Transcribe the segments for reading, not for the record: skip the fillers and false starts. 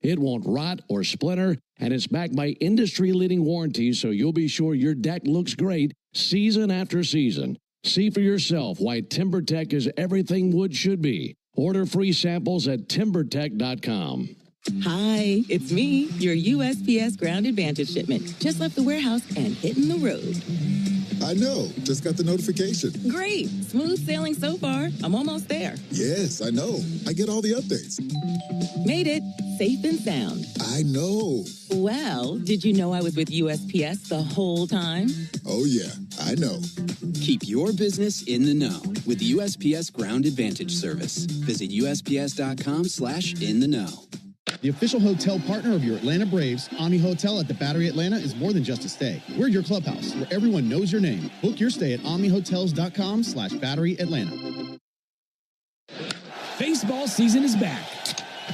It won't rot or splinter, and it's backed by industry-leading warranties, so you'll be sure your deck looks great season after season. See for yourself why TimberTech is everything wood should be. Order free samples at TimberTech.com. Hi, it's me, your USPS Ground Advantage shipment. Just left the warehouse and hitting the road. I know. Just got the notification. Great. Smooth sailing so far. I'm almost there. Yes, I know. I get all the updates. Made it. Safe and sound. I know. Well, did you know I was with USPS the whole time? Oh, yeah. I know. Keep your business in the know with the USPS Ground Advantage service. Visit USPS.com/in-the-know. The official hotel partner of your Atlanta Braves, Omni Hotel at the Battery Atlanta, is more than just a stay. We're your clubhouse where everyone knows your name. Book your stay at omnihotels.com/Battery Atlanta. Baseball season is back.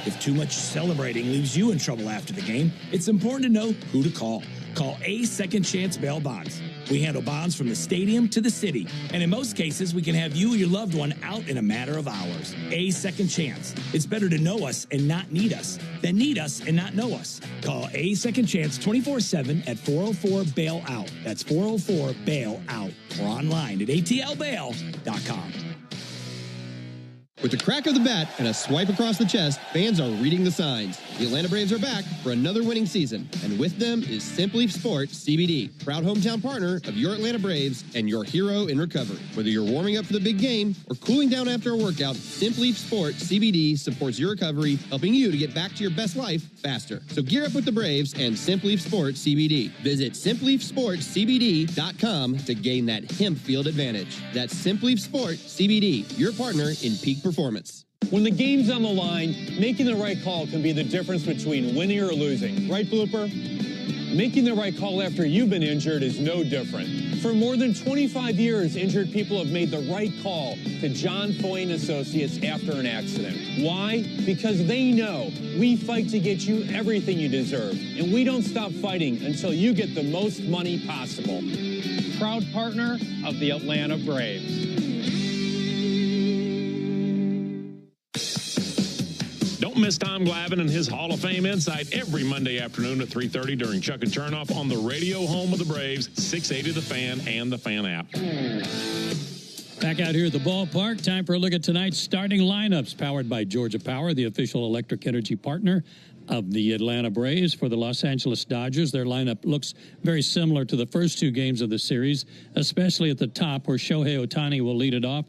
If too much celebrating leaves you in trouble after the game, it's important to know who to call. Call A Second Chance Bail Bonds. We handle bonds from the stadium to the city, and in most cases, we can have you or your loved one out in a matter of hours. A Second Chance. It's better to know us and not need us than need us and not know us. Call A Second Chance 24/7 at 404-BAIL-OUT. That's 404-BAIL-OUT. Or online at atlbail.com. With the crack of the bat and a swipe across the chest, fans are reading the signs. The Atlanta Braves are back for another winning season, and with them is Simply Sport CBD, proud hometown partner of your Atlanta Braves and your hero in recovery. Whether you're warming up for the big game or cooling down after a workout, Simply Sport CBD supports your recovery, helping you to get back to your best life faster. So gear up with the Braves and Simply Sport CBD. Visit simplysportcbd.com to gain that hemp field advantage. That's Simply Sport CBD, your partner in peak performance. When the game's on the line, making the right call can be the difference between winning or losing. Right, Blooper? Making the right call after you've been injured is no different. For more than 25 years, injured people have made the right call to John Foy & Associates after an accident. Why? Because they know we fight to get you everything you deserve, and we don't stop fighting until you get the most money possible. Proud partner of the Atlanta Braves. Don't miss Tom Glavine and his Hall of Fame Insight every Monday afternoon at 3:30 during Chuck and Chernoff on the radio home of the Braves, 680 The Fan and the Fan app. Back out here at the ballpark, time for a look at tonight's starting lineups, powered by Georgia Power, the official electric energy partner of the Atlanta Braves. For the Los Angeles Dodgers, their lineup looks very similar to the first two games of the series, especially at the top where Shohei Ohtani will lead it off.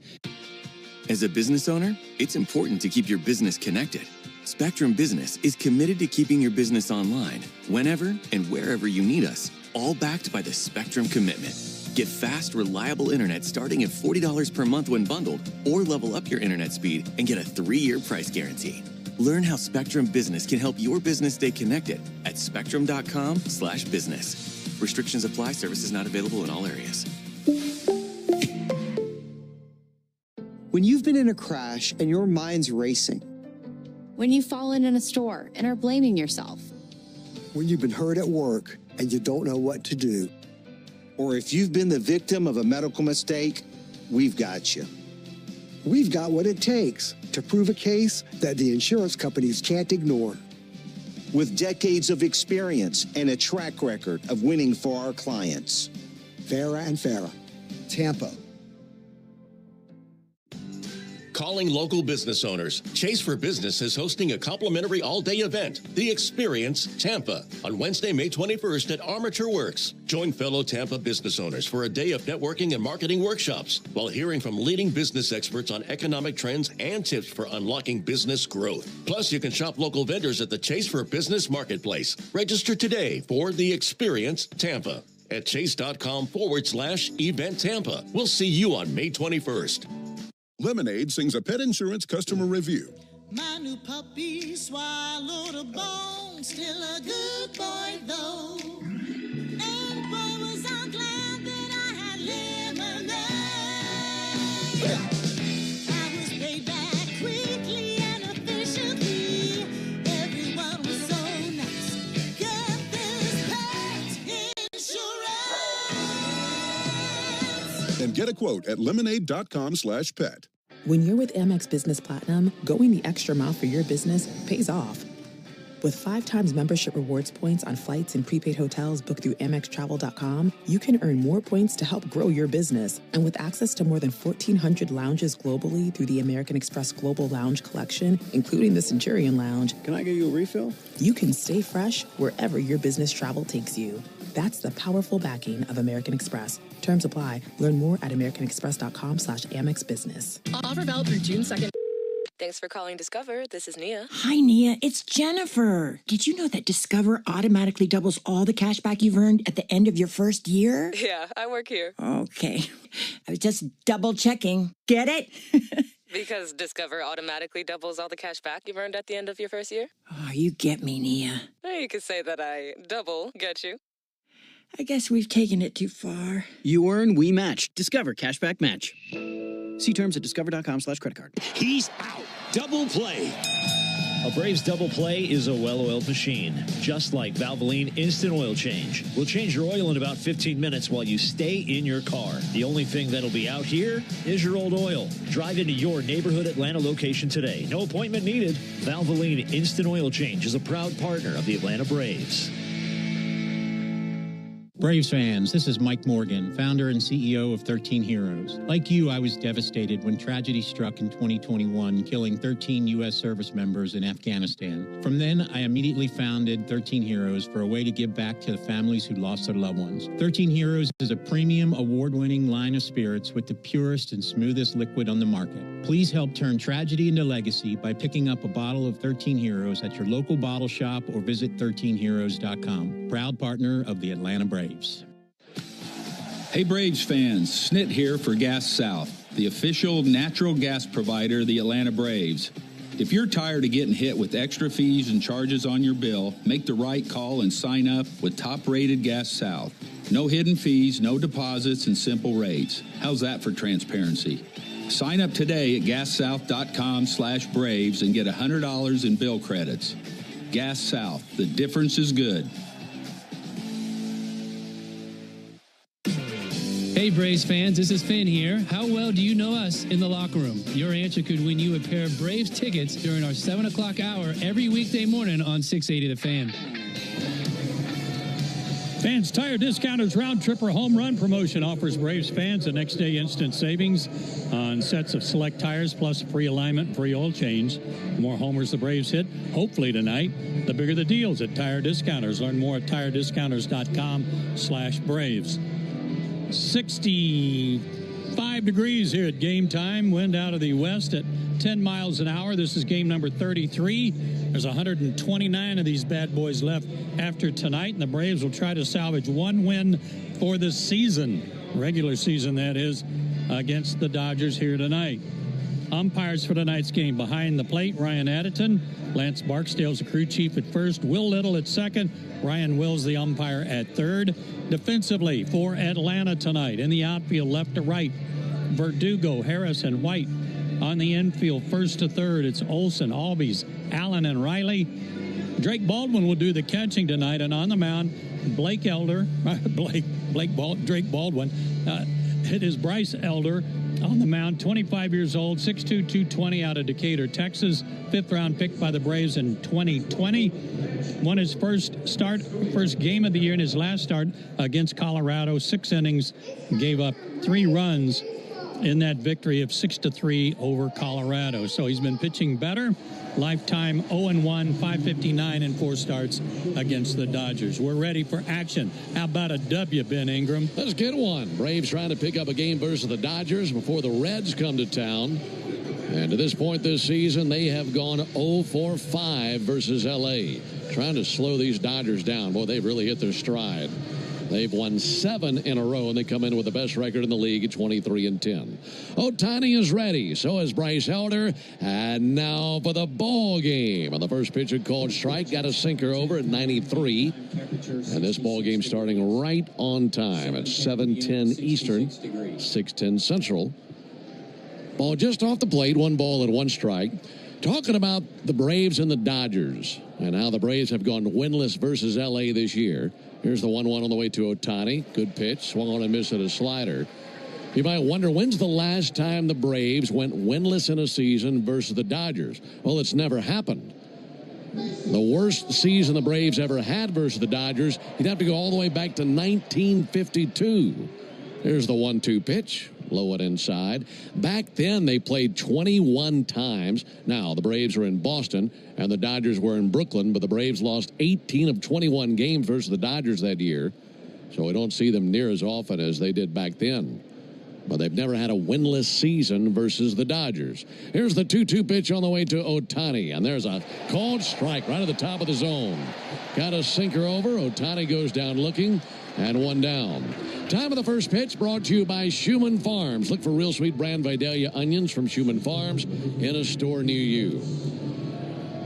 As a business owner, it's important to keep your business connected. Spectrum Business is committed to keeping your business online whenever and wherever you need us, all backed by the Spectrum Commitment. Get fast, reliable internet starting at $40 per month when bundled, or level up your internet speed and get a 3-year price guarantee. Learn how Spectrum Business can help your business stay connected at spectrum.com/business. Restrictions apply. Services not available in all areas. When you've been in a crash and your mind's racing. When you've fallen in a store and are blaming yourself. When you've been hurt at work and you don't know what to do. Or if you've been the victim of a medical mistake, we've got you. We've got what it takes to prove a case that the insurance companies can't ignore. With decades of experience and a track record of winning for our clients. Farah and Farah, Tampa. Calling local business owners. Chase for Business is hosting a complimentary all-day event, The Experience Tampa, on Wednesday, May 21st at Armature Works. Join fellow Tampa business owners for a day of networking and marketing workshops while hearing from leading business experts on economic trends and tips for unlocking business growth. Plus, you can shop local vendors at the Chase for Business Marketplace. Register today for The Experience Tampa at chase.com/event Tampa. We'll see you on May 21st. Lemonade sings a pet insurance customer review. My new puppy swallowed a bone, still a good boy though. And boy was I glad that I had lemonade. I was paid back quickly and efficiently. Everyone was so nice. Got this pet insurance. And get a quote at lemonade.com/pet. When you're with Amex Business Platinum, going the extra mile for your business pays off. With 5 times membership rewards points on flights and prepaid hotels booked through AmexTravel.com, you can earn more points to help grow your business. And with access to more than 1,400 lounges globally through the American Express Global Lounge Collection, including the Centurion Lounge, can I get you a refill? You can stay fresh wherever your business travel takes you. That's the powerful backing of American Express. Terms apply. Learn more at americanexpress.com/AmexBusiness. Offer valid through June 2nd. Thanks for calling Discover. This is Nia. Hi, Nia. It's Jennifer. Did you know that Discover automatically doubles all the cash back you've earned at the end of your first year? Yeah, I work here. Okay. I was just double checking. Get it? Because Discover automatically doubles all the cash back you've earned at the end of your first year? Oh, you get me, Nia. You could say that I double get you. I guess we've taken it too far. You earn, we match. Discover Cashback Match. See terms at discover.com/credit card. He's out. Double play. A Braves double play is a well-oiled machine, just like Valvoline Instant Oil Change. We'll change your oil in about 15 minutes while you stay in your car. The only thing that'll be out here is your old oil. Drive into your neighborhood Atlanta location today. No appointment needed. Valvoline Instant Oil Change is a proud partner of the Atlanta Braves. Braves fans, this is Mike Morgan, founder and CEO of 13 Heroes. Like you, I was devastated when tragedy struck in 2021, killing 13 U.S. service members in Afghanistan. From then, I immediately founded 13 Heroes for a way to give back to the families who lost their loved ones. 13 Heroes is a premium award-winning line of spirits with the purest and smoothest liquid on the market. Please help turn tragedy into legacy by picking up a bottle of 13 Heroes at your local bottle shop or visit 13heroes.com. Proud partner of the Atlanta Braves. Hey Braves fans, Snit here for Gas South, the official natural gas provider of the Atlanta Braves. If you're tired of getting hit with extra fees and charges on your bill, make the right call and sign up with top-rated Gas South. No hidden fees, no deposits, and simple rates. How's that for transparency? Sign up today at gassouth.com/Braves and get $100 in bill credits. Gas South, the difference is good. Hey Braves fans, this is Finn here. How well do you know us in the locker room? Your answer could win you a pair of Braves tickets during our 7 o'clock hour every weekday morning on 680 The Fan. Fans Tire Discounters Round Tripper Home Run Promotion offers Braves fans the next day instant savings on sets of select tires plus free alignment, free oil change. The more homers the Braves hit, hopefully tonight, the bigger the deals at Tire Discounters. Learn more at tirediscounters.com/Braves. 65 degrees here at game time. Wind out of the west at 10 miles an hour. This is game number 33. There's 129 of these bad boys left after tonight, and the Braves will try to salvage one win for the season, regular season that is, against the Dodgers here tonight. Umpires for tonight's game: behind the plate, Ryan Addington. Lance Barksdale's the crew chief at first. Will Little at second. Ryan Wills, the umpire, at third. Defensively for Atlanta tonight, in the outfield, left to right, Verdugo, Harris, and White. On the infield, first to third, it's Olsen, Albies, Allen, and Riley. Drake Baldwin will do the catching tonight, and on the mound, Drake Baldwin. It is Bryce Elder on the mound, 25 years old, 6'2", 220 out of Decatur, Texas. 5th-round pick by the Braves in 2020. Won his first game of the year in his last start against Colorado. 6 innings, gave up 3 runs in that victory of 6-3 over Colorado. So he's been pitching better. Lifetime 0-1, 559 in 4 starts against the Dodgers. We're ready for action. How about a W, Ben Ingram? Let's get one. Braves trying to pick up a game versus the Dodgers before the Reds come to town. And to this point this season, they have gone 0-for-5 versus L.A. Trying to slow these Dodgers down. Boy, they've really hit their stride. They've won 7 in a row, and they come in with the best record in the league at 23-10. Ohtani is ready. So is Bryce Elder. And now for the ball game. On the first pitch, a called strike. Got a sinker over at 93. And this ball game starting right on time at 7:10 Eastern, 6:10 Central. Ball just off the plate. 1 ball and 1 strike. Talking about the Braves and the Dodgers and how the Braves have gone winless versus L.A. this year. Here's the 1-1 on the way to Ohtani. Good pitch. Swung on and missed at a slider. You might wonder, when's the last time the Braves went winless in a season versus the Dodgers? Well, it's never happened. The worst season the Braves ever had versus the Dodgers, you'd have to go all the way back to 1952. There's the 1-2 pitch, low and inside. Back then, they played 21 times. Now, the Braves are in Boston, and the Dodgers were in Brooklyn, but the Braves lost 18 of 21 games versus the Dodgers that year. So we don't see them near as often as they did back then. But they've never had a winless season versus the Dodgers. Here's the 2-2 pitch on the way to Ohtani, and there's a called strike right at the top of the zone. Got a sinker over. Ohtani goes down looking, and one down. Time of the first pitch brought to you by Schumann Farms. Look for real sweet brand Vidalia onions from Schumann Farms in a store near you.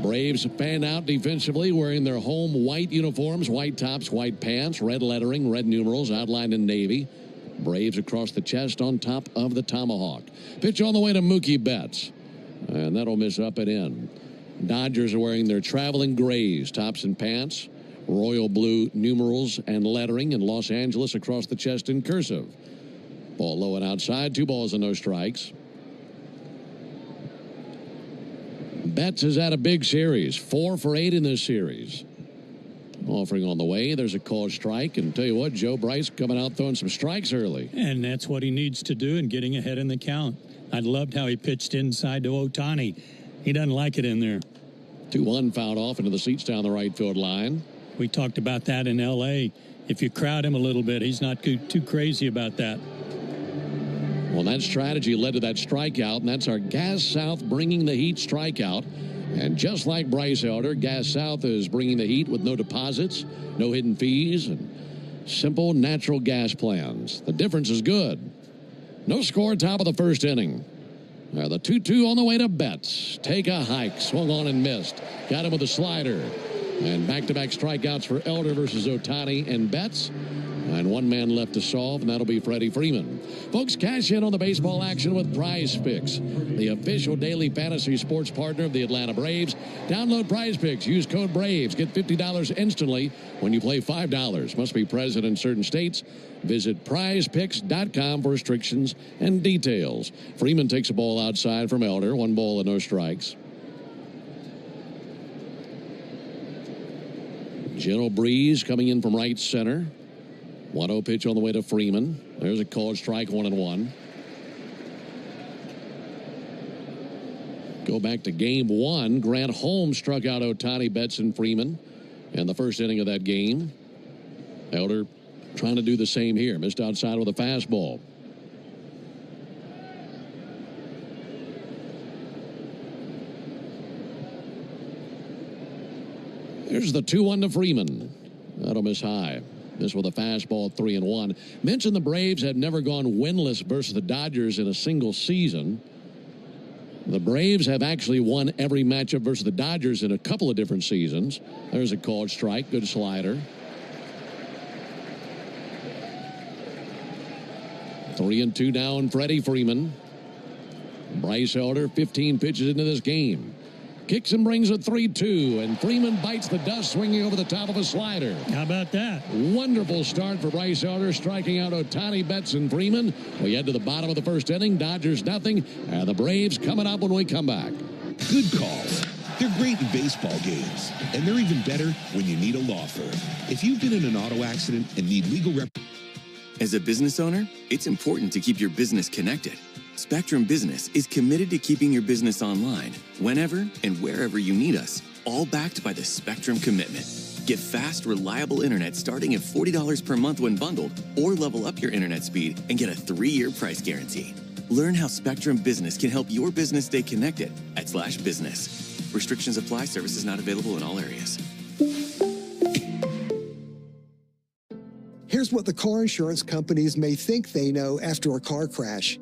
Braves fanned out defensively wearing their home white uniforms, white tops, white pants, red lettering, red numerals outlined in navy. Braves across the chest on top of the tomahawk. Pitch on the way to Mookie Betts. And that'll miss up and in. Dodgers are wearing their traveling grays, tops and pants, royal blue numerals and lettering in Los Angeles across the chest in cursive. Ball low and outside, 2 balls and no strikes. Betts has had a big series, 4 for 8 in this series. Offering on the way, there's a called strike, and tell you what, Joe Bryce coming out throwing some strikes early. And that's what he needs to do in getting ahead in the count. I loved how he pitched inside to Ohtani. He doesn't like it in there. 2-1 fouled off into the seats down the right field line. We talked about that in L.A. If you crowd him a little bit, he's not too crazy about that. Well, that strategy led to that strikeout, and that's our Gas South bringing the heat strikeout. And just like Bryce Elder, Gas South is bringing the heat with no deposits, no hidden fees, and simple natural gas plans. The difference is good. No score, top of the first inning. The 2-2 on the way to Betts. Take a hike, swung on and missed. Got him with a slider. And back-to-back strikeouts for Elder versus Ohtani and Betts. And one man left to solve, and that'll be Freddie Freeman. Folks, cash in on the baseball action with Prize Picks, the official daily fantasy sports partner of the Atlanta Braves. Download Prize Picks. Use code BRAVES. Get $50 instantly when you play $5. Must be present in certain states. Visit prizepicks.com for restrictions and details. Freeman takes a ball outside from Elder. 1 ball and no strikes. Gentle breeze coming in from right center. 1-0 pitch on the way to Freeman. There's a called strike, 1-1. Go back to game 1. Grant Holmes struck out Ohtani, Betts, and Freeman in the first inning of that game. Elder trying to do the same here. Missed outside with a fastball. Here's the 2-1 to Freeman. That'll miss high. This with a fastball, 3-1. Mentioned the Braves have never gone winless versus the Dodgers in a single season. The Braves have actually won every matchup versus the Dodgers in a couple of different seasons. There's a called strike. Good slider. 3-2 down, Freddie Freeman. Bryce Elder, 15 pitches into this game. Kicks and brings a 3-2, and Freeman bites the dust, swinging over the top of a slider. How about that? Wonderful start for Bryce Elder, striking out Ohtani, Betts, and Freeman. We head to the bottom of the first inning. Dodgers nothing, and the Braves coming up when we come back. Good calls. They're great in baseball games, and they're even better when you need a law firm. If you've been in an auto accident and need legal rep... As a business owner, it's important to keep your business connected. Spectrum Business is committed to keeping your business online whenever and wherever you need us, all backed by the Spectrum Commitment. Get fast, reliable internet starting at $40 per month when bundled, or level up your internet speed and get a 3-year price guarantee. Learn how Spectrum Business can help your business stay connected at /business. Restrictions apply. Services not available in all areas. Here's what the car insurance companies may think they know after a car crash.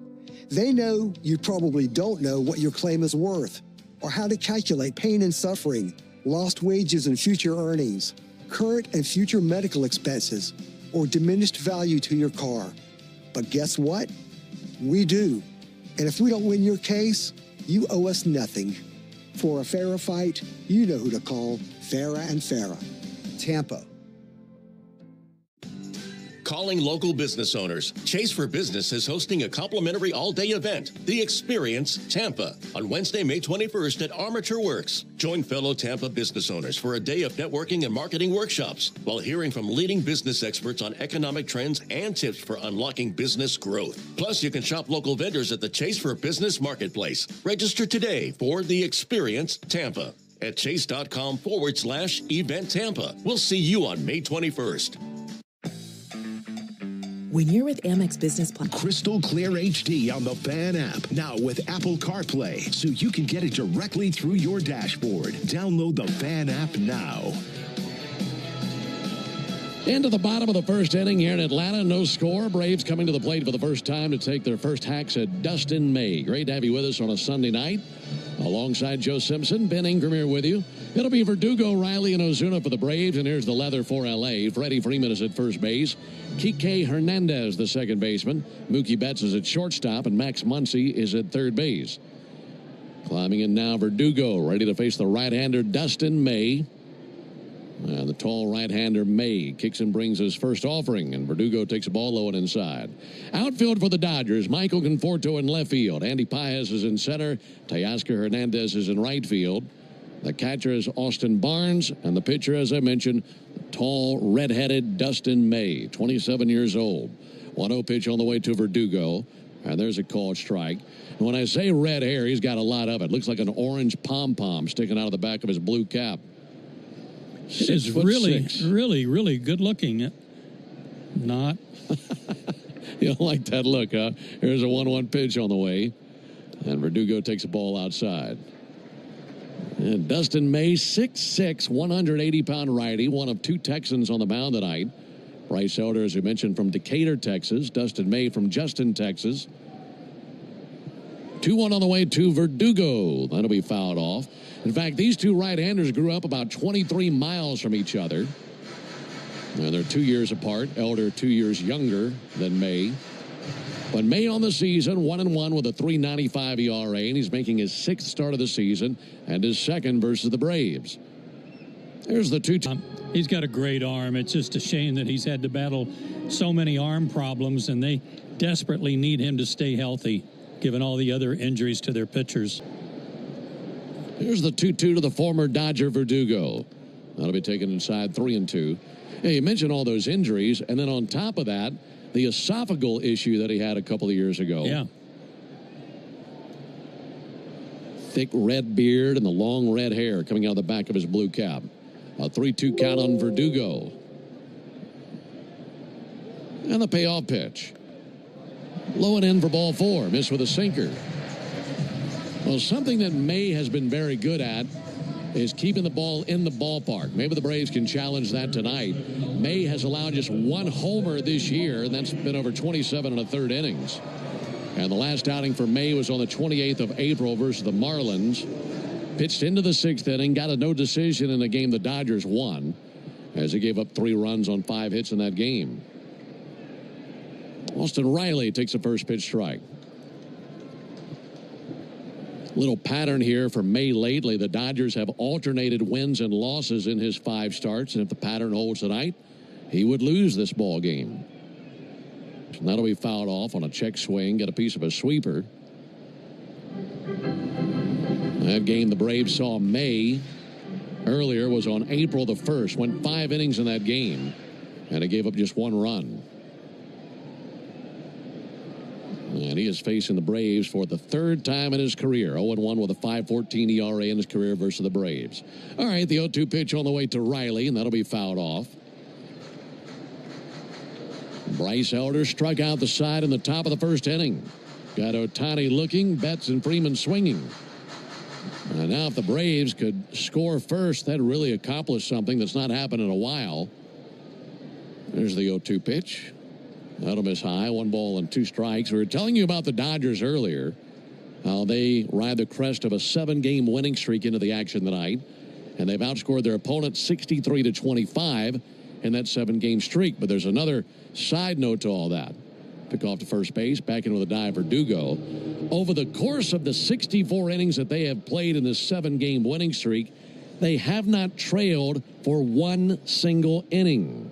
They know you probably don't know what your claim is worth, or how to calculate pain and suffering, lost wages and future earnings, current and future medical expenses, or diminished value to your car. But guess what? We do. And if we don't win your case, you owe us nothing. For a fairer fight, you know who to call. Farah and Farah. Tampa. Calling local business owners. Chase for Business is hosting a complimentary all-day event, The Experience Tampa, on Wednesday, May 21st at Armature Works. Join fellow Tampa business owners for a day of networking and marketing workshops while hearing from leading business experts on economic trends and tips for unlocking business growth. Plus, you can shop local vendors at the Chase for Business Marketplace. Register today for The Experience Tampa at chase.com/event Tampa. We'll see you on May 21st. When you're with Amex Business Plan. Crystal Clear HD on the Fan app. Now with Apple CarPlay, so you can get it directly through your dashboard. Download the Fan app now. Into the bottom of the first inning here in Atlanta. No score. Braves coming to the plate for the first time to take their first hacks at Dustin May. Great to have you with us on a Sunday night. Alongside Joe Simpson, Ben Ingram here with you. It'll be Verdugo, Riley, and Ozuna for the Braves, and here's the leather for L.A. Freddie Freeman is at first base. Kike Hernandez, the second baseman. Mookie Betts is at shortstop, and Max Muncy is at third base. Climbing in now, Verdugo, ready to face the right-hander Dustin May. The tall right-hander May kicks and brings his first offering, and Verdugo takes a ball low and inside. Outfield for the Dodgers, Michael Conforto in left field. Andy Paez is in center. Teoscar Hernandez is in right field. The catcher is Austin Barnes, and the pitcher, as I mentioned, the tall, red-headed Dustin May, 27 years old. 1-0 pitch on the way to Verdugo, and there's a called strike. And when I say red hair, he's got a lot of it. Looks like an orange pom-pom sticking out of the back of his blue cap. It is really good looking. Not. You don't like that look, huh? Here's a 1-1 pitch on the way. And Verdugo takes a ball outside. And Dustin May, 6'6", 180-pound righty, one of two Texans on the mound tonight. Bryce Elder, as we mentioned, from Decatur, Texas. Dustin May from Justin, Texas. 2-1 on the way to Verdugo. That'll be fouled off. In fact, these two right-handers grew up about 23 miles from each other. And they're 2 years apart. Elder 2 years younger than May. But May on the season, 1-1 with a 3.95 ERA, and he's making his sixth start of the season and his second versus the Braves. There's the 2-2. He's got a great arm. It's just a shame that he's had to battle so many arm problems, and they desperately need him to stay healthy, given all the other injuries to their pitchers. Here's the 2-2 to the former Dodger Verdugo. That'll be taken inside 3-2. Hey, you mentioned all those injuries, and then on top of that, the esophageal issue that he had a couple of years ago. Yeah. Thick red beard and the long red hair coming out of the back of his blue cap. A 3-2 count on Verdugo. And the payoff pitch. Low and in for ball four. Missed with a sinker. Well, something that May has been very good at is keeping the ball in the ballpark. Maybe the Braves can challenge that tonight. May has allowed just one homer this year, and that's been over 27 1/3 innings. And the last outing for May was on the 28th of April versus the Marlins. Pitched into the sixth inning, got a no decision in a game the Dodgers won, as he gave up 3 runs on 5 hits in that game. Austin Riley takes a first pitch strike. Little pattern here for May lately. The Dodgers have alternated wins and losses in his 5 starts, and if the pattern holds tonight, he would lose this ball game. And that'll be fouled off on a check swing, get a piece of a sweeper. That game the Braves saw May earlier was on April the 1st. Went 5 innings in that game, and it gave up just 1 run. And he is facing the Braves for the 3rd time in his career. 0-1 with a 5.14 ERA in his career versus the Braves. All right, the 0-2 pitch on the way to Riley, and that'll be fouled off. Bryce Elder struck out the side in the top of the first inning. Got Ohtani looking, Betts and Freeman swinging. And now if the Braves could score first, that'd really accomplish something that's not happened in a while. There's the 0-2 pitch. That'll miss high. 1 ball and 2 strikes. We were telling you about the Dodgers earlier, how they ride the crest of a 7-game winning streak into the action tonight, and they've outscored their opponent 63-25 in that 7-game streak. But there's another side note to all that. Pick off to first base, back in with a dive Verdugo. Over the course of the 64 innings that they have played in this 7-game winning streak, they have not trailed for 1 single inning.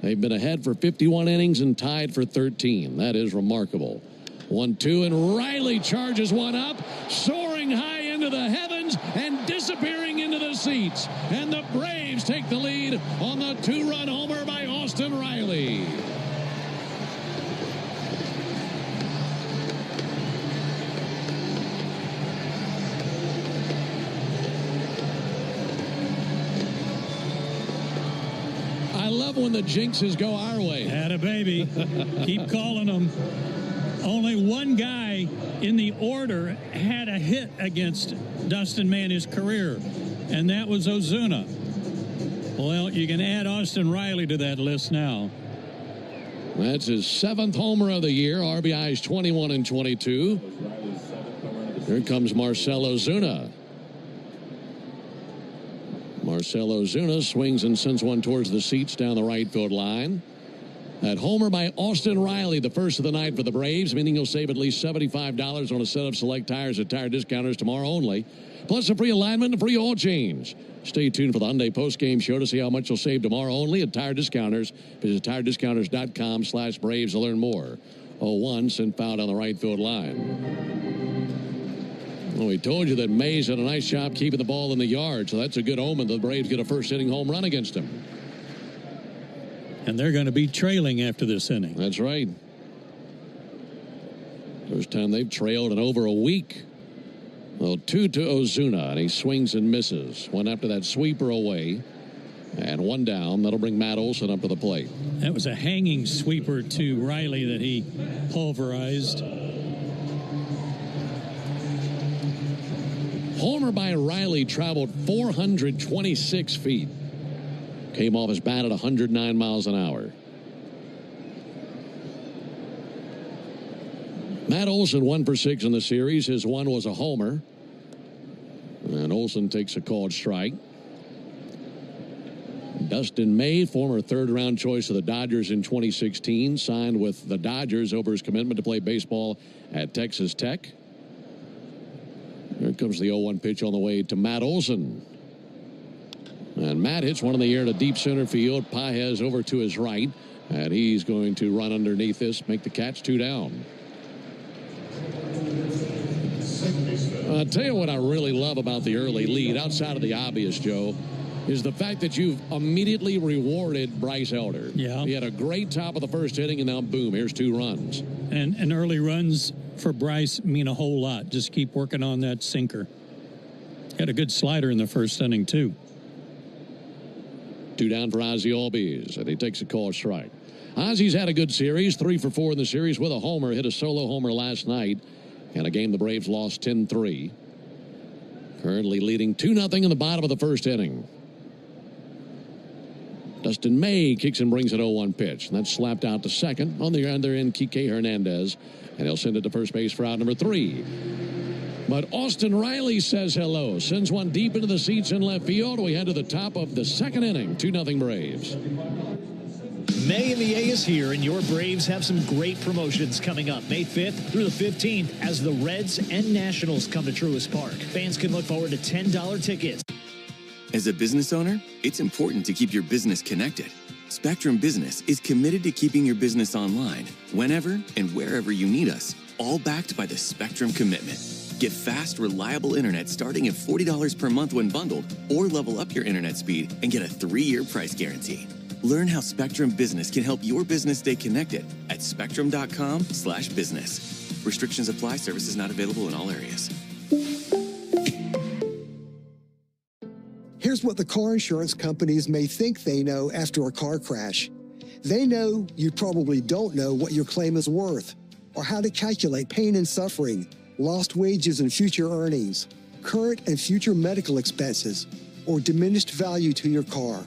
They've been ahead for 51 innings and tied for 13. That is remarkable. 1-2, and Riley charges one up, soaring high into the heavens and disappearing into the seats. And the Braves take the lead on the two-run homer by Austin Riley. I love when the jinxes go our way. Had a baby. Keep calling them. Only one guy in the order had a hit against Dustin May in his career, and that was Ozuna. Well, you can add Austin Riley to that list now. That's his 7th homer of the year. RBIs 21 and 22. Here comes Marcell Ozuna. Marcell Ozuna swings and sends one towards the seats down the right field line. That homer by Austin Riley, the first of the night for the Braves, meaning you'll save at least $75 on a set of select tires at Tire Discounters tomorrow only, plus a free alignment and free oil change. Stay tuned for the Hyundai postgame show to see how much you'll save tomorrow only at Tire Discounters. Visit TireDiscounters.com/Braves to learn more. 0-1 sent foul down the right field line. Well, we told you that Mays did a nice job keeping the ball in the yard, so that's a good omen. The Braves get a first-inning home run against him. And they're going to be trailing after this inning. That's right. First time they've trailed in over a week. Well, 2 to Ozuna, and he swings and misses. One after that sweeper away, and one down. That'll bring Matt Olson up to the plate. That was a hanging sweeper to Riley that he pulverized. Homer by Riley traveled 426 feet. Came off his bat at 109 miles an hour. Matt Olson 1 for 6 in the series. His one was a homer. And Olson takes a called strike. Dustin May, former third-round choice of the Dodgers in 2016, signed with the Dodgers over his commitment to play baseball at Texas Tech. Here comes the 0-1 pitch on the way to Matt Olson. And Matt hits one in the air to deep center field. Paez over to his right. And he's going to run underneath this, make the catch, 2 down. I'll tell you what I really love about the early lead, outside of the obvious, Joe, is the fact that you've immediately rewarded Bryce Elder. Yeah. He had a great top of the first inning, and now, boom, here's 2 runs. And early runs for Bryce mean a whole lot. Just keep working on that sinker. Had a good slider in the first inning, too. 2 down for Ozzie Albies, and he takes a called strike. Ozzie's had a good series, 3 for 4 in the series with a homer. Hit a solo homer last night, and a game the Braves lost 10-3. Currently leading 2-0 in the bottom of the first inning. Dustin May kicks and brings an 0-1 pitch, and that's slapped out to second. On the other end, Kike Hernandez, and he'll send it to first base for out number 3. But Austin Riley says hello, sends one deep into the seats in left field. We head to the top of the second inning, 2-0 Braves. May in the A is here, and your Braves have some great promotions coming up May 5th through the 15th as the Reds and Nationals come to Truist Park. Fans can look forward to $10 tickets. As a business owner, it's important to keep your business connected. Spectrum Business is committed to keeping your business online whenever and wherever you need us, all backed by the Spectrum Commitment. Get fast, reliable internet starting at $40 per month when bundled, or level up your internet speed and get a 3-year price guarantee. Learn how Spectrum Business can help your business stay connected at spectrum.com/business. Restrictions apply. Services not available in all areas. Here's what the car insurance companies may think they know after a car crash. They know you probably don't know what your claim is worth, or how to calculate pain and suffering, lost wages and future earnings, current and future medical expenses, or diminished value to your car.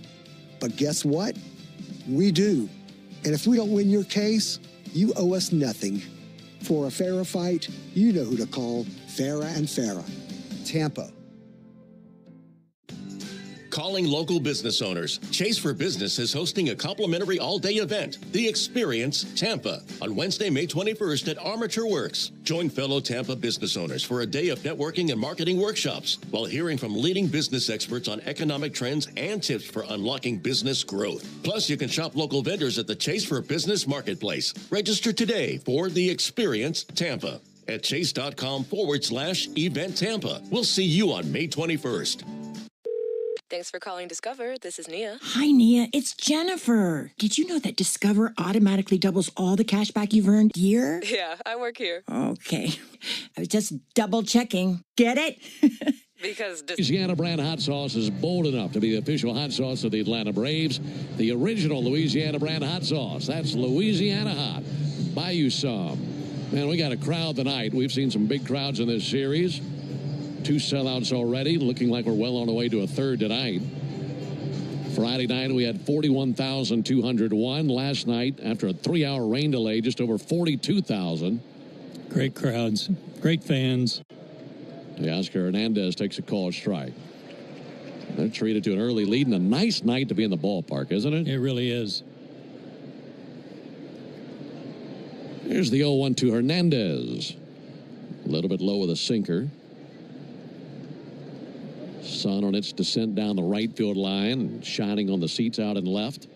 But guess what? We do. And if we don't win your case, you owe us nothing. For a fairer fight, you know who to call. Farah and Farah. Tampa. Calling local business owners. Chase for Business is hosting a complimentary all-day event, The Experience Tampa, on Wednesday, May 21st at Armature Works. Join fellow Tampa business owners for a day of networking and marketing workshops while hearing from leading business experts on economic trends and tips for unlocking business growth. Plus, you can shop local vendors at the Chase for Business Marketplace. Register today for The Experience Tampa at chase.com/event Tampa. We'll see you on May 21st. Thanks for calling Discover. This is Nia. Hi, Nia. It's Jennifer. Did you know that Discover automatically doubles all the cash back you've earned here? Yeah, I work here. Okay. I was just double checking. Get it? Because Louisiana brand hot sauce is bold enough to be the official hot sauce of the Atlanta Braves. The original Louisiana brand hot sauce. That's Louisiana Hot. Buy you some. Man, we got a crowd tonight. We've seen some big crowds in this series. 2 sellouts already, looking like we're well on the way to a third tonight. Friday night, we had 41,201. Last night, after a 3-hour rain delay, just over 42,000. Great crowds, great fans. Teoscar Hernandez takes a called strike. They're treated to an early lead and a nice night to be in the ballpark, isn't it? It really is. Here's the 0-1 to Hernandez. A little bit low with a sinker. Sun on its descent down the right field line, shining on the seats out and left.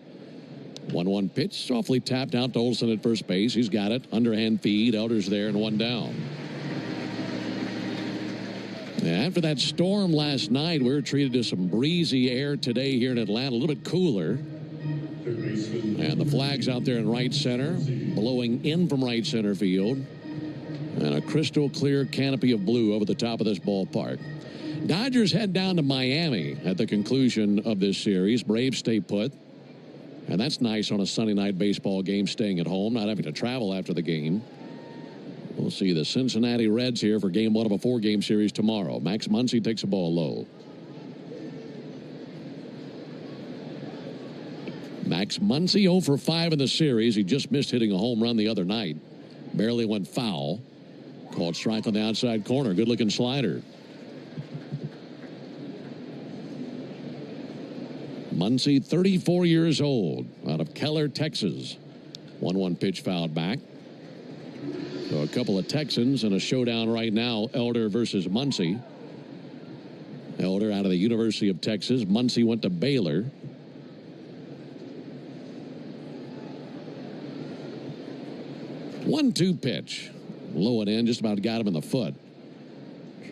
1-1 pitch, softly tapped out to Olson at first base. He's got it. Underhand feed. Elder's there and 1 down. After that storm last night, we were treated to some breezy air today here in Atlanta, a little bit cooler. And the flag's out there in right center, blowing in from right center field. And a crystal clear canopy of blue over the top of this ballpark. Dodgers head down to Miami at the conclusion of this series. Braves stay put. And that's nice on a Sunday night baseball game, staying at home, not having to travel after the game. We'll see the Cincinnati Reds here for game 1 of a 4-game series tomorrow. Max Muncy takes a ball low. Max Muncy 0 for 5 in the series. He just missed hitting a home run the other night. Barely went foul. Called strike on the outside corner. Good-looking slider. Muncy, 34 years old, out of Keller, Texas. 1-1 pitch fouled back. So a couple of Texans in a showdown right now, Elder versus Muncy. Elder out of the University of Texas. Muncy went to Baylor. One-two pitch. Low and in, just about got him in the foot.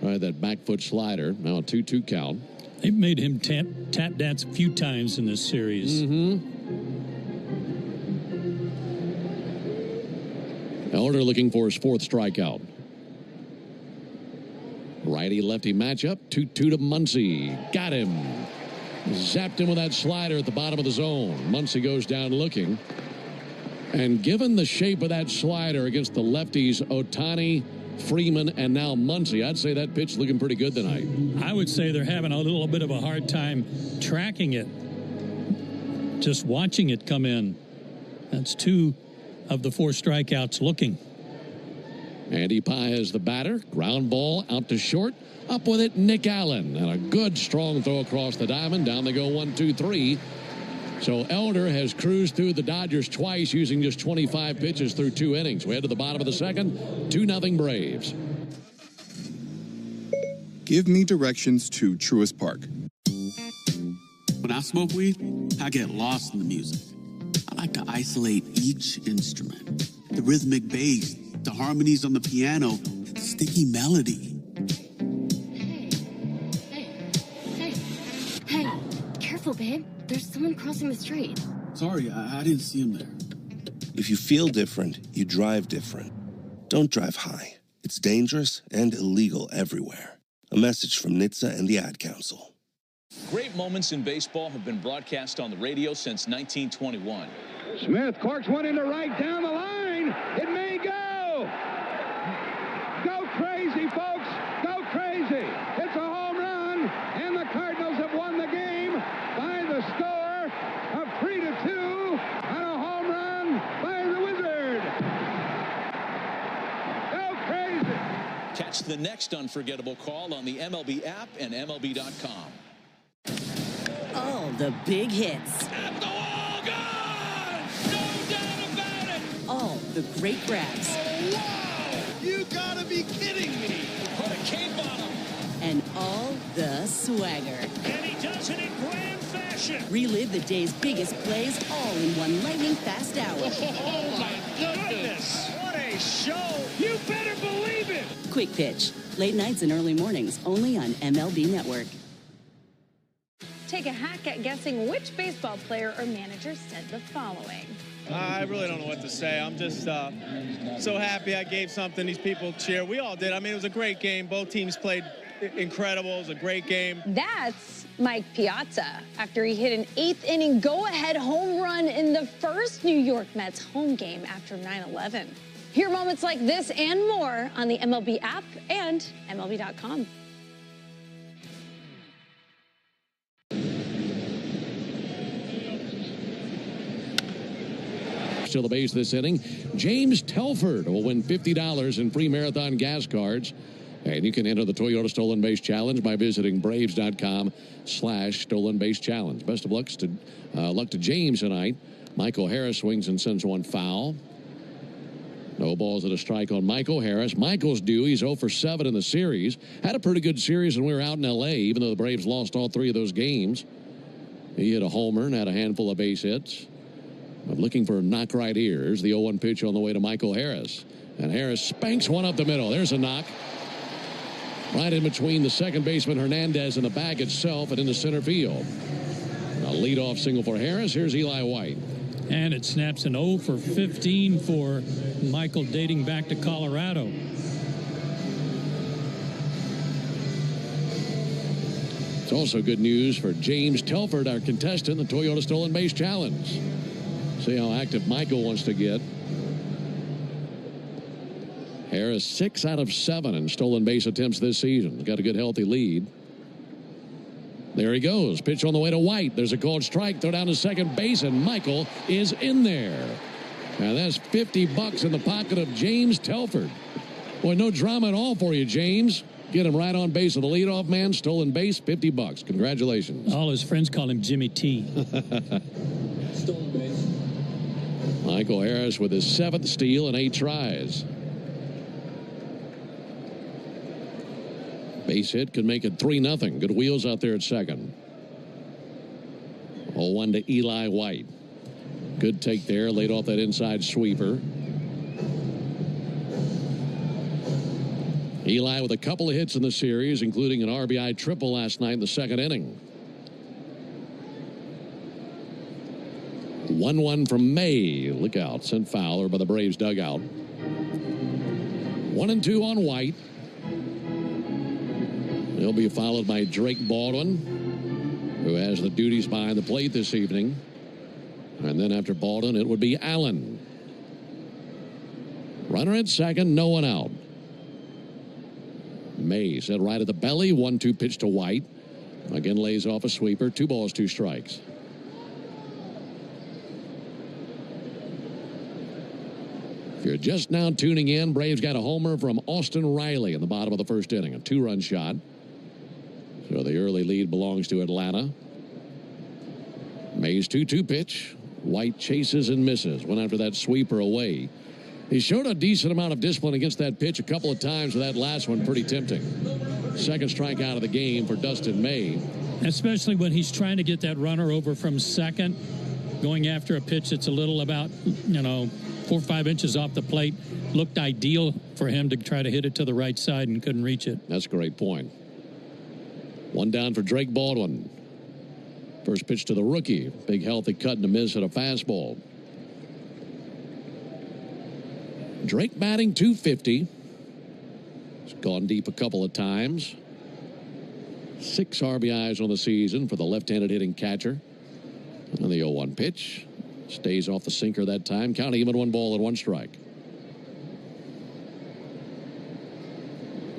Tried that back foot slider. Now a 2-2 count. They've made him tap dance a few times in this series. Elder looking for his 4th strikeout. Righty-lefty matchup. 2-2 to Muncy. Got him. Zapped him with that slider at the bottom of the zone. Muncy goes down looking. And given the shape of that slider against the lefties, Ohtani, Freeman, and now Muncy, I'd say that pitch looking pretty good tonight. I would say they're having a little bit of a hard time tracking it. Just watching it come in. That's 2 of the 4 strikeouts looking. Andy Paez the batter. Ground ball out to short. Up with it, Nick Allen. And a good strong throw across the diamond. Down they go 1-2-3. So Elder has cruised through the Dodgers twice using just 25 pitches through 2 innings. We head to the bottom of the second. 2-0 Braves. Give me directions to Truist Park. When I smoke weed, I get lost in the music. I like to isolate each instrument. The rhythmic bass, the harmonies on the piano, the sticky melody. Hey, careful, babe. There's someone crossing the street. Sorry, I didn't see him there. If you feel different, you drive different. Don't drive high. It's dangerous and illegal everywhere. A message from NHTSA and the Ad Council. Great moments in baseball have been broadcast on the radio since 1921. Smith corks one into right down the line. It may go. Go crazy, folks. Go crazy. It's a home run, and the Cardinals have won the game by the score of 3-2 and a home run by the Wizard. Go crazy. Catch the next unforgettable call on the MLB app and MLB.com. the big hits. At the wall, gone! No doubt about it! All the great grabs. Oh, wow! You gotta be kidding me! Put a cape on him! And all the swagger. And he does it in grand fashion! Relive the day's biggest plays all in one lightning-fast hour. Oh, my goodness! What a show! You better believe it! Quick Pitch. Late nights and early mornings, only on MLB Network. Take a hack at guessing which baseball player or manager said the following. I really don't know what to say. I'm just so happy I gave something these people cheer. We all did. I mean, it was a great game. Both teams played incredible. It was a great game. That's Mike Piazza after he hit an eighth-inning go-ahead home run in the first New York Mets home game after 9/11. Hear moments like this and more on the MLB app and MLB.com. To the base this inning, James Telford will win $50 in free Marathon gas cards. And you can enter the Toyota Stolen Base Challenge by visiting Braves.com/Stolen Base Challenge. Best of luck to James tonight. Michael Harris swings and sends one foul. No balls and a strike on Michael Harris. Michael's due. He's 0 for 7 in the series. Had a pretty good series when we were out in L.A., even though the Braves lost all 3 of those games. He hit a homer and had a handful of base hits. I'm looking for a knock right here. Here's the 0-1 pitch on the way to Michael Harris. And Harris spanks one up the middle. There's a knock. Right in between the second baseman Hernandez and the bag itself and into center field. A leadoff single for Harris. Here's Eli White. And it snaps an 0 for 15 for Michael dating back to Colorado. It's also good news for James Telford, our contestant in the Toyota Stolen Base Challenge. See how active Michael wants to get. Harris 6 out of 7 in stolen base attempts this season. Got a good healthy lead. There he goes. Pitch on the way to White. There's a called strike. Throw down to second base, and Michael is in there. And that's $50 in the pocket of James Telford. Boy, no drama at all for you, James. Get him right on base with the leadoff man. Stolen base, $50. Congratulations. All his friends call him Jimmy T. Stolen base. Michael Harris with his 7th steal and 8 tries. Base hit could make it 3-0. Good wheels out there at second. 0-1 to Eli White. Good take there. Laid off that inside sweeper. Eli with a couple of hits in the series, including an RBI triple last night in the second inning. 1-1 from May. Look out. Sent fouler by the Braves dugout. 1-2 on White. He'll be followed by Drake Baldwin, who has the duties behind the plate this evening. And then after Baldwin, it would be Allen. Runner at second, no one out. May set right at the belly. 1-2 pitch to White. Again lays off a sweeper. 2 balls, 2 strikes. If you're just now tuning in, Braves got a homer from Austin Riley in the bottom of the first inning. A 2-run shot. So the early lead belongs to Atlanta. May's 2-2 pitch. White chases and misses. Went after that sweeper away. He showed a decent amount of discipline against that pitch a couple of times, with that last one pretty tempting. Second strikeout of the game for Dustin May. Especially when he's trying to get that runner over from second, going after a pitch that's a little about, 4 or 5 inches off the plate. Looked ideal for him to try to hit it to the right side and couldn't reach it. That's a great point. 1 down for Drake Baldwin. First pitch to the rookie. Big healthy cut and a miss at a fastball. Drake batting .250. He's gone deep a couple of times. 6 RBIs on the season for the left-handed hitting catcher. And the 0-1 pitch. Stays off the sinker that time. Counting him at 1 ball and 1 strike.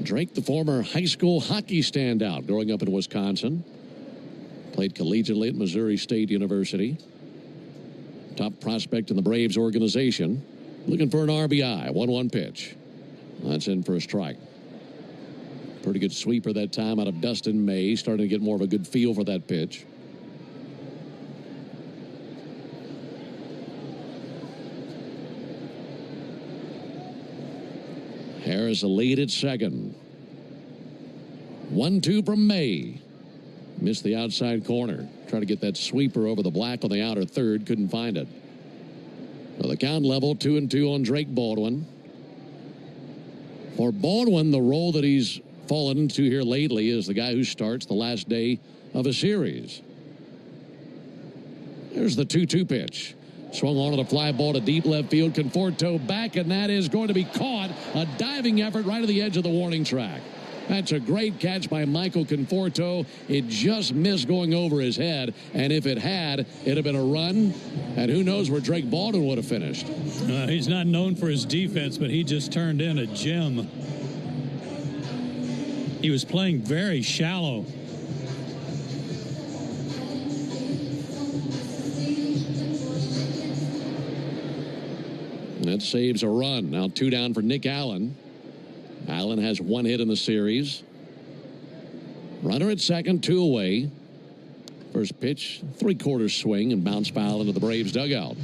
Drake, the former high school hockey standout growing up in Wisconsin. Played collegiately at Missouri State University. Top prospect in the Braves organization. Looking for an RBI. 1-1 pitch. That's in for a strike. Pretty good sweeper that time out of Dustin May. Starting to get more of a good feel for that pitch. Harris a lead at second. 1-2 from May. Missed the outside corner. Tried to get that sweeper over the black on the outer third. Couldn't find it. So the count level, 2-2 on Drake Baldwin. For Baldwin, the role that he's fallen into here lately is the guy who starts the last day of a series. There's the 2-2 pitch. Swung on to the fly ball to deep left field. Conforto back, and that is going to be caught. A diving effort right at the edge of the warning track. That's a great catch by Michael Conforto. It just missed going over his head, and if it had, it'd have been a run, and who knows where Drake Baldwin would have finished. He's not known for his defense, but he just turned in a gem. He was playing very shallow. That saves a run. Now 2 down for Nick Allen. Allen has 1 hit in the series. Runner at second, 2 away. First pitch, 3/4 swing and bounce foul into the Braves dugout.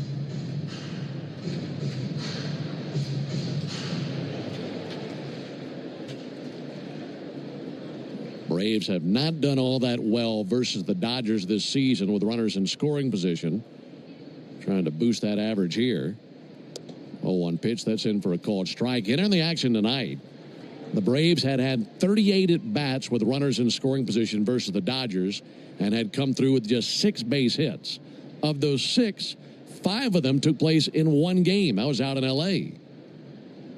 Braves have not done all that well versus the Dodgers this season with runners in scoring position. Trying to boost that average here. 0-1 pitch, that's in for a called strike. Entering the action tonight, the Braves had 38 at-bats with runners in scoring position versus the Dodgers and had come through with just 6 base hits. Of those 6, 5 of them took place in one game. That was out in L.A.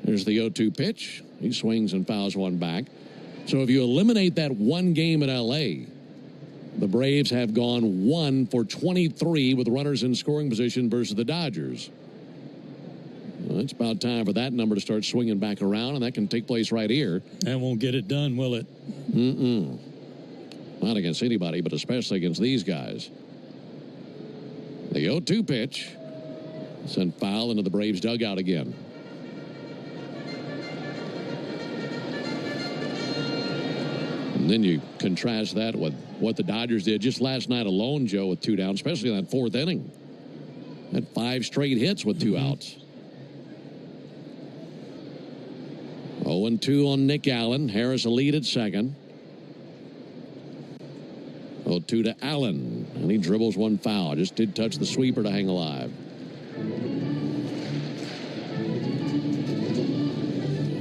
There's the 0-2 pitch. He swings and fouls one back. So if you eliminate that one game in L.A., the Braves have gone 1 for 23 with runners in scoring position versus the Dodgers. Well, it's about time for that number to start swinging back around, and that can take place right here. That won't get it done, will it? Not against anybody, but especially against these guys. The 0-2 pitch. Sent foul into the Braves dugout again. And then you contrast that with what the Dodgers did just last night alone, Joe, with 2 down, especially in that 4th inning. Had 5 straight hits with 2 outs. 0-2 on Nick Allen. Harris a lead at second. 0-2 to Allen. And he dribbles one foul. Just did touch the sweeper to hang alive.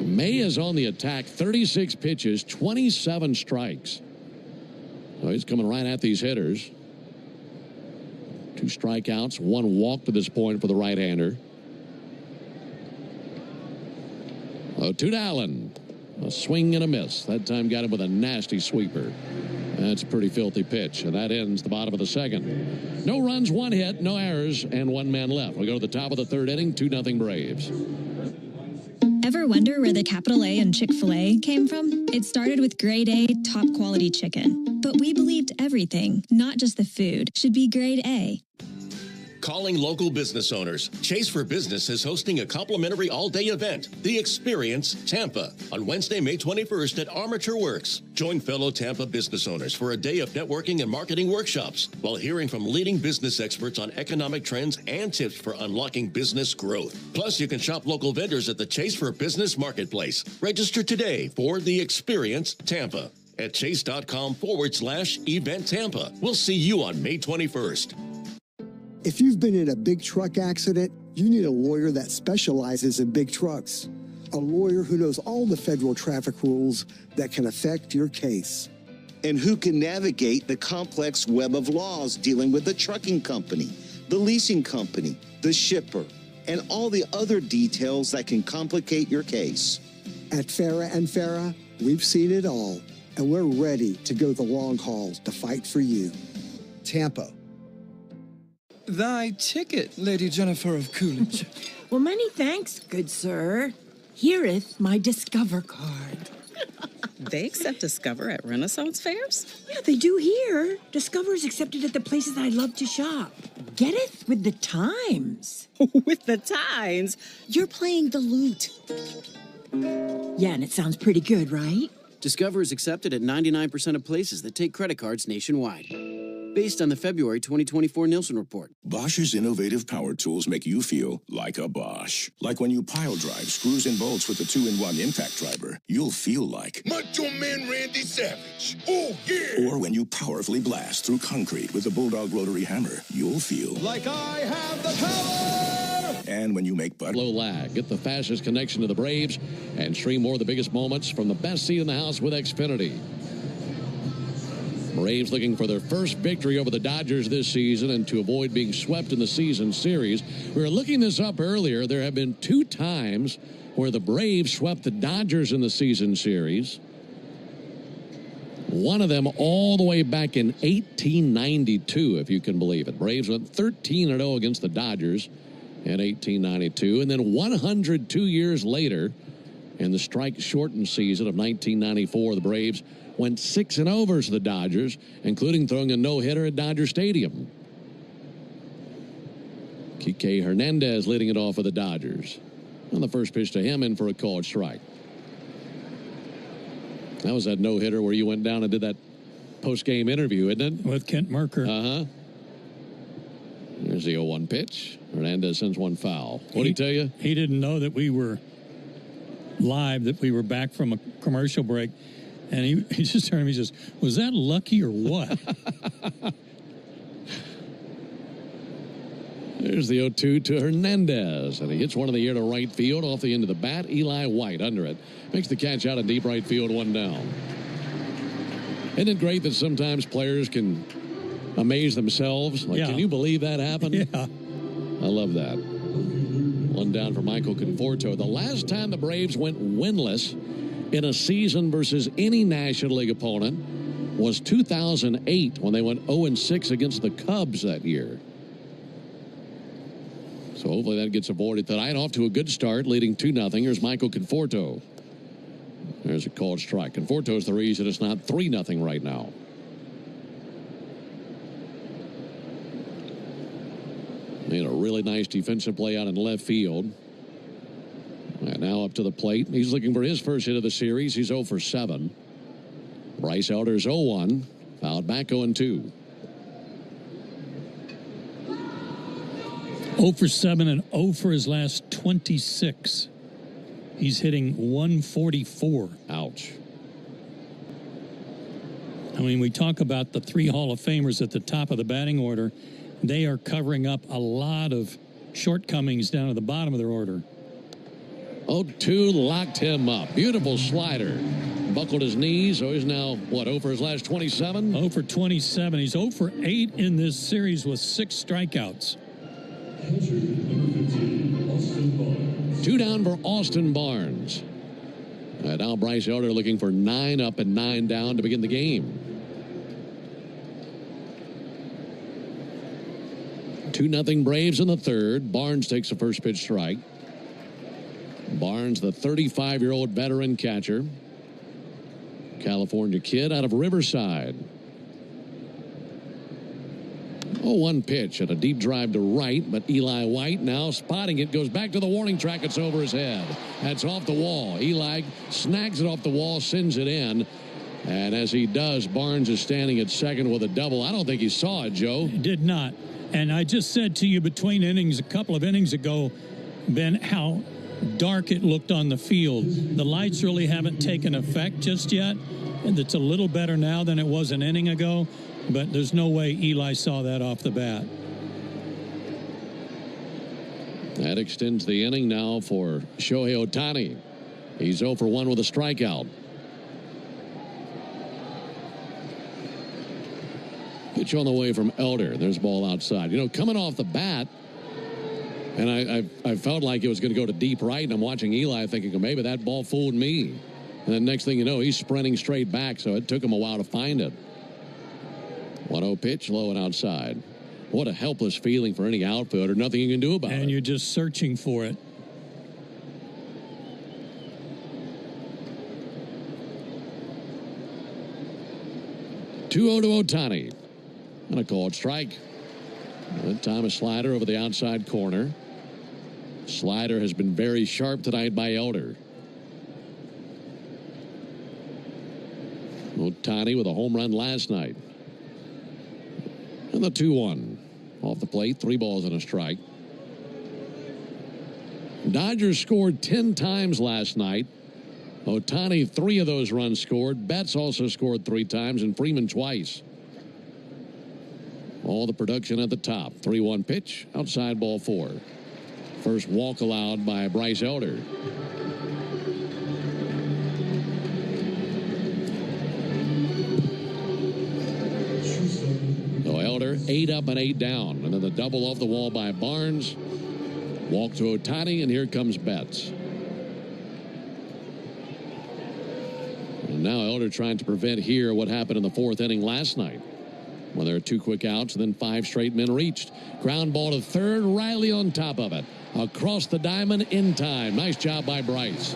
May is on the attack. 36 pitches, 27 strikes. So he's coming right at these hitters. 2 strikeouts, 1 walk to this point for the right-hander. 0-2 to Allen. A swing and a miss. That time got him with a nasty sweeper. That's a pretty filthy pitch, and that ends the bottom of the second. No runs, 1 hit, no errors, and 1 man left. We go to the top of the 3rd inning, 2-0 Braves. Ever wonder where the capital A in Chick-fil-A came from? It started with grade A, top quality chicken. But we believed everything, not just the food, should be grade A. Calling local business owners. Chase for Business is hosting a complimentary all-day event, The Experience Tampa, on Wednesday, May 21st at Armature Works. Join fellow Tampa business owners for a day of networking and marketing workshops while hearing from leading business experts on economic trends and tips for unlocking business growth. Plus, you can shop local vendors at the Chase for Business Marketplace. Register today for The Experience Tampa at chase.com/event Tampa. We'll see you on May 21st. If you've been in a big truck accident, you need a lawyer that specializes in big trucks. A lawyer who knows all the federal traffic rules that can affect your case. And who can navigate the complex web of laws dealing with the trucking company, the leasing company, the shipper, and all the other details that can complicate your case. At Farah & Farah, we've seen it all, and we're ready to go the long haul to fight for you. Tampa. Thy ticket, Lady Jennifer of Coolidge. Well, many thanks, good sir. Here'th my Discover card. They accept Discover at Renaissance fairs? Yeah, they do here. Discover is accepted at the places I love to shop. Getteth with the times. With the times? You're playing the lute. Yeah, and it sounds pretty good, right? Discover is accepted at 99% of places that take credit cards nationwide. based on the February 2024 Nielsen report. Bosch's innovative power tools make you feel like a Bosch. Like when you pile drive screws and bolts with the 2-in-1 impact driver, you'll feel like Macho Man Randy Savage. Oh, yeah! Or when you powerfully blast through concrete with a Bulldog rotary hammer, you'll feel like I have the power! And when you make butter... Low lag. Get the fastest connection to the Braves and stream more of the biggest moments from the best seat in the house with Xfinity. Braves looking for their first victory over the Dodgers this season and to avoid being swept in the season series. We were looking this up earlier. There have been 2 times where the Braves swept the Dodgers in the season series. One of them all the way back in 1892, if you can believe it. Braves went 13-0 against the Dodgers in 1892. And then 102 years later, in the strike-shortened season of 1994, the Braves went 6-0 versus the Dodgers, including throwing a no-hitter at Dodger Stadium. Kike Hernandez leading it off for the Dodgers. On the first pitch to him, in for a called strike. That was that no-hitter where you went down and did that post-game interview, isn't it? With Kent Merker. Uh-huh. There's the 0-1 pitch. Hernandez sends one foul. What did he tell you? He didn't know that we were live, that we were back from a commercial break. And he just turned to me and says, was that lucky or what? There's the 0-2 to Hernandez. And he hits one in the air to right field off the end of the bat. Eli White under it. Makes the catch out in deep right field, 1 down. Isn't it great that sometimes players can amaze themselves? Like, can you believe that happened? Yeah. I love that. 1 down for Michael Conforto. The last time the Braves went winless in a season versus any National League opponent was 2008 when they went 0-6 against the Cubs that year. So hopefully that gets avoided tonight. Off to a good start, leading 2-0. Here's Michael Conforto. There's a called strike. Conforto's the reason it's not 3-0 right now. Made a really nice defensive play out in left field. And now up to the plate. He's looking for his first hit of the series. He's 0 for 7. Bryce Elder's 0-1. Fouled back 0-2. 0 for 7 and 0 for his last 26. He's hitting 144. Ouch. I mean, we talk about the 3 Hall of Famers at the top of the batting order. They are covering up a lot of shortcomings down at the bottom of their order. 0-2 locked him up. Beautiful slider. Buckled his knees, so he's now, 0 for his last 27? 0 for 27. He's 0 for 8 in this series with 6 strikeouts. 2 down for Austin Barnes. Now Bryce Elder looking for 9 up and 9 down to begin the game. 2-0 Braves in the third. Barnes takes the first pitch strike. Barnes, the 35-year-old veteran catcher. California kid out of Riverside. 0-1 pitch and a deep drive to right, but Eli White now spotting it, goes back to the warning track. It's over his head. That's off the wall. Eli snags it off the wall, sends it in. And as he does, Barnes is standing at second with a double. I don't think he saw it, Joe. He did not. And I just said to you between innings, a couple of innings ago, Ben, how dark it looked on the field. The lights really haven't taken effect just yet. And it's a little better now than it was an inning ago. But there's no way Eli saw that off the bat. That extends the inning now for Shohei Ohtani. He's 0 for 1 with a strikeout. Pitch on the way from Elder. There's ball outside. You know, coming off the bat, and I felt like it was going to go to deep right, and I'm watching Eli thinking, maybe that ball fooled me. And then next thing you know, he's sprinting straight back, so it took him a while to find it. 1-0 pitch, low and outside. What a helpless feeling for any outfielder. Nothing you can do about it. And you're just searching for it. Two 0 to Ohtani. And a called strike. That time a slider over the outside corner. Slider has been very sharp tonight by Elder. Ohtani with a home run last night. And the 2-1. Off the plate, 3 balls and a strike. Dodgers scored 10 times last night. Ohtani, 3 of those runs scored. Betts also scored 3 times, and Freeman twice. All the production at the top. 3-1 pitch, outside ball 4. First walk allowed by Bryce Elder. So Elder 8 up and 8 down. And then the double off the wall by Barnes. Walk to Ohtani, and here comes Betts. And now Elder trying to prevent here what happened in the 4th inning last night, when there are 2 quick outs and then 5 straight men reached. Ground ball to third. Riley on top of it. Across the diamond in time. Nice job by Bryce.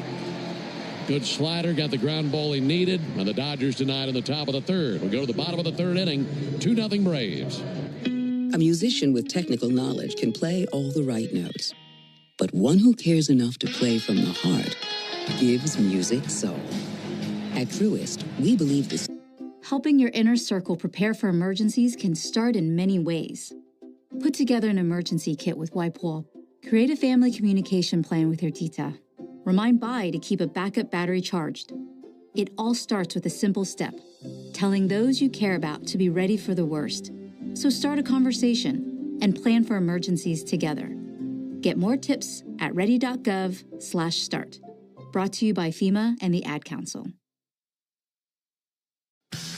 Good slider. Got the ground ball he needed. And the Dodgers denied in the top of the 3rd. We'll go to the bottom of the 3rd inning. 2-0 Braves. A musician with technical knowledge can play all the right notes. But one who cares enough to play from the heart gives music soul. At Truist, we believe this. Helping your inner circle prepare for emergencies can start in many ways. Put together an emergency kit with WipeWall. Create a family communication plan with your tita. Remind Bai to keep a backup battery charged. It all starts with a simple step, telling those you care about to be ready for the worst. So start a conversation and plan for emergencies together. Get more tips at ready.gov/start. Brought to you by FEMA and the Ad Council.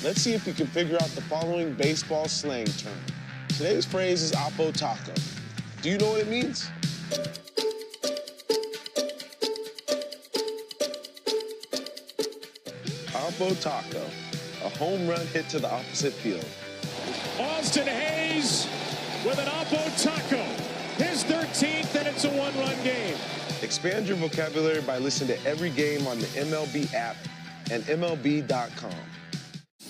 Let's see if we can figure out the following baseball slang term. Today's phrase is Oppo Taco. Do you know what it means? Oppo Taco, a home run hit to the opposite field. Austin Hayes with an Oppo Taco. His 13th, and it's a 1-run game. Expand your vocabulary by listening to every game on the MLB app and MLB.com.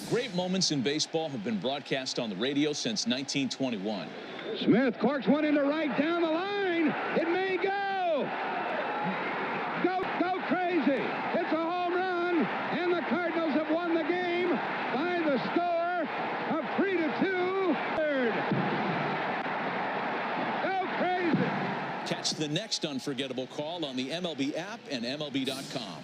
Great moments in baseball have been broadcast on the radio since 1921. Smith corks one into right down the line. It may go. Go crazy. It's a home run, and the Cardinals have won the game by the score of 3-2. Third. Go crazy. Catch the next unforgettable call on the MLB app and MLB.com.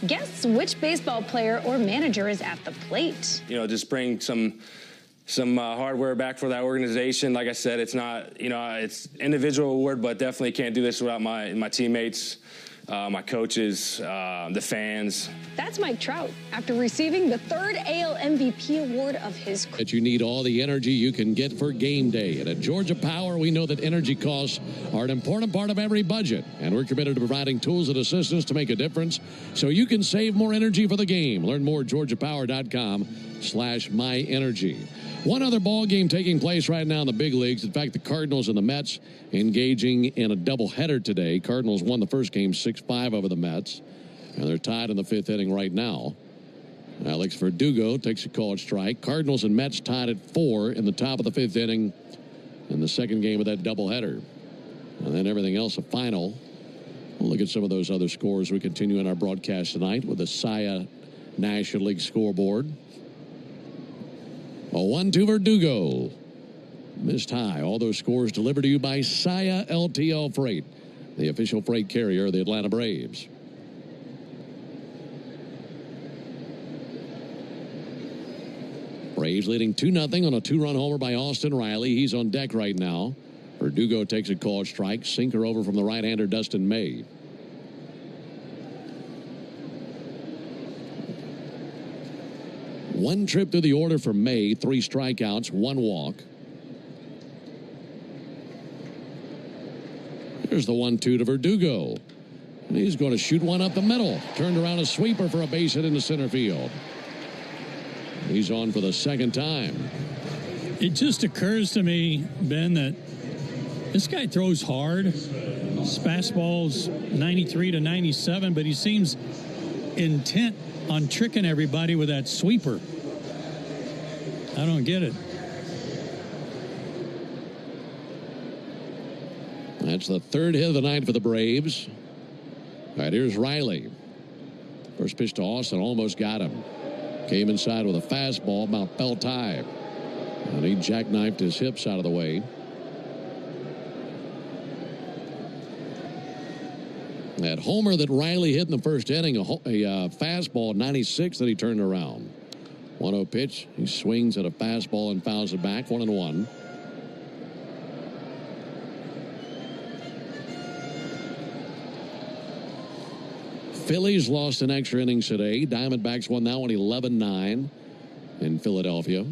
Guess which baseball player or manager is at the plate? You know, just bring some hardware back for that organization. Like I said, it's not, you know, it's individual award, but definitely can't do this without my teammates, my coaches, the fans. That's Mike Trout after receiving the 3rd AL MVP award of his career. That you need all the energy you can get for game day. And at Georgia Power, we know that energy costs are an important part of every budget. And we're committed to providing tools and assistance to make a difference so you can save more energy for the game. Learn more at georgiapower.com/myenergy. One other ball game taking place right now in the big leagues. In fact, the Cardinals and the Mets engaging in a doubleheader today. Cardinals won the first game 6-5 over the Mets, and they're tied in the 5th inning right now. Alex Verdugo takes a called strike. Cardinals and Mets tied at 4 in the top of the 5th inning in the second game of that doubleheader. And then everything else a final. We'll look at some of those other scores. We continue in our broadcast tonight with the SIA National League scoreboard. A 1-2 Verdugo. Missed high. All those scores delivered to you by SIA LTL Freight, the official freight carrier of the Atlanta Braves. Braves leading 2-0 on a 2-run homer by Austin Riley. He's on deck right now. Verdugo takes a called strike. Sinker over from the right-hander Dustin May. One trip through the order for May, 3 strikeouts, 1 walk. Here's the 1-2 to Verdugo. And he's going to shoot one up the middle. Turned around a sweeper for a base hit into center field. He's on for the 2nd time. It just occurs to me, Ben, that this guy throws hard. His fastball's 93 to 97, but he seems intent on tricking everybody with that sweeper. I don't get it. That's the 3rd hit of the night for the Braves. All right, here's Riley. First pitch to Austin, almost got him. Came inside with a fastball, about felt high. And he jackknifed his hips out of the way. That homer that Riley hit in the first inning, a fastball 96 that he turned around. 1-0 pitch. He swings at a fastball and fouls it back. 1-1. Phillies lost in extra innings today. Diamondbacks won that one 11-9 in Philadelphia.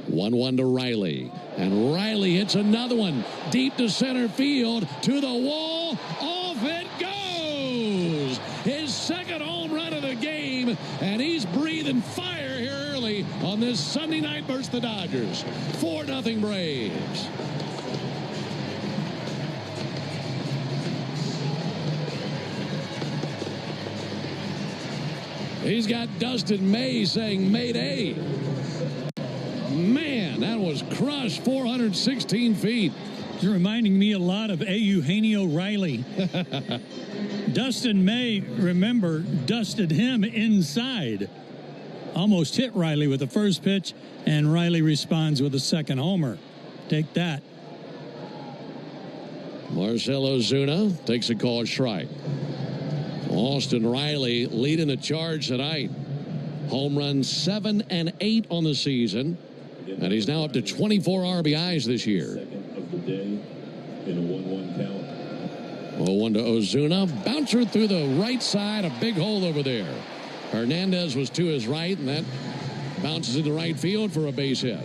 1-1 to Riley. And Riley hits another one deep to center field, to the wall. Off it goes. His second home run of the game, and he's breathing fire here early on this Sunday night versus the Dodgers. 4-0 Braves. He's got Dustin May saying Mayday. Man, that was crushed 416 feet. You're reminding me a lot of Eugenio Riley. Dustin May, remember, dusted him inside. Almost hit Riley with the first pitch, and Riley responds with a second homer. Take that. Marcell Ozuna takes a called strike. Austin Riley leading the charge tonight. Home runs 7 and 8 on the season, and he's now up to 24 RBIs this year. Second of the day in a 1-1 count. 0-1 to Ozuna. Bouncer through the right side, a big hole over there. Hernandez was to his right, and that bounces into right field for a base hit.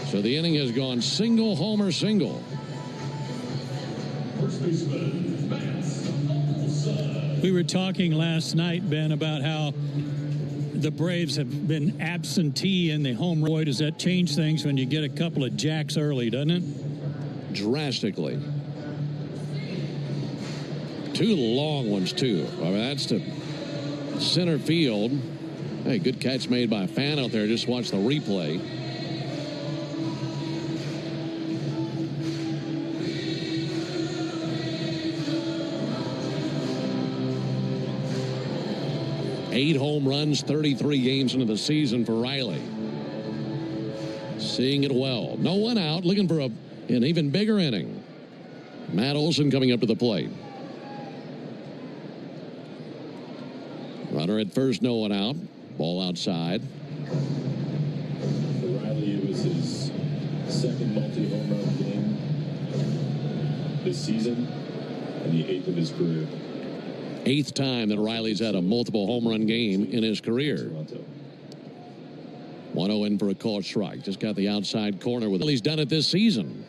So the inning has gone single, homer, single. First baseman, Max Olson. We were talking last night, Ben, about how the Braves have been absentee in the home run. Boy, does that change things when you get a couple of jacks early, doesn't it? Drastically. 2 long ones, too. I mean, that's to center field. Hey, good catch made by a fan out there. Just watch the replay. Eight home runs, 33 games into the season for Riley. Seeing it well. No one out, looking for an even bigger inning. Matt Olson coming up to the plate. Runner at first, no one out. Ball outside. For Riley, it was his second multi-home run game this season and the 8th of his career. 8th time that Riley's had a multiple home run game in his career. 1-0 in for a called strike. Just got the outside corner with it. He's done it this season.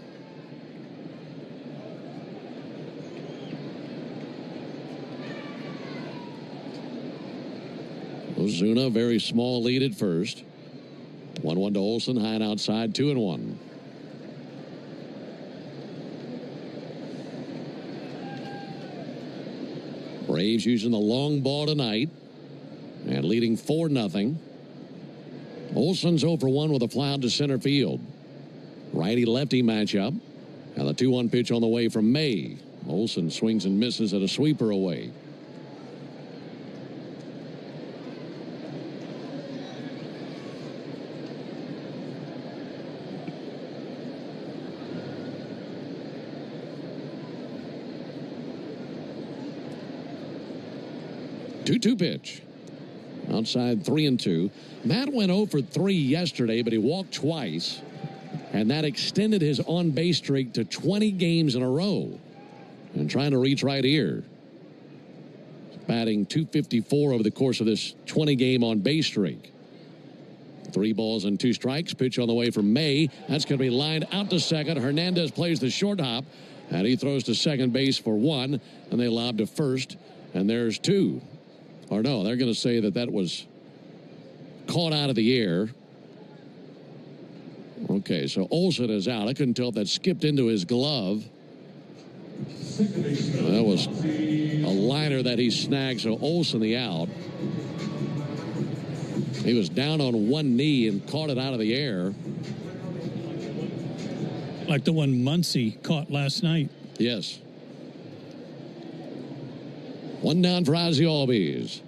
Ozuna, very small lead at first. 1-1 to Olson, high and outside, 2-1. Braves using the long ball tonight and leading 4-0. Olson's 0 for 1 with a fly out to center field. Righty-lefty matchup. And the 2-1 pitch on the way from May. Olson swings and misses at a sweeper away. Two pitch. Outside 3-2. Matt went 0 for 3 yesterday, but he walked twice. And that extended his on-base streak to 20 games in a row. And trying to reach right here. Batting .254 over the course of this 20-game on-base streak. 3 balls and 2 strikes. Pitch on the way from May. That's going to be lined out to second. Hernandez plays the short hop. And he throws to second base for 1. And they lob to first. And there's 2. Or no, they're going to say that was caught out of the air. Okay, so Olson is out. I couldn't tell if that skipped into his glove. That was a liner that he snagged, so Olson the out. He was down on one knee and caught it out of the air. Like the one Muncy caught last night. Yes. 1 down for Ozzie Albies.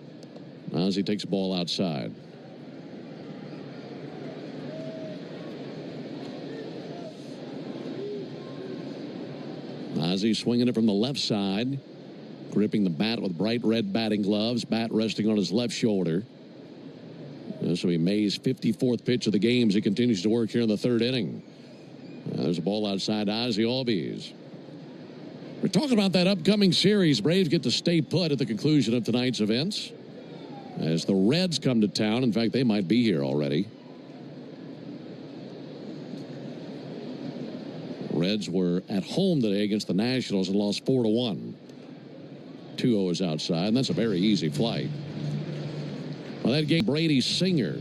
Ozzie takes the ball outside. Ozzie swinging it from the left side, gripping the bat with bright red batting gloves, bat resting on his left shoulder. This will be May's 54th pitch of the game as he continues to work here in the third inning. There's a ball outside Ozzie Albies. We're talking about that upcoming series. Braves get to stay put at the conclusion of tonight's events as the Reds come to town. In fact, they might be here already. Reds were at home today against the Nationals and lost 4-1. 2-0 is outside, and that's a very easy flight. Well, that game, Brady Singer.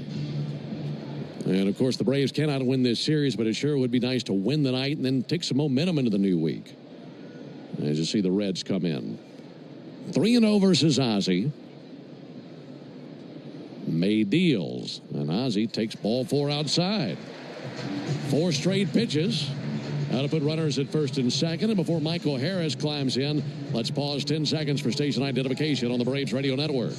And, of course, the Braves cannot win this series, but it sure would be nice to win the night and then take some momentum into the new week. As you see the Reds come in. 3-0 versus Ozzie. May deals, and Ozzie takes ball 4 outside. 4 straight pitches. Now to put runners at first and second, and before Michael Harris climbs in, let's pause 10 seconds for station identification on the Braves Radio Network.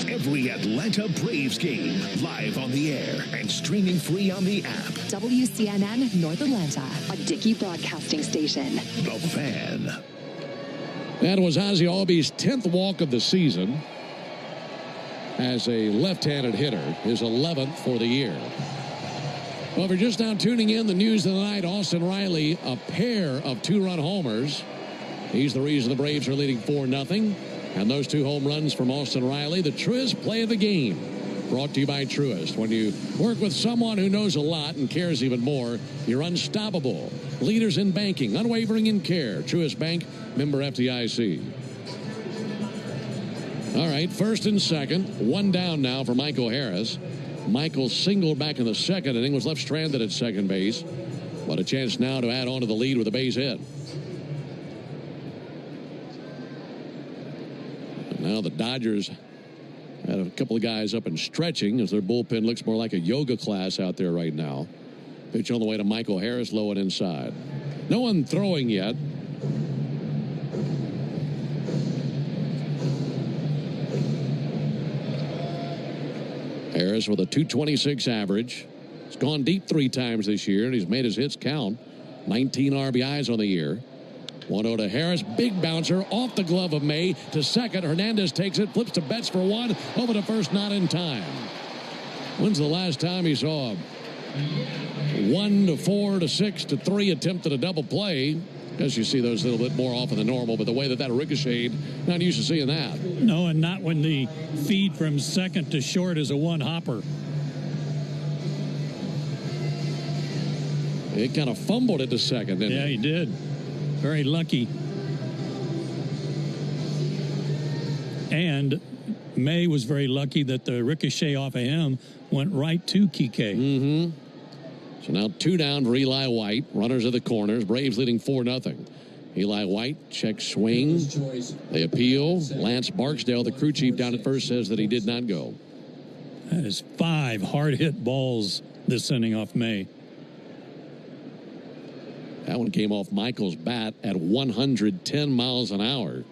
Every Atlanta Braves game, live on the air and streaming free on the app. WCNN North Atlanta, a Dickey broadcasting station. The Fan. That was Ozzie Albies' 10th walk of the season as a left-handed hitter, his 11th for the year. Well, if you're just now tuning in, the news of the night, Austin Riley, a pair of 2-run homers. He's the reason the Braves are leading 4-0. And those 2 home runs from Austin Riley, the Truist play of the game. Brought to you by Truist. When you work with someone who knows a lot and cares even more, you're unstoppable. Leaders in banking, unwavering in care. Truist Bank, member FDIC. All right, first and second. 1 down now for Michael Harris. Michael singled back in the second inning, was left stranded at second base. But a chance now to add on to the lead with a base hit. And now the Dodgers had a couple of guys up and stretching as their bullpen looks more like a yoga class out there right now. Pitch on the way to Michael Harris, low and inside. No one throwing yet. Harris with a .226 average. He's gone deep 3 times this year, and he's made his hits count. 19 RBIs on the year. 1-0 to Harris. Big bouncer off the glove of May to second. Hernandez takes it, flips to Betts for 1. Over to first, not in time. When's the last time he saw a 1 to 4 to 6 to 3 attempt at a double play? Because you see those a little bit more often than normal, but the way that ricocheted, not used to seeing that. No, and not when the feed from second to short is a 1-hopper. It kind of fumbled it to second, didn't it? Yeah, he did. Very lucky. And May was very lucky that the ricochet off of him went right to Kike. Mm-hmm. So now 2 down for Eli White. Runners at the corners. Braves leading 4-0. Eli White checks swing. They appeal. Lance Barksdale, the crew chief down at first, says that he did not go. That is 5 hard-hit balls this inning off May. That one came off Michael's bat at 110 miles an hour.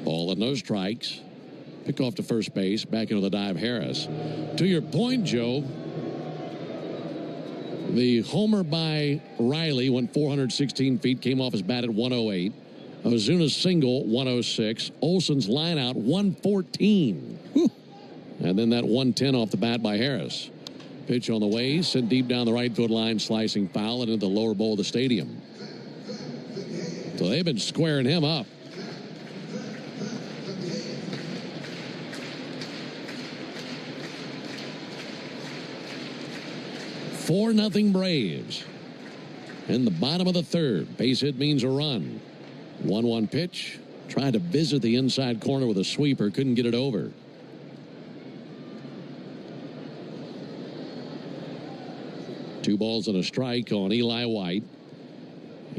Ball and no strikes. Pick off to first base. Back into the dive, Harris. To your point, Joe, the homer by Riley went 416 feet, came off his bat at 108. Ozuna's single, 106. Olson's line out, 114. Whew. And then that 110 off the bat by Harris. Pitch on the way, sent deep down the right field line, slicing foul and into the lower bowl of the stadium. So they've been squaring him up. Four nothing Braves. In the bottom of the third, base hit means a run. 1-1 pitch. Tried to visit the inside corner with a sweeper, couldn't get it over. Two balls and a strike on Eli White.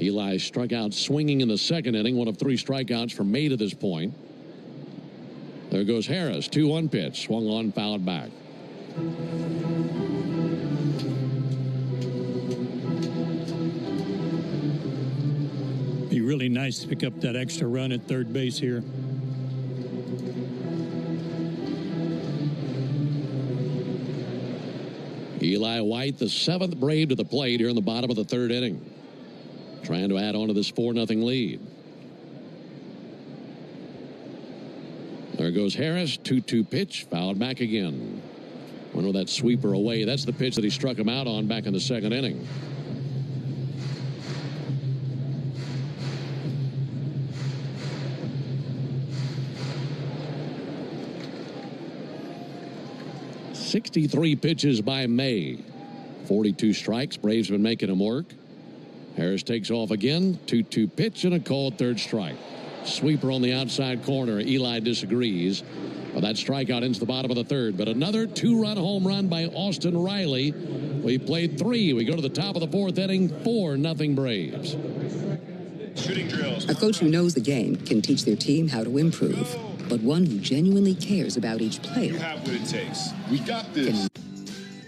Eli struck out swinging in the second inning, one of 3 strikeouts from May to this point. There goes Harris, 2-1 pitch, swung on, fouled back. Be really nice to pick up that extra run at third base here. Eli White, the 7th Brave to the plate here in the bottom of the 3rd inning. Trying to add on to this 4-0 lead. There goes Harris. 2-2 pitch. Fouled back again. Went with that sweeper away. That's the pitch that he struck him out on back in the 2nd inning. "63 pitches by May. 42 strikes. Braves been making him work. Harris takes off again. 2-2 pitch and a called 3rd strike. Sweeper on the outside corner. Eli disagrees. Well, that strikeout into the bottom of the 3rd. But another 2-run home run by Austin Riley. We played 3. We go to the top of the 4th inning. 4-0 Braves. Shooting drills. A coach who knows the game can teach their team how to improve. But one who genuinely cares about each player. You have what it takes. We got this.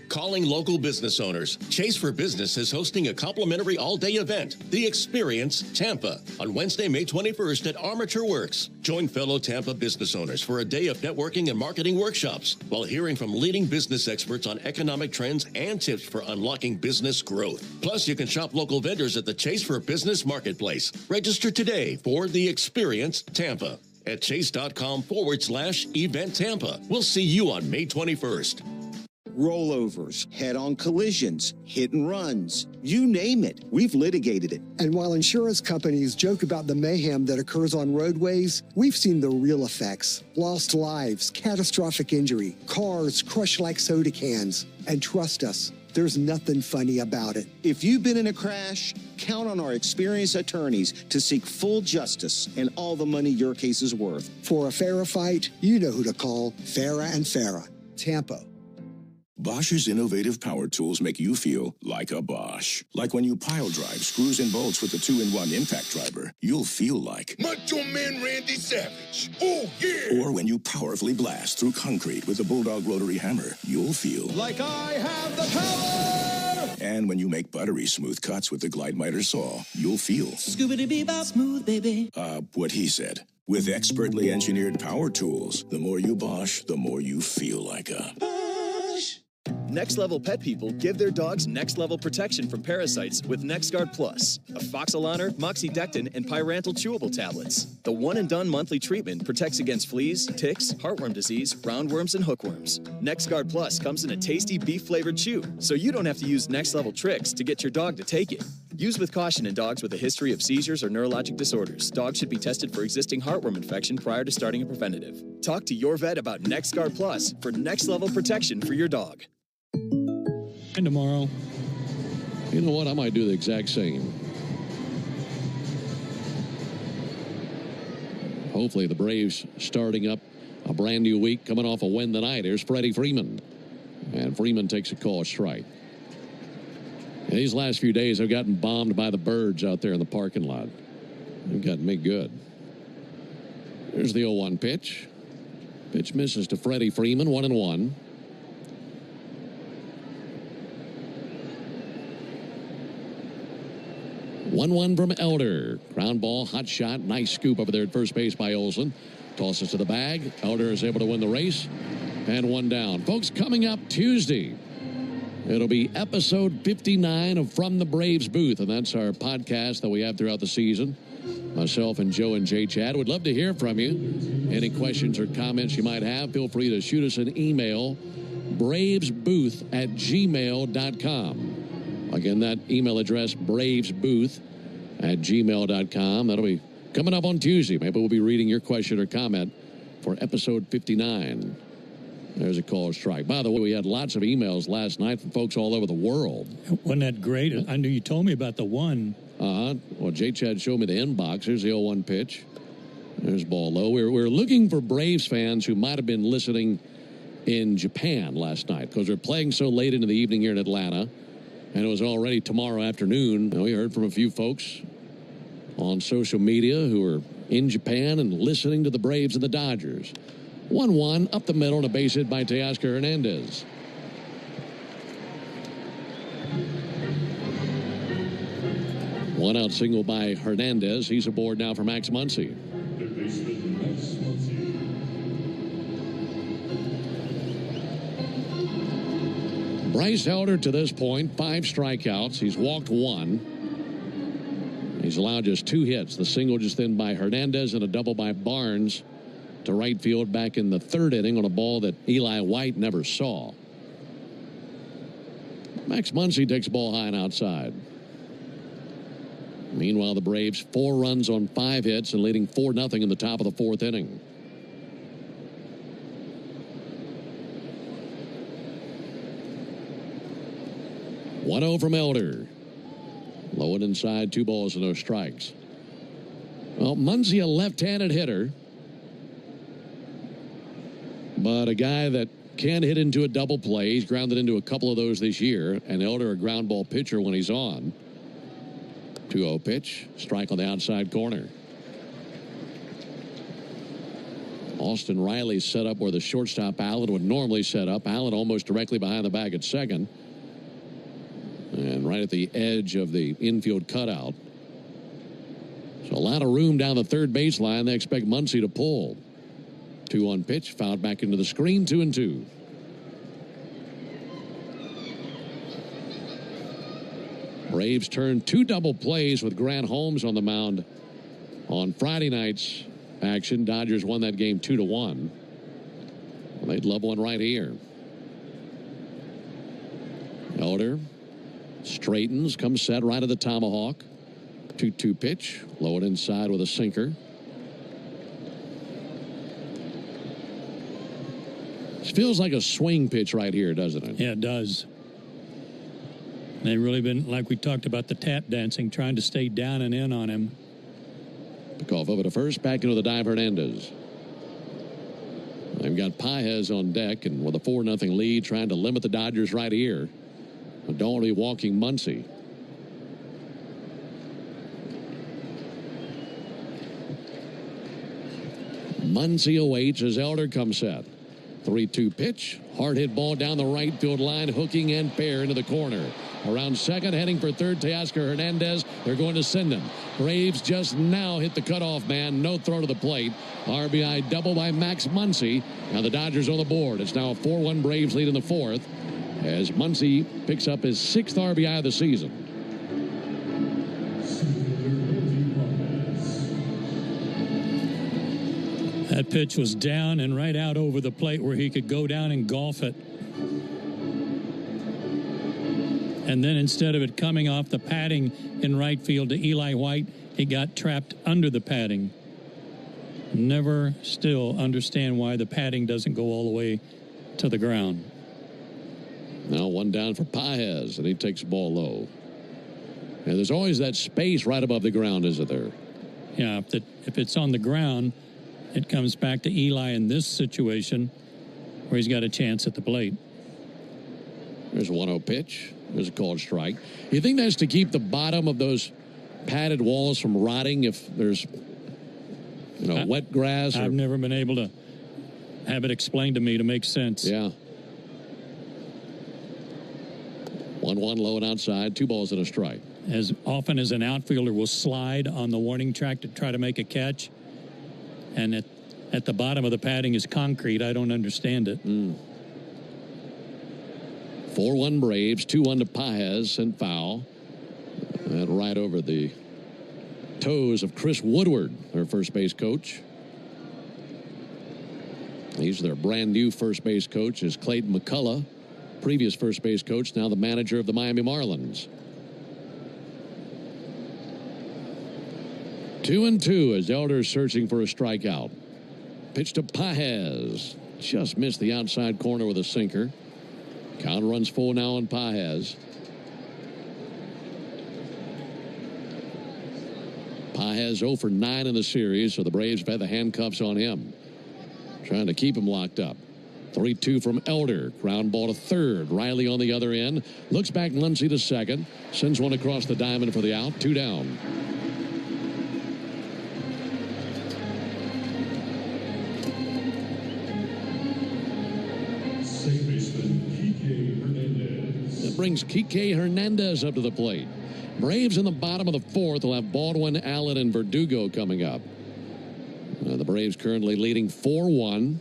Calling local business owners. Chase for Business is hosting a complimentary all-day event, The Experience Tampa, on Wednesday, May 21st at Armature Works. Join fellow Tampa business owners for a day of networking and marketing workshops while hearing from leading business experts on economic trends and tips for unlocking business growth. Plus, you can shop local vendors at the Chase for Business Marketplace. Register today for The Experience Tampa at chase.com/event Tampa. We'll see you on May 21st. Rollovers, head-on collisions, hit and runs, you name it, we've litigated it. And while insurance companies joke about the mayhem that occurs on roadways, we've seen the real effects. Lost lives, catastrophic injury, cars crushed like soda cans. And trust us, there's nothing funny about it. If you've been in a crash, count on our experienced attorneys to seek full justice and all the money your case is worth. For a fairer fight, you know who to call. Farah and Farah, Tampa. Bosch's innovative power tools make you feel like a Bosch. Like when you pile drive screws and bolts with the 2-in-1 impact driver, you'll feel like Macho Man Randy Savage. Oh, yeah! Or when you powerfully blast through concrete with the Bulldog rotary hammer, you'll feel like I have the power! And when you make buttery smooth cuts with the Glide Miter saw, you'll feel Scoobity-bee-bop smooth, baby. What he said. With expertly engineered power tools, the more you Bosch, the more you feel like a Bosch. Next Level Pet people give their dogs next level protection from parasites with NexGard Plus, Afoxolaner, Moxidectin, and Pyrantel chewable tablets. The one-and-done monthly treatment protects against fleas, ticks, heartworm disease, roundworms, and hookworms. NexGard Plus comes in a tasty beef-flavored chew, so you don't have to use next-level tricks to get your dog to take it. Use with caution in dogs with a history of seizures or neurologic disorders. Dogs should be tested for existing heartworm infection prior to starting a preventative. Talk to your vet about NexGard Plus for next-level protection for your dog. And tomorrow. You know what? I might do the exact same. Hopefully the Braves starting up a brand new week, coming off a win tonight. Here's Freddie Freeman. And Freeman takes a call strike. And these last few days, I've gotten bombed by the birds out there in the parking lot. They've gotten me good. Here's the 0-1 pitch. Pitch misses to Freddie Freeman, 1-1. 1-1 from Elder. Ground ball, hot shot, nice scoop over there at first base by Olsen. Tosses to the bag. Elder is able to win the race. And one down. Folks, coming up Tuesday, it'll be episode 59 of From the Braves Booth, and that's our podcast that we have throughout the season. Myself and Joe and Jay Chad would love to hear from you. Any questions or comments you might have, feel free to shoot us an email, bravesbooth@gmail.com. Again, that email address, bravesbooth@gmail.com. That'll be coming up on Tuesday. Maybe we'll be reading your question or comment for episode 59. There's a call strike. By the way, we had lots of emails last night from folks all over the world. Wasn't that great? I knew you told me about the one. Well, Jay Chad showed me the inbox. Here's the 0-1 pitch. There's ball low. We're looking for Braves fans who might have been listening in Japan last night because they're playing so late into the evening here in Atlanta. And it was already tomorrow afternoon. And we heard from a few folks on social media who are in Japan and listening to the Braves and the Dodgers. 1-1 up the middle and a base hit by Teoscar Hernandez. One out single by Hernandez. He's aboard now for Max Muncy. Bryce Elder to this point, 5 strikeouts. He's walked 1. He's allowed just 2 hits. The single just in by Hernandez and a double by Barnes to right field back in the 3rd inning on a ball that Eli White never saw. Max Muncy takes the ball high and outside. Meanwhile, the Braves 4 runs on 5 hits and leading 4-0 in the top of the 4th inning. One-0 from Elder. Low and inside, 2 balls and no strikes. Well, Muncy, a left-handed hitter, but a guy that can hit into a double play. He's grounded into a couple of those this year, and Elder a ground ball pitcher when he's on. 2-0 pitch, strike on the outside corner. Austin Riley set up where the shortstop Allen would normally set up. Allen almost directly behind the bag at second. And right at the edge of the infield cutout. So a lot of room down the third baseline. They expect Muncy to pull. 2-1 pitch, fouled back into the screen, 2-2. Braves turned 2 double plays with Grant Holmes on the mound on Friday night's action. Dodgers won that game 2-1. Well, they'd love one right here. Elder straightens, comes set right at the tomahawk. 2-2 pitch, low and inside with a sinker. It feels like a swing pitch right here, doesn't it? Yeah, it does. They've really been, like we talked about, the tap dancing, trying to stay down and in on him. Pickoff over to first, back into the dive, Hernandez. They've got Paez on deck, and with a 4-0 lead, trying to limit the Dodgers right here. But don't want to be walking Muncy. Muncy awaits as Elder comes set. 3-2 pitch. Hard hit ball down the right field line, hooking and fair into the corner. Around second, heading for third, Teoscar Hernandez. They're going to send him. Braves just now hit the cutoff man. No throw to the plate. RBI double by Max Muncy. Now the Dodgers on the board. It's now a 4-1 Braves lead in the 4th as Muncy picks up his 6th RBI of the season. That pitch was down and right out over the plate where he could go down and golf it. And then instead of it coming off the padding in right field to Eli White, it got trapped under the padding. Never still understand why the padding doesn't go all the way to the ground. Now one down for Paez, and he takes the ball low. And there's always that space right above the ground, isn't there? Yeah, if it's on the ground, it comes back to Eli in this situation where he's got a chance at the plate. There's a 1-0 pitch. There's a called strike. You think that's to keep the bottom of those padded walls from rotting if there's, wet grass? I've never been able to have it explained to me to make sense. Yeah. 1-1 low and outside, 2 balls and a strike. As often as an outfielder will slide on the warning track to try to make a catch, and at the bottom of the padding is concrete, I don't understand it. 4-1 Braves, 2-1 to Paez, and foul. And right over the toes of Chris Woodward, their first base coach. He's their brand new first base coach is Clayton McCullough, previous first base coach, now the manager of the Miami Marlins. 2-2 as Elder's searching for a strikeout. Pitch to Paez. Just missed the outside corner with a sinker. Count runs full now on Paez. Paez 0 for 9 in the series, so the Braves have had the handcuffs on him. Trying to keep him locked up. 3-2 from Elder. Ground ball to third. Riley on the other end. Looks back Muncy to second. Sends one across the diamond for the out. 2 down. That brings Kike Hernandez up to the plate. Braves in the bottom of the 4th will have Baldwin, Allen, and Verdugo coming up. The Braves currently leading 4-1.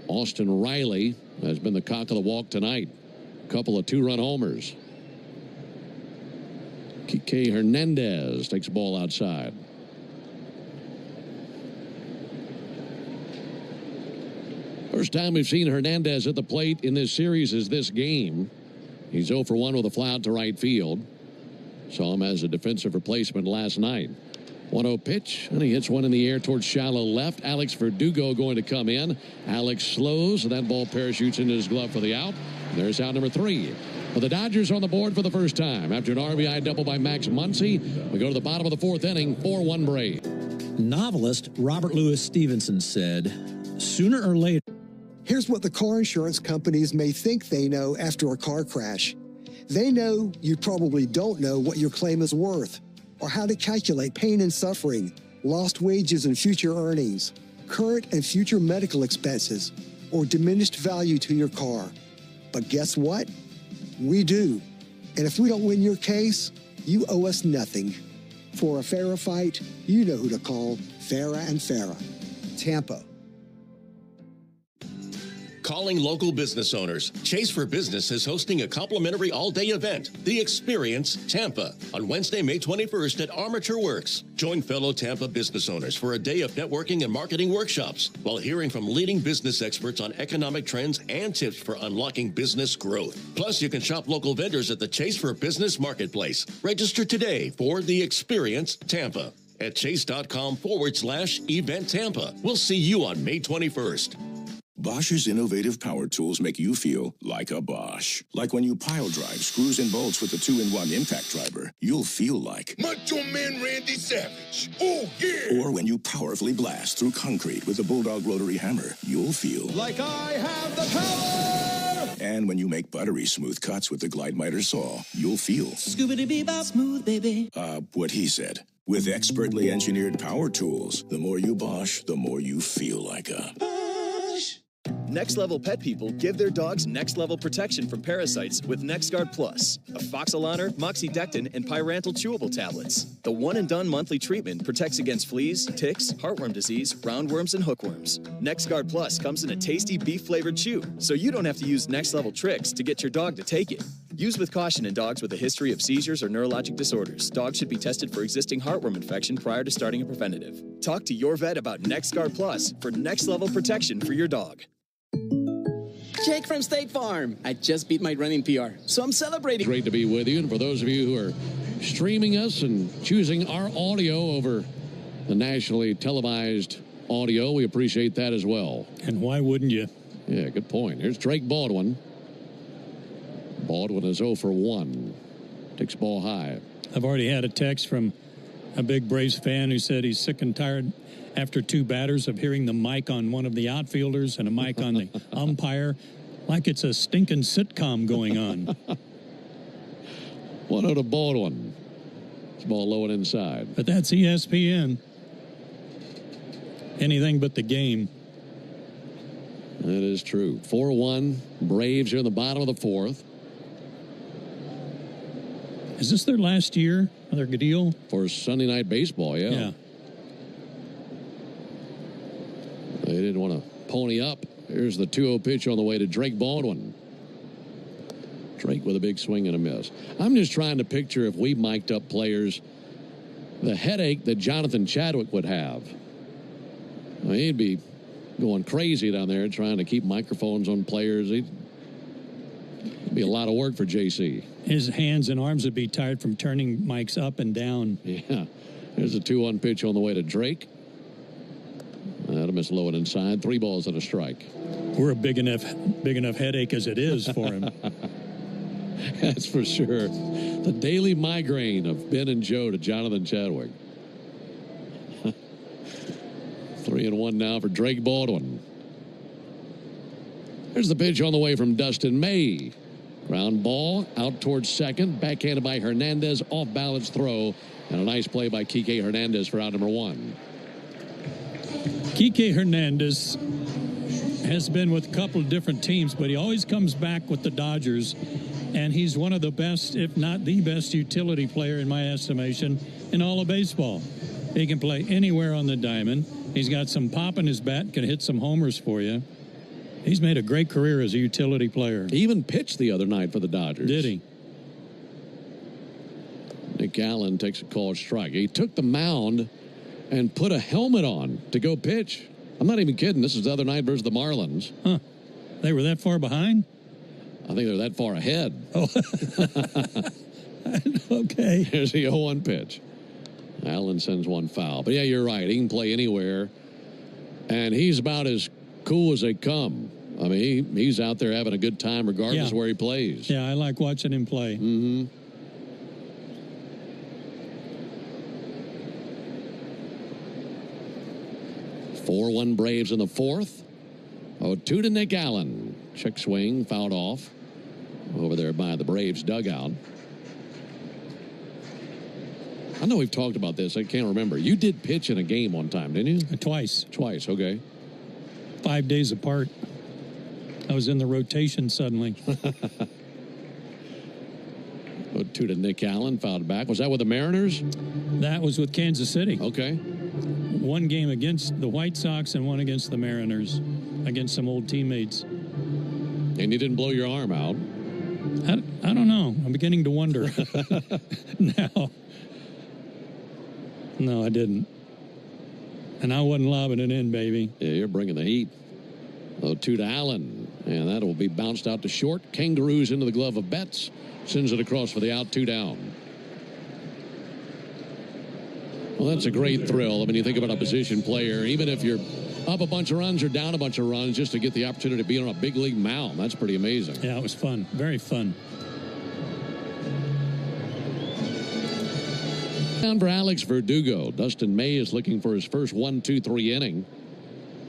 Austin Riley has been the cock of the walk tonight. Couple of two-run homers. Kike Hernandez takes the ball outside. First time we've seen Hernandez at the plate in this series is this game. He's 0 for 1 with a fly out to right field. Saw him as a defensive replacement last night. 1-0 pitch, and he hits one in the air towards shallow left. Alex Verdugo going to come in. Alex slows, and that ball parachutes into his glove for the out. And there's out number 3. But the Dodgers on the board for the first time. After an RBI double by Max Muncy, we go to the bottom of the 4th inning, 4-1 Braves. Novelist Robert Louis Stevenson said, sooner or later. Here's what the car insurance companies may think they know after a car crash. They know you probably don't know what your claim is worth, or how to calculate pain and suffering, lost wages and future earnings, current and future medical expenses, or diminished value to your car. But guess what? We do. And if we don't win your case, you owe us nothing. For a fairer fight, you know who to call. Farah and Farah. Tampa. Calling local business owners. Chase for Business is hosting a complimentary all-day event, The Experience Tampa, on Wednesday, May 21st at Armature Works. Join fellow Tampa business owners for a day of networking and marketing workshops while hearing from leading business experts on economic trends and tips for unlocking business growth. Plus, you can shop local vendors at the Chase for Business Marketplace. Register today for The Experience Tampa at chase.com/event Tampa. We'll see you on May 21st. Bosch's innovative power tools make you feel like a Bosch. Like when you pile drive screws and bolts with the 2-in-1 impact driver, you'll feel like Macho Man Randy Savage. Oh, yeah. Or when you powerfully blast through concrete with the Bulldog rotary hammer, you'll feel like I have the power. And when you make buttery smooth cuts with the Glide Miter saw, you'll feel Scoobity-bee-bop smooth, baby. What he said. With expertly engineered power tools, the more you Bosch, the more you feel like a Bosch. Next Level Pet people give their dogs next level protection from parasites with NexGard Plus, Afoxolaner, Moxidectin, and Pyrantel chewable tablets. The one-and-done monthly treatment protects against fleas, ticks, heartworm disease, roundworms, and hookworms. NexGard Plus comes in a tasty beef-flavored chew, so you don't have to use next-level tricks to get your dog to take it. Use with caution in dogs with a history of seizures or neurologic disorders. Dogs should be tested for existing heartworm infection prior to starting a preventative. Talk to your vet about NexGard Plus for next-level protection for your dog. Jake from State Farm. I just beat my running PR, so I'm celebrating. Great to be with you. And for those of you who are streaming us and choosing our audio over the nationally televised audio, we appreciate that as well. And why wouldn't you? Yeah, good point. Here's Drake Baldwin. Baldwin is 0 for 1. Takes ball high. I've already had a text from a big Braves fan who said he's sick and tired after 2 batters of hearing the mic on one of the outfielders and a mic on the umpire, like it's a stinking sitcom going on. 1-0 to Baldwin. It's ball low and inside. But that's ESPN. Anything but the game. That is true. 4-1. Braves are in the bottom of the 4th. Is this their last year of their deal? For Sunday Night Baseball, yeah. They didn't want to pony up. Here's the 2-0 pitch on the way to Drake Baldwin. Drake with a big swing and a miss. I'm just trying to picture if we mic'd up players, the headache that Jonathan Chadwick would have. I mean, he'd be going crazy down there trying to keep microphones on players. It'd be a lot of work for JC. His hands and arms would be tired from turning mics up and down. Yeah. There's a 2-1 pitch on the way to Drake. That'll miss low and inside. 3 balls and a strike. We're a big enough headache as it is for him. That's for sure. The daily migraine of Ben and Joe to Jonathan Chadwick. 3-1 now for Drake Baldwin. There's the pitch on the way from Dustin May. Ground ball out towards second. Backhanded by Hernandez. Off balance throw. And a nice play by Kike Hernandez for out number 1. Kike Hernandez has been with a couple of different teams, but he always comes back with the Dodgers, and he's one of the best, if not the best, utility player, in my estimation, in all of baseball. He can play anywhere on the diamond. He's got some pop in his bat, can hit some homers for you. He's made a great career as a utility player. He even pitched the other night for the Dodgers. Did he? Nick Allen takes a called strike. He took the mound and put a helmet on to go pitch. I'm not even kidding. This is the other night versus the Marlins. Huh. They were that far behind? I think they're that far ahead. Oh. Okay. Here's the 0-1 pitch. Allen sends one foul. But, yeah, you're right. He can play anywhere. And he's about as cool as they come. I mean, he's out there having a good time regardless of where he plays. Yeah, I like watching him play. Mm-hmm. Four-1 Braves in the fourth. 0-2 to Nick Allen. Check swing, fouled off. Over there by the Braves dugout. I know we've talked about this. I can't remember. You did pitch in a game one time, didn't you? Twice. Twice, okay. 5 days apart. I was in the rotation suddenly. 0-2 to Nick Allen, fouled back. Was that with the Mariners? That was with Kansas City. Okay. One game against the White Sox and one against the Mariners, against some old teammates. And you didn't blow your arm out? I don't know. I'm beginning to wonder now. No, I didn't. And I wasn't lobbing it in, baby. Yeah, you're bringing the heat. 0-2 to Allen. And that'll be bounced out to short. Kangaroos into the glove of Betts. Sends it across for the out, 2 down. Well, that's a great thrill. I mean, you think about a position player, even if you're up a bunch of runs or down a bunch of runs, just to get the opportunity to be on a big league mound. That's pretty amazing. Yeah, it was fun. Very fun. Down for Alex Verdugo. Dustin May is looking for his first 1-2-3 inning.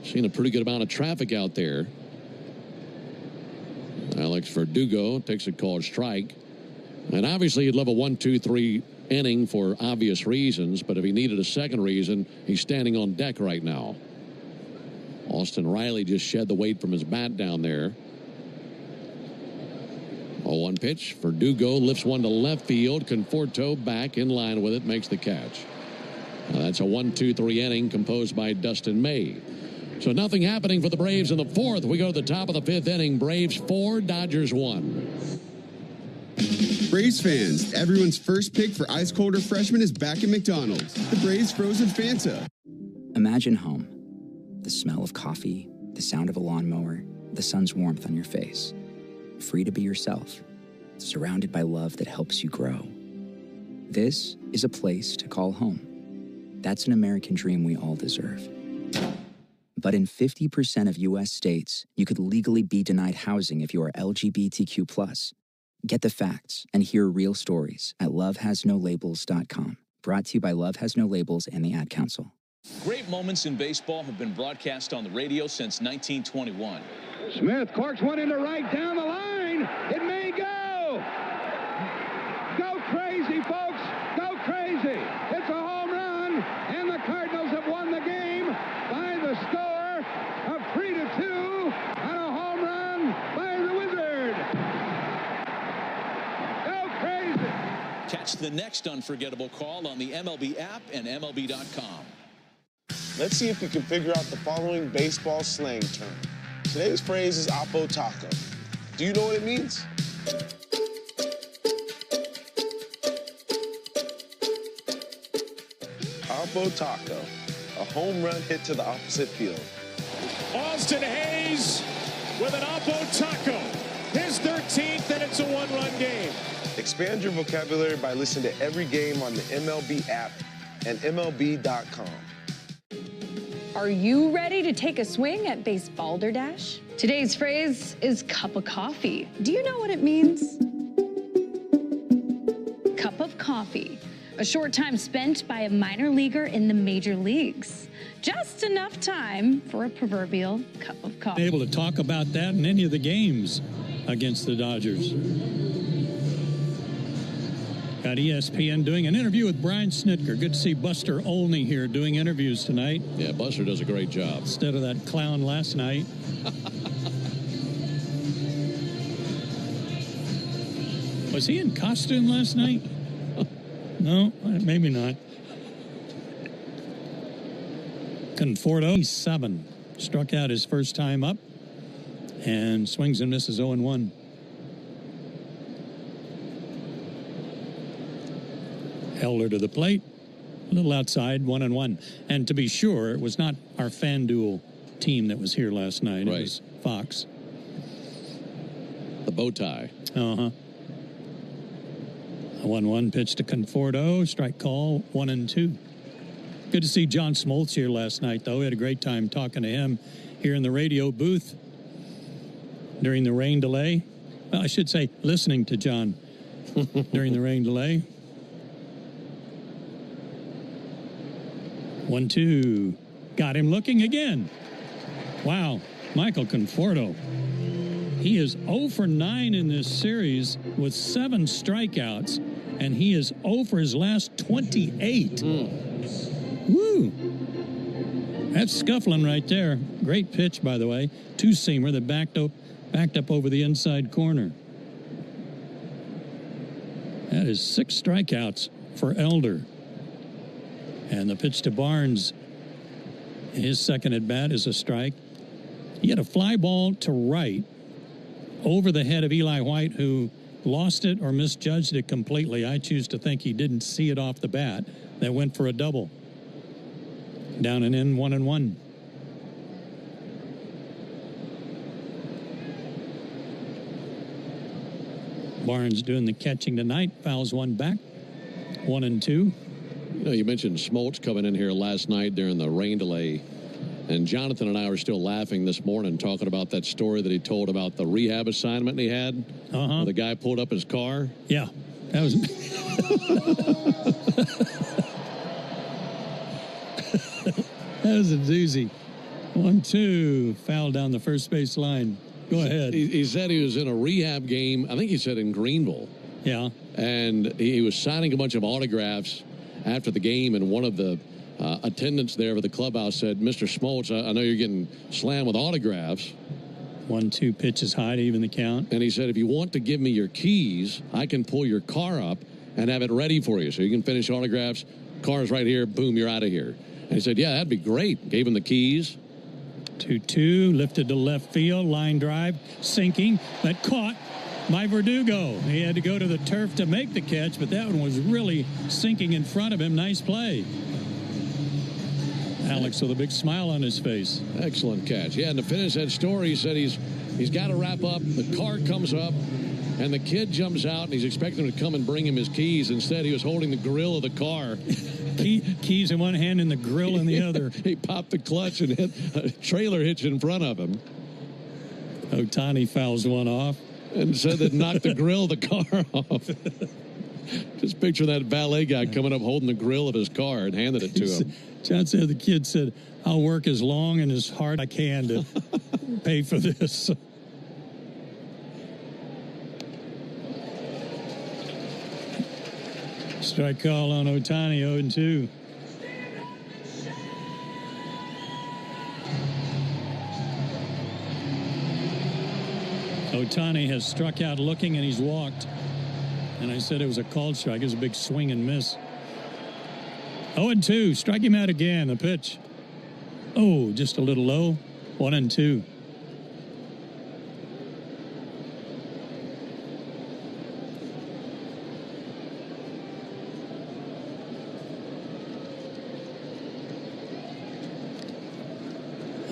Seen a pretty good amount of traffic out there. Alex Verdugo takes a called strike. And obviously he'd love a 1-2-3 inning for obvious reasons, but if he needed a second reason, he's standing on deck right now. Austin Riley just shed the weight from his bat down there. 0-1 pitch. Verdugo lifts one to left field. Conforto back in line with it, makes the catch. That's a 1-2-3 inning composed by Dustin May. So nothing happening for the Braves in the fourth. We go to the top of the fifth inning. Braves 4, Dodgers 1. Braves fans, everyone's first pick for ice cold refreshment is back at McDonald's. The Braves Frozen Fanta. Imagine home. The smell of coffee, the sound of a lawnmower, the sun's warmth on your face. Free to be yourself, surrounded by love that helps you grow. This is a place to call home. That's an American dream we all deserve. But in 50% of U.S. states, you could legally be denied housing if you are LGBTQ+. Get the facts and hear real stories at lovehasnolabels.com. Brought to you by Love Has No Labels and the Ad Council. Great moments in baseball have been broadcast on the radio since 1921. Smith corks one into right down the line. It may go. Go crazy, folks. Go crazy. It's a home run, and the Cardinals have won the game by the score of 3-2 on a home run by the Wizard. Go crazy. Catch the next unforgettable call on the MLB app and MLB.com. Let's see if we can figure out the following baseball slang term. Today's phrase is Oppo Taco. Do you know what it means? Oppo Taco, a home run hit to the opposite field. Austin Hayes with an Oppo Taco. His 13th, and it's a one-run game. Expand your vocabulary by listening to every game on the MLB app and MLB.com. Are you ready to take a swing at Basebalderdash? Today's phrase is cup of coffee. Do you know what it means? Cup of coffee. A short time spent by a minor leaguer in the major leagues. Just enough time for a proverbial cup of coffee. Able to talk about that in any of the games against the Dodgers. Got ESPN doing an interview with Brian Snitker. Good to see Buster Olney here doing interviews tonight. Yeah, Buster does a great job. Instead of that clown last night. Was he in costume last night? No, maybe not. Conforto, 7. Struck out his first time up. And swings and misses 0-1. Elder to the plate. A little outside, 1-1. And to be sure, it was not our FanDuel team that was here last night. Right. It was Fox. The bow tie. Uh-huh. A 1-1 pitch to Conforto. Strike call, 1-2. Good to see John Smoltz here last night, though. We had a great time talking to him here in the radio booth during the rain delay. Well, I should say listening to John during the rain delay. 1-2. Got him looking again. Wow. Michael Conforto. He is 0 for 9 in this series with 7 strikeouts, and he is 0 for his last 28. Woo! That's scuffling right there. Great pitch, by the way. Two-seamer that backed up over the inside corner. That is 6 strikeouts for Elder. And the pitch to Barnes, his second at bat, is a strike. He had a fly ball to right over the head of Eli White, who lost it or misjudged it completely. I choose to think he didn't see it off the bat. That went for a double. Down and in, 1-1. Barnes doing the catching tonight. Fouls one back. 1-2. You know, you mentioned Smoltz coming in here last night during the rain delay. And Jonathan and I were still laughing this morning talking about that story that he told about the rehab assignment he had. Where the guy pulled up his car. Yeah. That was... that was a doozy. 1-2. Foul down the first base line. Go ahead. He said he was in a rehab game, I think he said in Greenville. Yeah. And he was signing a bunch of autographs after the game, and one of the attendants there at the clubhouse said, Mr. Smoltz, I know you're getting slammed with autographs. 1-2 pitches high to even the count. And he said, if you want to give me your keys, I can pull your car up and have it ready for you so you can finish autographs. Car's right here. Boom, you're out of here. And he said, yeah, that'd be great. Gave him the keys. 2-2, lifted to left field, line drive, sinking, but caught by Verdugo. He had to go to the turf to make the catch, but that one was really sinking in front of him. Nice play. Alex with a big smile on his face. Excellent catch. Yeah, and to finish that story, he said he's got to wrap up. The car comes up, and the kid jumps out, and he's expecting him to come and bring him his keys. Instead, he was holding the grill of the car. Keys in one hand and the grill in the other. He popped the clutch and hit a trailer hitch in front of him. Ohtani fouls one off. And said that knocked the grill of the car off. Just picture that valet guy coming up holding the grill of his car and handed it to him. John said the kid said, I'll work as long and as hard I can to pay for this. Strike call on Ohtani, 0-2. Ohtani has struck out looking, and he's walked. And I said it was a called strike. It was a big swing and miss. 0-2. Strike him out again. The pitch. Oh, just a little low. 1-2.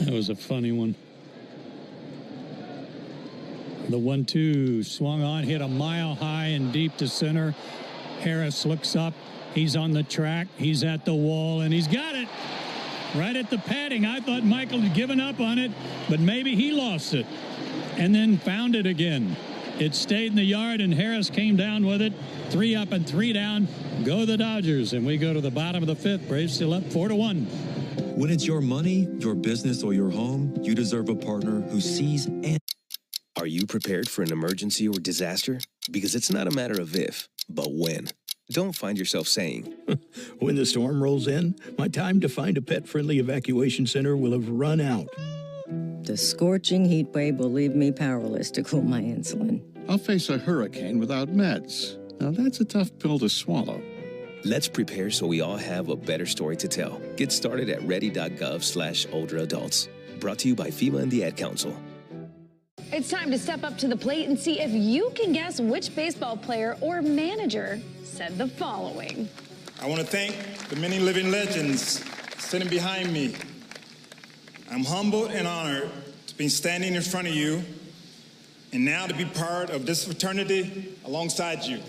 That was a funny one. The 1-2 swung on, hit a mile high and deep to center. Harris looks up. He's on the track. He's at the wall, and he's got it. Right at the padding. I thought Michael had given up on it, but maybe he lost it and then found it again. It stayed in the yard, and Harris came down with it. 3 up and 3 down. Go the Dodgers, and we go to the bottom of the 5th. Braves still up 4-1. When it's your money, your business, or your home, you deserve a partner who sees and... Are you prepared for an emergency or disaster? Because it's not a matter of if, but when. Don't find yourself saying, when the storm rolls in, my time to find a pet-friendly evacuation center will have run out. The scorching heat wave will leave me powerless to cool my insulin. I'll face a hurricane without meds. Now that's a tough pill to swallow. Let's prepare so we all have a better story to tell. Get started at ready.gov/older adults. Brought to you by FEMA and the Ad Council. It's time to step up to the plate and see if you can guess which baseball player or manager said the following. I want to thank the many living legends sitting behind me. I'm humbled and honored to be standing in front of you and now to be part of this fraternity alongside you.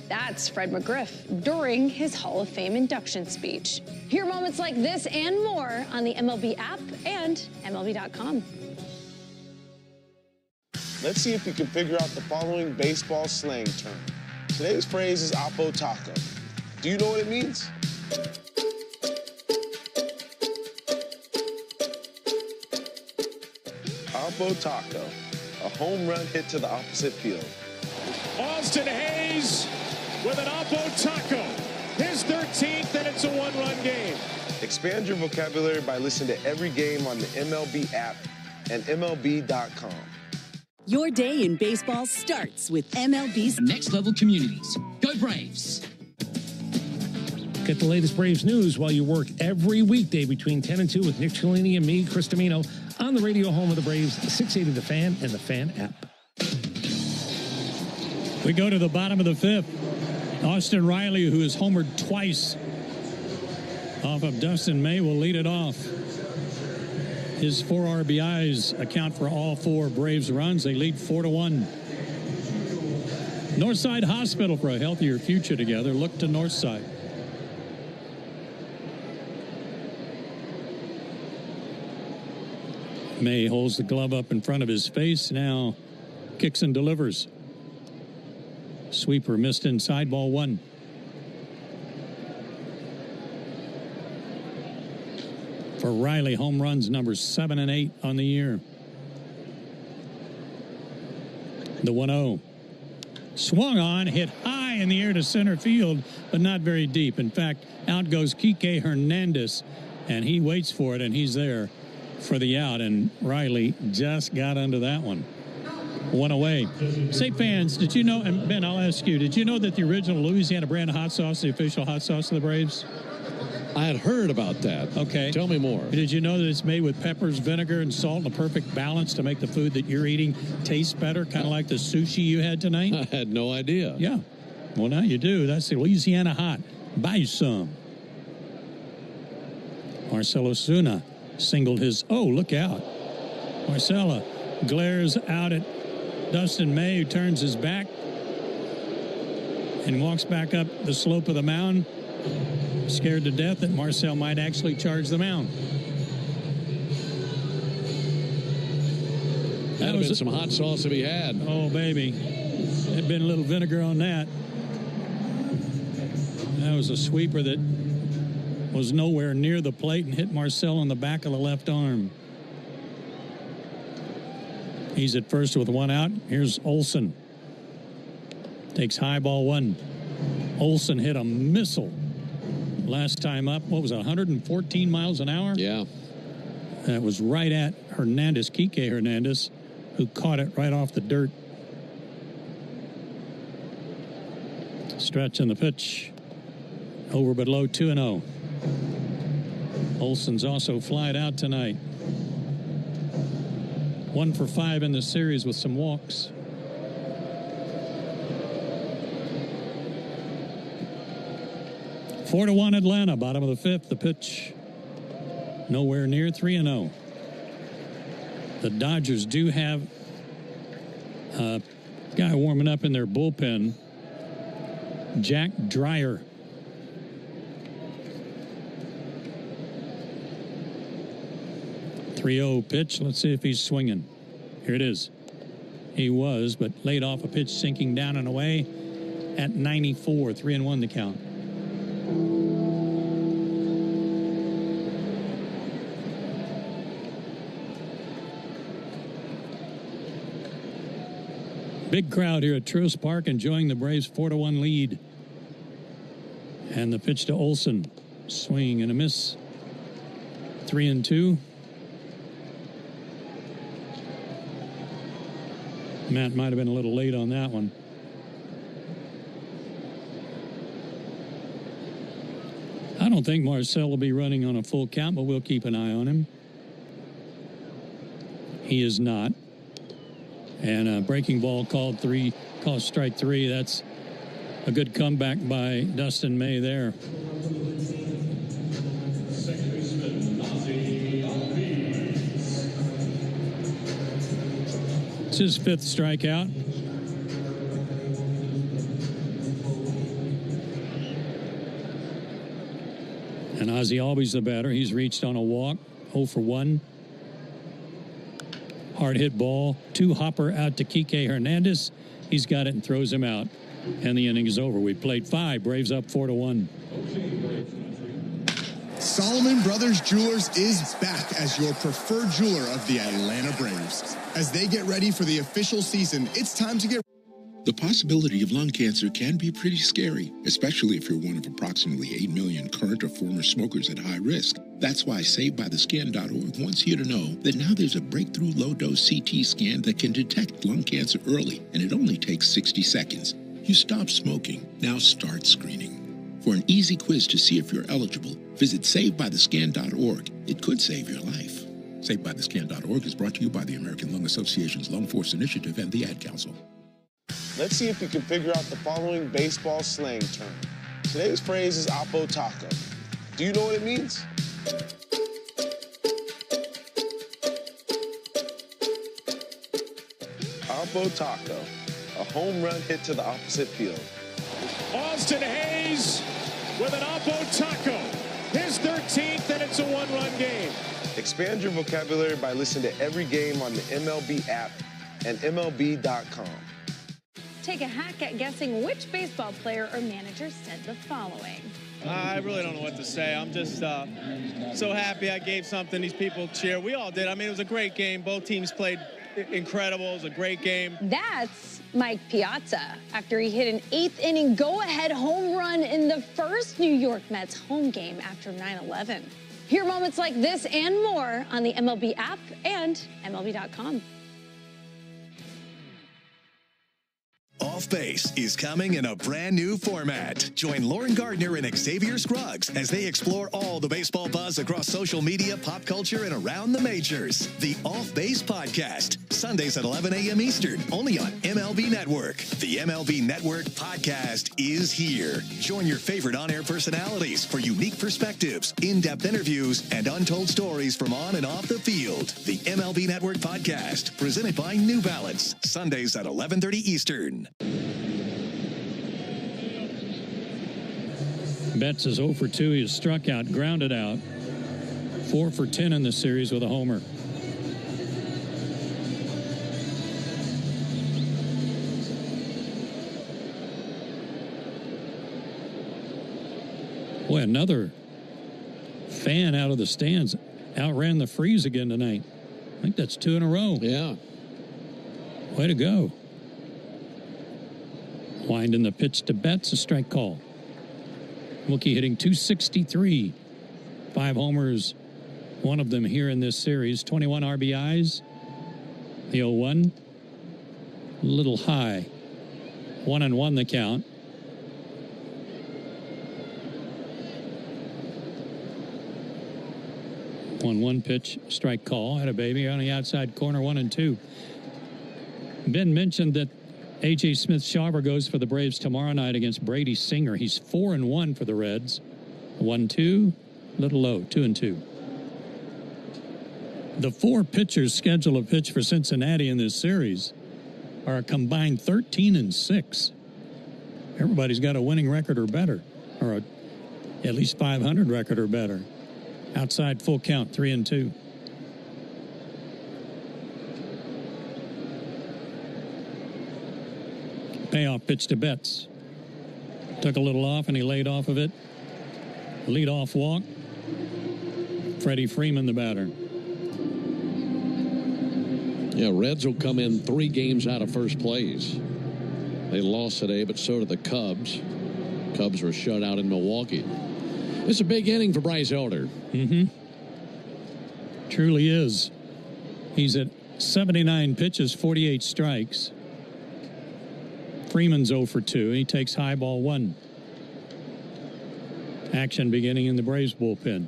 That's Fred McGriff during his Hall of Fame induction speech. Hear moments like this and more on the MLB app and MLB.com. Let's see if you can figure out the following baseball slang term. Today's phrase is Oppo Taco. Do you know what it means? Oppo Taco, a home run hit to the opposite field. Austin Hayes with an Oppo Taco. His 13th, and it's a one-run game. Expand your vocabulary by listening to every game on the MLB app and MLB.com. Your day in baseball starts with MLB's Next Level Communities. Go Braves! Get the latest Braves news while you work every weekday between 10 and 2 with Nick Cellini and me, Chris Domino, on the radio home of the Braves, 680 The Fan and the Fan app. We go to the bottom of the fifth. Austin Riley, who has homered twice off of Dustin May, will lead it off. His 4 RBIs account for all 4 Braves runs. They lead 4-1. Northside Hospital, for a healthier future together. Look to Northside. May holds the glove up in front of his face. Now kicks and delivers. Sweeper missed inside, ball 1. For Riley, home runs numbers 7 and 8 on the year. The 1-0. Swung on, hit high in the air to center field, but not very deep. In fact, out goes Kike Hernandez, and he waits for it, and he's there for the out, and Riley just got under that one. 1 away. Say, fans, did you know, and Ben, I'll ask you, did you know that the original Louisiana brand of hot sauce, the official hot sauce of the Braves? I had heard about that. Okay. Tell me more. Did you know that it's made with peppers, vinegar, and salt in a perfect balance to make the food that you're eating taste better, kind of like the sushi you had tonight? I had no idea. Yeah. Well, now you do. That's the Louisiana Hot. Buy some. Marcell Ozuna singled his, oh, look out. Marcella glares out at Dustin May, who turns his back and walks back up the slope of the mound, scared to death that Marcell might actually charge the mound. That was some hot sauce to be had. Oh, baby. There'd been a little vinegar on that. That was a sweeper that was nowhere near the plate and hit Marcell on the back of the left arm. He's at first with 1 out. Here's Olson. Takes high, ball 1. Olson hit a missile last time up. What was it, 114 miles an hour? Yeah. That was right at Hernandez, Kike Hernandez, who caught it right off the dirt. Stretch in the pitch. Over but low, 2-0. Olson's also flied out tonight. 1 for 5 in the series with some walks. Four to 1 Atlanta, bottom of the fifth. The pitch nowhere near, 3-0. The Dodgers do have a guy warming up in their bullpen, Jack Dreyer. .30 pitch. Let's see if he's swinging. Here it is. He was, but laid off a pitch sinking down and away at 94. 3-1 the count. Big crowd here at Truist Park enjoying the Braves' 4-1 lead. And the pitch to Olson. Swing and a miss. 3-2. Matt might have been a little late on that one. I don't think Marcell will be running on a full count, but we'll keep an eye on him. He is not. And a breaking ball called strike three. That's a good comeback by Dustin May there. It's his 5th strikeout. And Ozzie Albies the batter. He's reached on a walk, 0 for 1. Hard hit ball, 2-hopper out to Kike Hernandez. He's got it and throws him out. And the inning is over. We played 5. Braves up 4-1. Solomon Brothers Jewelers is back as your preferred jeweler of the Atlanta Braves. As they get ready for the official season, it's time to get... The possibility of lung cancer can be pretty scary, especially if you're one of approximately 8 million current or former smokers at high risk. That's why SaveByTheScan.org wants you to know that now there's a breakthrough low-dose CT scan that can detect lung cancer early, and it only takes 60 seconds. You stop smoking, now start screening. For an easy quiz to see if you're eligible, visit SaveByTheScan.org. It could save your life. SaveByTheScan.org is brought to you by the American Lung Association's Lung Force Initiative and the Ad Council. Let's see if you can figure out the following baseball slang term. Today's phrase is Oppo Taco. Do you know what it means? Oppo Taco, a home run hit to the opposite field. Austin Hayes with an Oppo Taco. His 13th, and it's a 1-run game. Expand your vocabulary by listening to every game on the MLB app and MLB.com. Take a hack at guessing which baseball player or manager said the following. I really don't know what to say. I'm just so happy I gave something these people cheer. We all did. I mean, it was a great game. Both teams played incredible. It was a great game. That's Mike Piazza after he hit an 8th inning go-ahead home run in the first New York Mets home game after 9/11. Hear moments like this and more on the MLB app and MLB.com. Off Base is coming in a brand new format. Join Lauren Gardner and Xavier Scruggs as they explore all the baseball buzz across social media, pop culture, and around the majors. The Off Base Podcast, Sundays at 11 a.m. Eastern, only on MLB Network. The MLB Network Podcast is here. Join your favorite on-air personalities for unique perspectives, in-depth interviews, and untold stories from on and off the field. The MLB Network Podcast, presented by New Balance, Sundays at 11:30 Eastern. Betts is 0 for 2. He has struck out, grounded out. 4 for 10 in the series with a homer. Boy, another fan out of the stands outran the freeze again tonight. I think that's 2 in a row. Yeah. Way to go. Winding the pitch to Betts, a strike call. Mookie hitting .263. 5 homers, one of them here in this series. 21 RBIs. The 0-1. A little high. 1-1 the count. One pitch, strike call. Had a baby on the outside corner, 1-2. Ben mentioned that A.J. Smith-Shawver goes for the Braves tomorrow night against Brady Singer. He's 4-1 for the Reds. 1-2, little low, 2-2. The 4 pitchers scheduled to pitch for Cincinnati in this series are a combined 13-6. Everybody's got a winning record or better, or at least 500 record or better. Outside full count, 3-2. Payoff pitch to Betts. Took a little off and he laid off of it. Lead-off walk. Freddie Freeman, the batter. Yeah, Reds will come in 3 games out of first place. They lost today, but so did the Cubs. Cubs were shut out in Milwaukee. It's a big inning for Bryce Elder. Truly is. He's at 79 pitches, 48 strikes. Freeman's 0 for 2. He takes high ball 1. Action beginning in the Braves bullpen.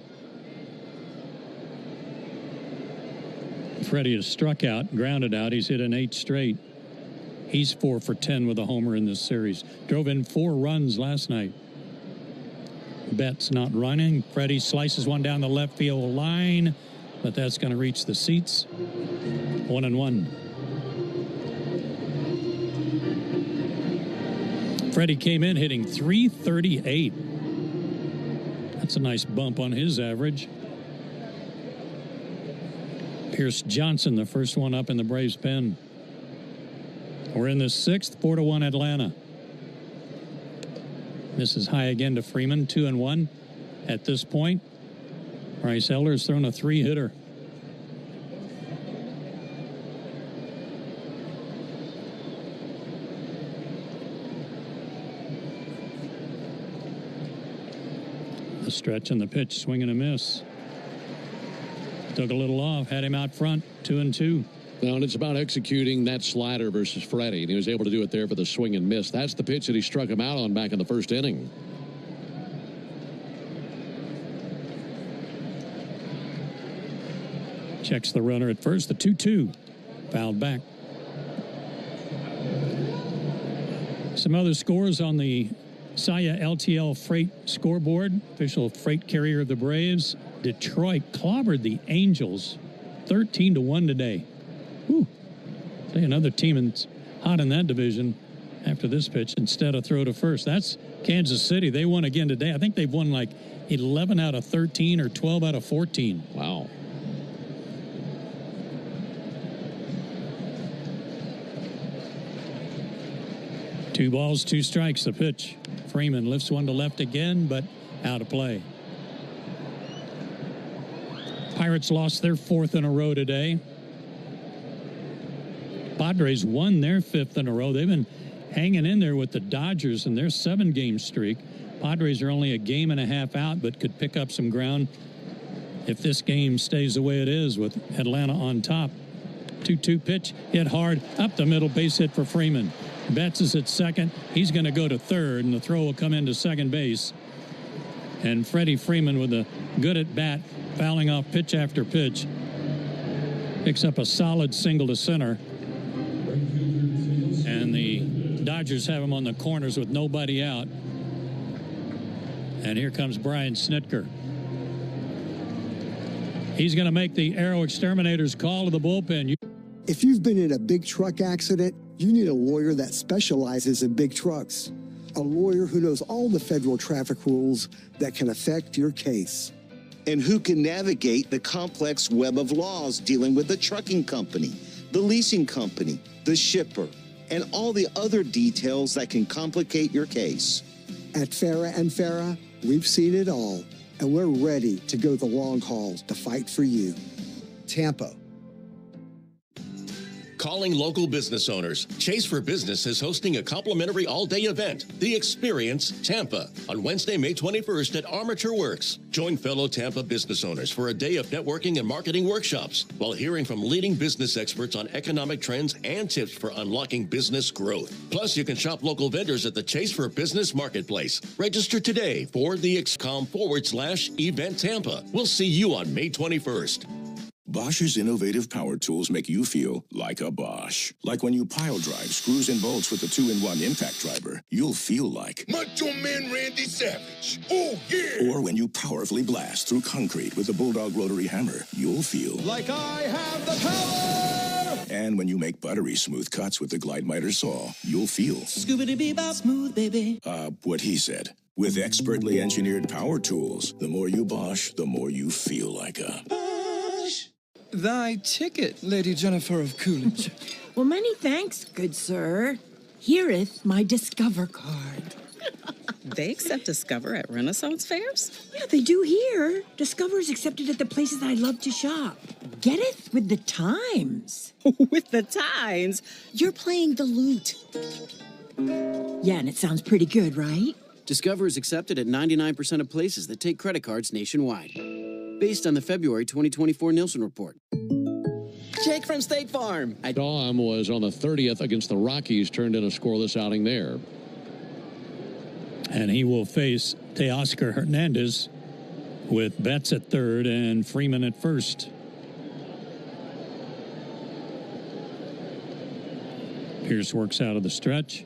Freddie has struck out, grounded out. He's hit an 8 straight. He's 4 for 10 with a homer in this series. Drove in 4 runs last night. Betts not running. Freddie slices one down the left field line, but that's going to reach the seats. 1-1. Freddie came in hitting .338. That's a nice bump on his average. Pierce Johnson, the first one up in the Braves pen. We're in the 6th, 4-1 Atlanta. This is high again to Freeman, 2-1 at this point. Bryce Elder's thrown a 3-hitter. The stretch and the pitch, swing and a miss. Took a little off, had him out front, 2-2. Well, and it's about executing that slider versus Freddie, and he was able to do it there for the swing and miss. That's the pitch that he struck him out on back in the first inning. Checks the runner at first, the 2-2. Fouled back. Some other scores on the Saia LTL Freight scoreboard. Official freight carrier of the Braves. Detroit clobbered the Angels 13-1 today. Whew. Say another team that's hot in that division after this pitch instead of throw to first. That's Kansas City. They won again today. I think they've won like 11 out of 13 or 12 out of 14. Wow. Two balls, 2 strikes, the pitch. Freeman lifts one to left again, but out of play. Pirates lost their 4th in a row today. Padres won their 5th in a row. They've been hanging in there with the Dodgers in their 7-game streak. Padres are only a game and a half out, but could pick up some ground if this game stays the way it is with Atlanta on top. 2-2 pitch, hit hard, up the middle, base hit for Freeman. Betts is at second. He's going to go to third, and the throw will come into second base. And Freddie Freeman with a good at bat, fouling off pitch after pitch, picks up a solid single to center. And the Dodgers have him on the corners with nobody out. And here comes Brian Snitker. He's going to make the Aero Exterminator's call to the bullpen. If you've been in a big truck accident, you need a lawyer that specializes in big trucks. A lawyer who knows all the federal traffic rules that can affect your case. And who can navigate the complex web of laws dealing with the trucking company, the leasing company, the shipper, and all the other details that can complicate your case. At Farah & Farah, we've seen it all, and we're ready to go the long haul to fight for you. Tampa. Calling local business owners. Chase for Business is hosting a complimentary all-day event, The Experience Tampa, on Wednesday, May 21st at Armature Works. Join fellow Tampa business owners for a day of networking and marketing workshops while hearing from leading business experts on economic trends and tips for unlocking business growth. Plus, you can shop local vendors at the Chase for Business Marketplace. Register today for the XCOM/Event Tampa. We'll see you on May 21st. Bosch's innovative power tools make you feel like a Bosch. Like when you pile drive screws and bolts with the 2-in-1 impact driver, you'll feel like Macho Man Randy Savage. Oh, yeah! Or when you powerfully blast through concrete with the Bulldog rotary hammer, you'll feel like I have the power! And when you make buttery smooth cuts with the Glide Miter saw, you'll feel Scoobity-bee-bop smooth, baby. What he said. With expertly engineered power tools, the more you Bosch, the more you feel like a Bosch. Thy ticket, Lady Jennifer of Coolidge. Well, many thanks, good sir. Here'th my Discover card. They accept Discover at Renaissance fairs? Yeah, they do here. Discover's accepted at the places I love to shop. Getteth with the times. With the times? You're playing the lute. Yeah, and it sounds pretty good, right? Discover is accepted at 99% of places that take credit cards nationwide. Based on the February 2024 Nielsen report. Jake from State Farm. Dom was on the 30th against the Rockies, turned in a scoreless outing there. And he will face Teoscar Hernandez with Betts at third and Freeman at first. Pierce works out of the stretch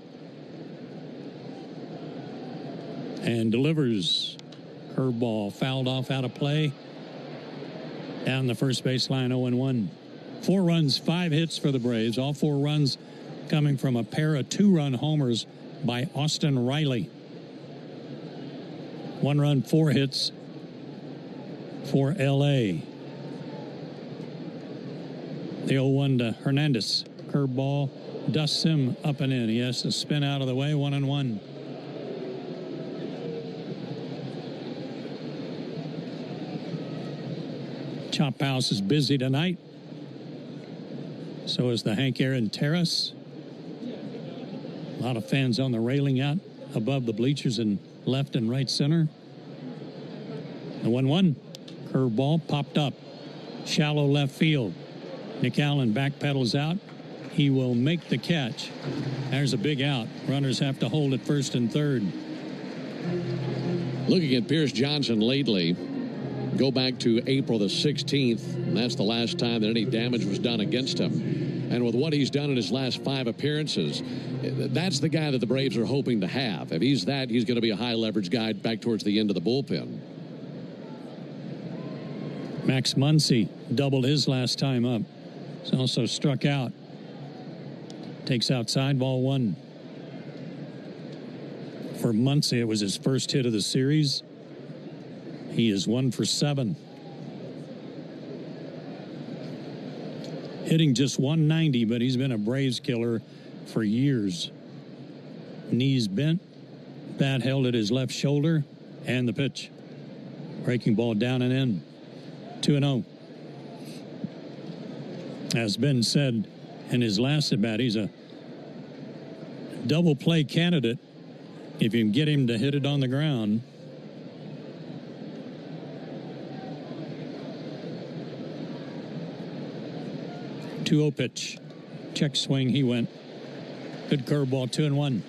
and delivers. Curveball fouled off out of play. Down the first baseline, 0-1. 4 runs, 5 hits for the Braves. All 4 runs coming from a pair of 2-run homers by Austin Riley. 1 run, 4 hits for L.A. The 0-1 to Hernandez. Curveball dusts him up and in. He has to spin out of the way, 1-1. Chop House is busy tonight. So is the Hank Aaron Terrace. A lot of fans on the railing out above the bleachers in left and right center. The 1-1. Curveball popped up. Shallow left field. Nick Allen backpedals out. He will make the catch. There's a big out. Runners have to hold at first and third. Looking at Pierce Johnson lately, go back to April the 16th, and that's the last time that any damage was done against him. And with what he's done in his last 5 appearances, that's the guy that the Braves are hoping to have. If he's that, he's going to be a high-leverage guy back towards the end of the bullpen. Max Muncy doubled his last time up. He's also struck out. Takes outside, ball 1. For Muncy, it was his first hit of the series. He is 1 for 7. Hitting just 190, but he's been a Braves killer for years. Knees bent, bat held at his left shoulder, and the pitch. Breaking ball down and in. 2-0. As Ben said in his last at bat, he's a double play candidate if you can get him to hit it on the ground. .2-0 pitch. Check swing, he went. Good curveball, 2-1.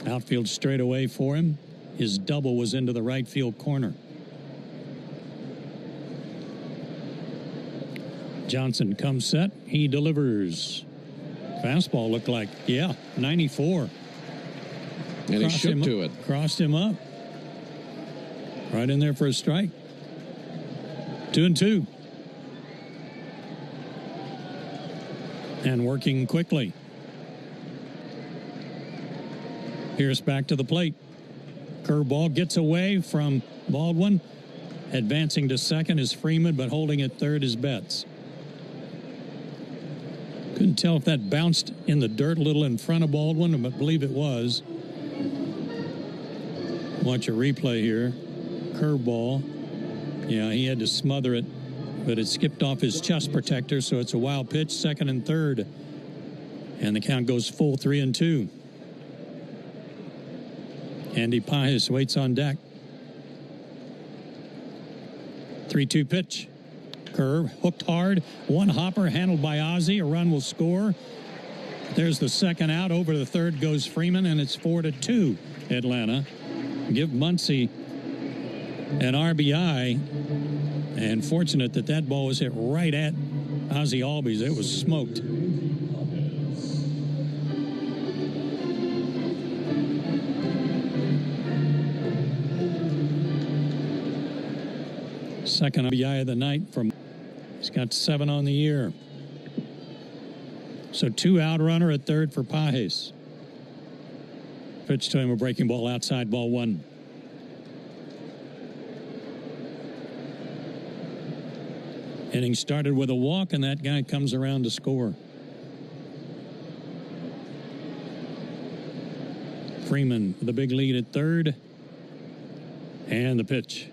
Outfield straight away for him. His double was into the right field corner. Johnson comes set. He delivers. Fastball looked like, 94. And he shook to it. Crossed him up. Right in there for a strike. 2-2. And working quickly. Pierce back to the plate. Curveball gets away from Baldwin. Advancing to second is Freeman, but holding at third is Betts. Couldn't tell if that bounced in the dirt a little in front of Baldwin, but I believe it was. Watch a replay here. Curveball. Yeah, he had to smother it, but it skipped off his chest protector, so it's a wild pitch, second and third. And the count goes full 3-2. Andy Pages waits on deck. 3-2 pitch. Curve, hooked hard. One hopper handled by Ozzie. A run will score. There's the second out. Over the third goes Freeman, and it's 4-2 Atlanta. Give Muncy an RBI. And fortunate that that ball was hit right at Ozzie Albies. It was smoked. Second RBI of the night from. He's got 7 on the year. So 2 out, runner at third for Pages. Pitch to him, a breaking ball outside, ball 1. Inning started with a walk, and that guy comes around to score. Freeman with a big lead at third. And the pitch.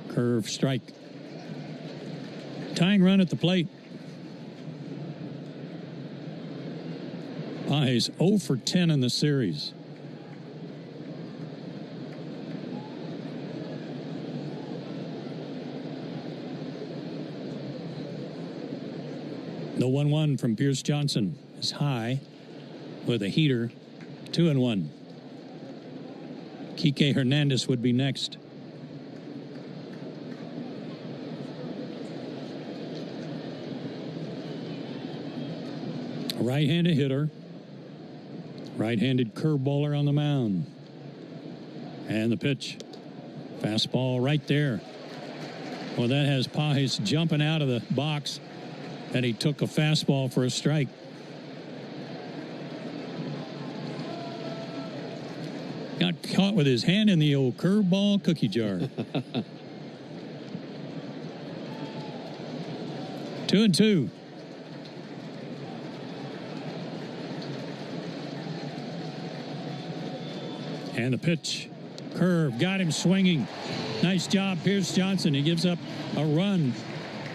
Curve strike. Tying run at the plate. Pages 0 for 10 in the series. The 1-1 from Pierce Johnson is high with a heater. 2-1. Kike Hernandez would be next. A right-handed hitter. Right-handed curveballer on the mound. And the pitch. Fastball right there. Well, that has Pages jumping out of the box, and he took a fastball for a strike. Got caught with his hand in the old curveball cookie jar. 2-2. And the pitch. Curve. Got him swinging. Nice job, Pierce Johnson. He gives up a run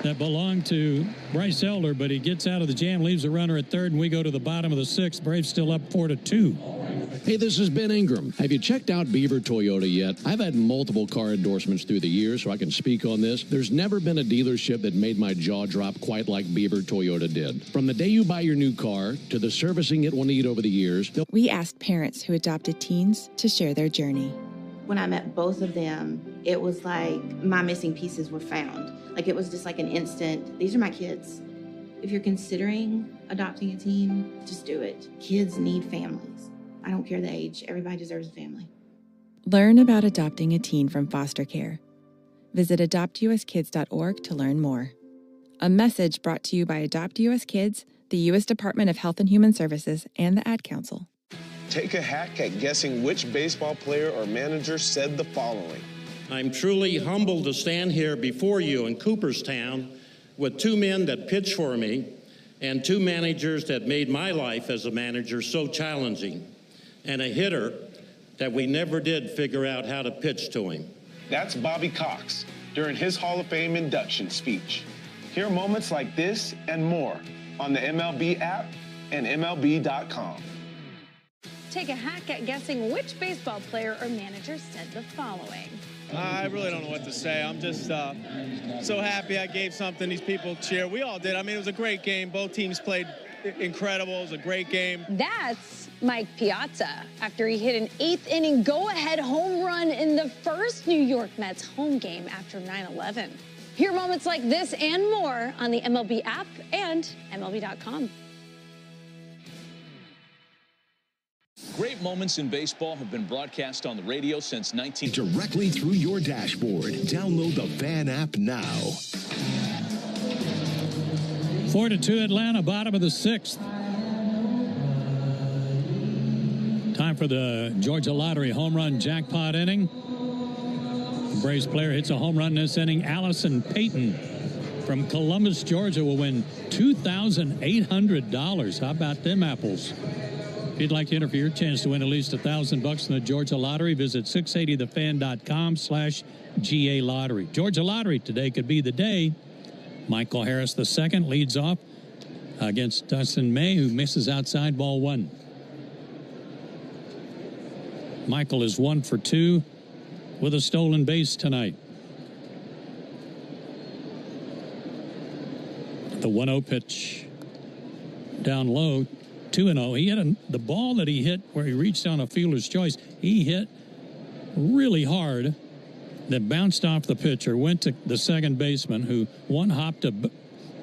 that belonged to Bryce Elder, but he gets out of the jam, leaves a runner at third, and we go to the bottom of the sixth. Braves still up 4-2. Hey, this is Ben Ingram. Have you checked out Beaver Toyota yet? I've had multiple car endorsements through the years, so I can speak on this. There's never been a dealership that made my jaw drop quite like Beaver Toyota did. From the day you buy your new car to the servicing it will need over the years. We asked parents who adopted teens to share their journey. When I met both of them, it was like my missing pieces were found. Like it was just like an instant, these are my kids. If you're considering adopting a teen, just do it. Kids need families. I don't care the age, everybody deserves a family. Learn about adopting a teen from foster care. Visit adoptuskids.org to learn more. A message brought to you by Adopt US Kids, the U.S. Department of Health and Human Services, and the Ad Council. Take a hack at guessing which baseball player or manager said the following. I'm truly humbled to stand here before you in Cooperstown with two men that pitched for me and two managers that made my life as a manager so challenging, and a hitter that we never did figure out how to pitch to him. That's Bobby Cox during his Hall of Fame induction speech. Hear moments like this and more on the MLB app and MLB.com. Take a hack at guessing which baseball player or manager said the following. I really don't know what to say. I'm just so happy I gave something these people cheer. We all did. I mean, it was a great game. Both teams played incredible. It was a great game. That's Mike Piazza after he hit an 8th inning go-ahead home run in the first New York Mets home game after 9/11. Hear moments like this and more on the MLB app and MLB.com. Great moments in baseball have been broadcast on the radio since Directly through your dashboard. Download the Fan app now. 4-2 Atlanta, bottom of the sixth. Time for the Georgia Lottery home run jackpot inning. The Braves player hits a home run in this inning. Allison Payton from Columbus, Georgia will win $2,800. How about them apples? If you'd like to enter for your chance to win at least $1,000 in the Georgia Lottery, visit 680thefan.com/GA Lottery. Georgia Lottery, today could be the day. Michael Harris II leads off against Dustin May, who misses outside ball one. Michael is 1 for 2 with a stolen base tonight. The 1-0 pitch down low. 2-0. He hit the ball that he hit where he reached on a fielder's choice. He hit really hard that bounced off the pitcher, went to the second baseman, who one hopped a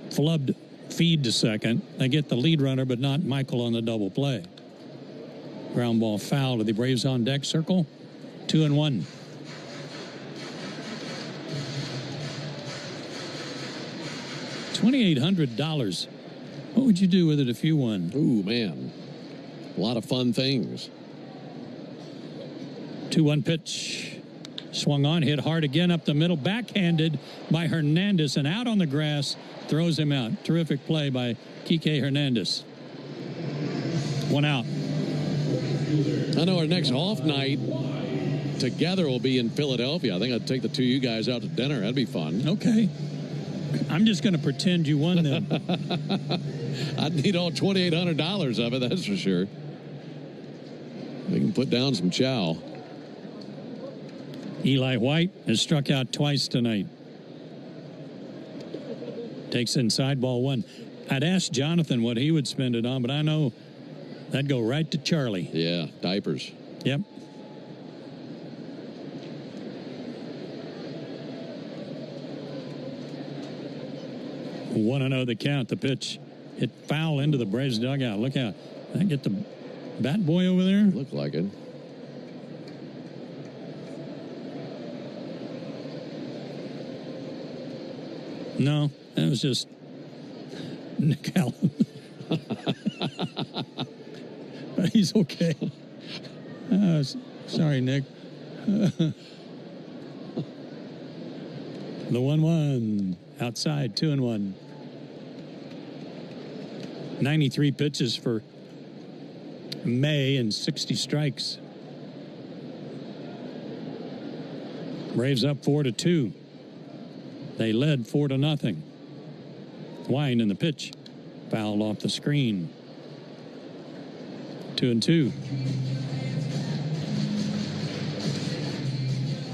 flubbed feed to second. They get the lead runner, but not Michael on the double play. Ground ball foul to the Braves on deck circle. 2-1. $2,800. What would you do with it if you won? Ooh, man. A lot of fun things. 2-1 pitch. Swung on, hit hard again up the middle. Backhanded by Hernandez and out on the grass. Throws him out. Terrific play by Kike Hernandez. 1 out. I know our next off night together will be in Philadelphia. I think I'd take the two of you guys out to dinner. That'd be fun. Okay. I'm just going to pretend you won them. I'd need all $2,800 of it, that's for sure. We can put down some chow. Eli White has struck out twice tonight. Takes inside ball one. I'd ask Jonathan what he would spend it on, but I know that'd go right to Charlie. Yeah, diapers. Yep. One 1-0 the count. The pitch hit foul into the Braves dugout. Look out. Did I get the bat boy over there? Looked like it. No, that was just Nick Allen. He's okay. Sorry, Nick. The 1-1 outside, 2-1. 93 pitches for May and 60 strikes. Braves up 4-2. They led 4-0. Wine in the pitch. Foul off the screen. 2-2.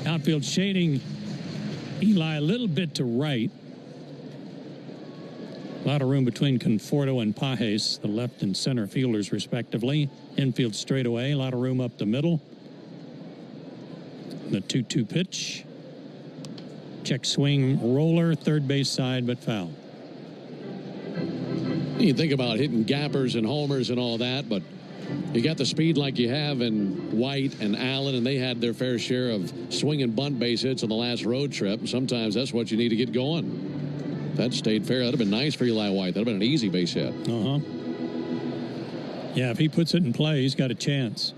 Outfield shading Eli a little bit to right. A lot of room between Conforto and Pages, the left and center fielders, respectively. Infield straightaway. A lot of room up the middle. The 2-2 pitch. Check swing roller, third base side, but foul. You think about hitting gappers and homers and all that, but you got the speed like you have in White and Allen, and they had their fair share of swing and bunt base hits on the last road trip. Sometimes that's what you need to get going. If that stayed fair, that would have been nice for Eli White. That would have been an easy base hit. Yeah, if he puts it in play, he's got a chance.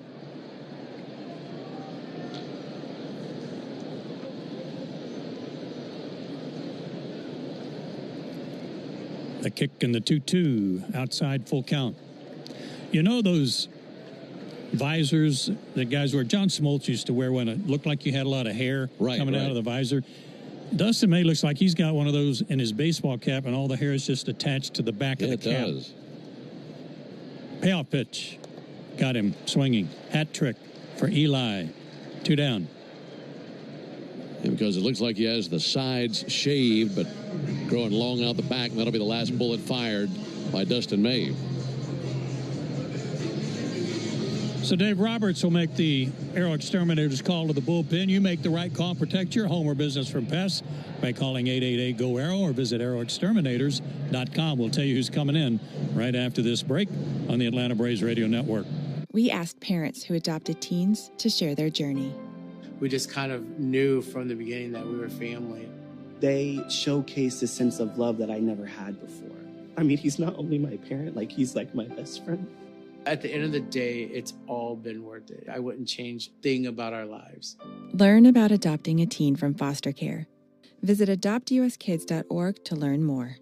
The kick and the 2-2 outside, full count. You know those visors that guys wear? John Smoltz used to wear when it looked like you had a lot of hair coming out of the visor. Dustin May looks like he's got one of those in his baseball cap, and all the hair is just attached to the back of the cap. It does. Payoff pitch. Got him swinging. Hat trick for Eli. 2 down. Yeah, because it looks like he has the sides shaved, but growing long out the back, and that'll be the last bullet fired by Dustin May. So Dave Roberts will make the Aero Exterminator's call to the bullpen. You make the right call. Protect your home or business from pests by calling 888-GO-AERO or visit aeroexterminators.com. We'll tell you who's coming in right after this break on the Atlanta Braves Radio Network. We asked parents who adopted teens to share their journey. We just kind of knew from the beginning that we were family. They showcased a sense of love that I never had before. I mean, he's not only my parent, like he's like my best friend. At the end of the day, it's all been worth it. I wouldn't change a thing about our lives. Learn about adopting a teen from foster care. Visit adoptuskids.org to learn more.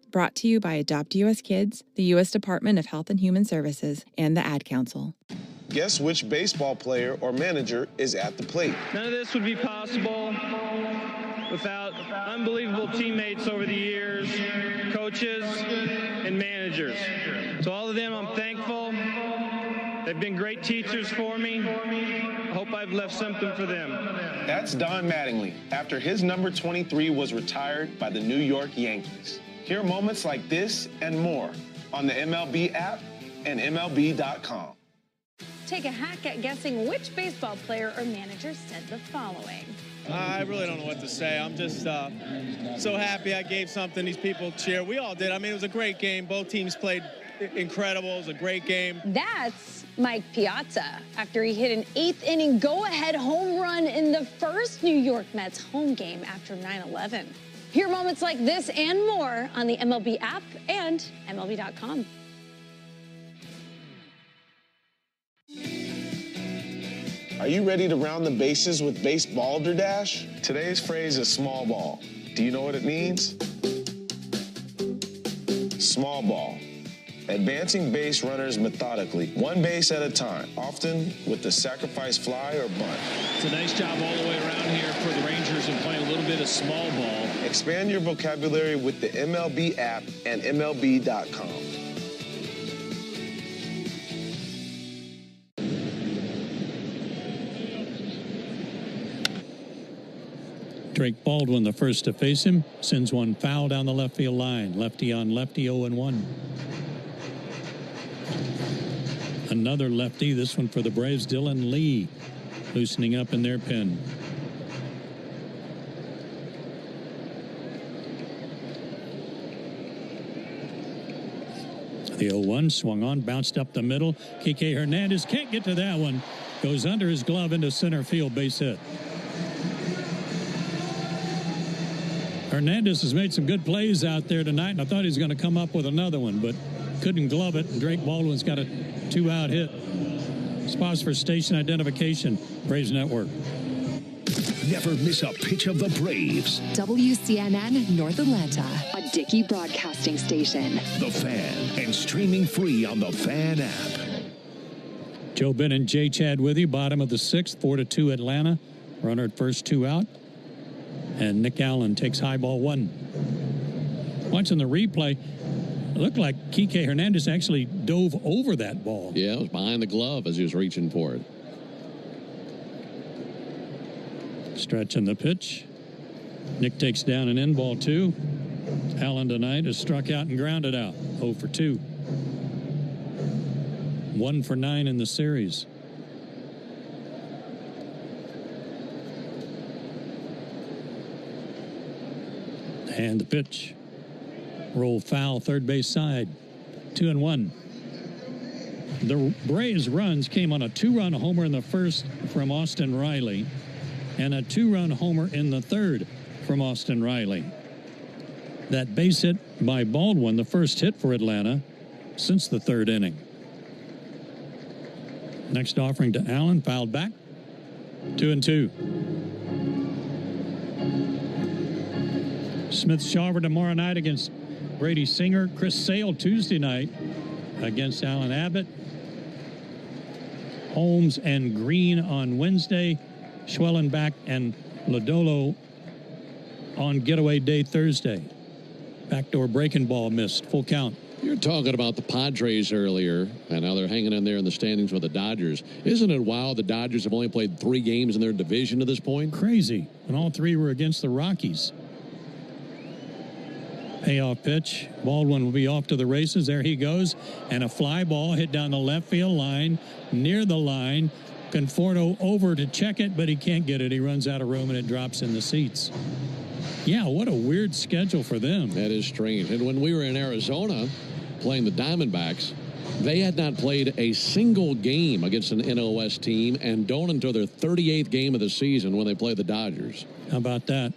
Brought to you by Adopt US Kids, the U.S. Department of Health and Human Services, and the Ad Council. Guess which baseball player or manager is at the plate? None of this would be possible without unbelievable teammates over the years, coaches, and managers. To all of them, I'm thankful. They've been great teachers for me. I hope I've left something for them. That's Don Mattingly, after his number 23 was retired by the New York Yankees. Hear moments like this and more on the MLB app and MLB.com. Take a hack at guessing which baseball player or manager said the following. I really don't know what to say. I'm just so happy I gave something these people cheer. We all did. I mean, it was a great game. Both teams played incredible. It was a great game. That's Mike Piazza after he hit an 8th inning go-ahead home run in the first New York Mets home game after 9/11. Hear moments like this and more on the MLB app and MLB.com. Are you ready to round the bases with Base Balderdash? Today's phrase is small ball. Do you know what it means? Small ball. Advancing base runners methodically, one base at a time, often with the sacrifice fly or bunt. It's a nice job all the way around here for the Rangers and playing a little bit of small ball. Expand your vocabulary with the MLB app and MLB.com. Drake Baldwin, the first to face him, sends one foul down the left field line. Lefty on lefty, 0-1. Another lefty, this one for the Braves, Dylan Lee, loosening up in their pen. The 0-1 swung on, bounced up the middle. Kike Hernandez can't get to that one. Goes under his glove into center field, base hit. Hernandez has made some good plays out there tonight, and I thought he was going to come up with another one, but couldn't glove it, and Drake Baldwin's got a 2-out hit. Spots for station identification, Braves Network. Never miss a pitch of the Braves. WCNN North Atlanta, a Dickey broadcasting station. The Fan, and streaming free on the Fan app. Joe Ben and Jay Chad with you, bottom of the 6th, 4-2 Atlanta. Runner at first, 2 out. And Nick Allen takes high ball 1. Watching the replay, it looked like Kike Hernandez actually dove over that ball. Yeah, it was behind the glove as he was reaching for it. Stretching the pitch. Nick takes down an in ball 2. Allen tonight is struck out and grounded out. 0 for 2. 1 for 9 in the series. And the pitch. Roll foul, third base side. 2-1. The Braves' runs came on a 2-run homer in the first from Austin Riley and a 2-run homer in the third from Austin Riley. That base hit by Baldwin, the first hit for Atlanta since the third inning. Next offering to Allen, fouled back. 2-2. Smith-Shawver tomorrow night against Brady Singer. Chris Sale Tuesday night against Alan Abbott. Holmes and Green on Wednesday. Schwellenbach and Lodolo on getaway day Thursday. Backdoor breaking ball missed. Full count. You're talking about the Padres earlier and how they're hanging in there in the standings with the Dodgers. Isn't it wild the Dodgers have only played 3 games in their division to this point? Crazy. And all 3 were against the Rockies. Payoff pitch. Baldwin will be off to the races. There he goes. And a fly ball hit down the left field line, near the line. Conforto over to check it, but he can't get it. He runs out of room and it drops in the seats. Yeah, what a weird schedule for them. That is strange. And when we were in Arizona playing the Diamondbacks, they had not played a single game against an NOS team and don't until their 38th game of the season when they play the Dodgers. How about that?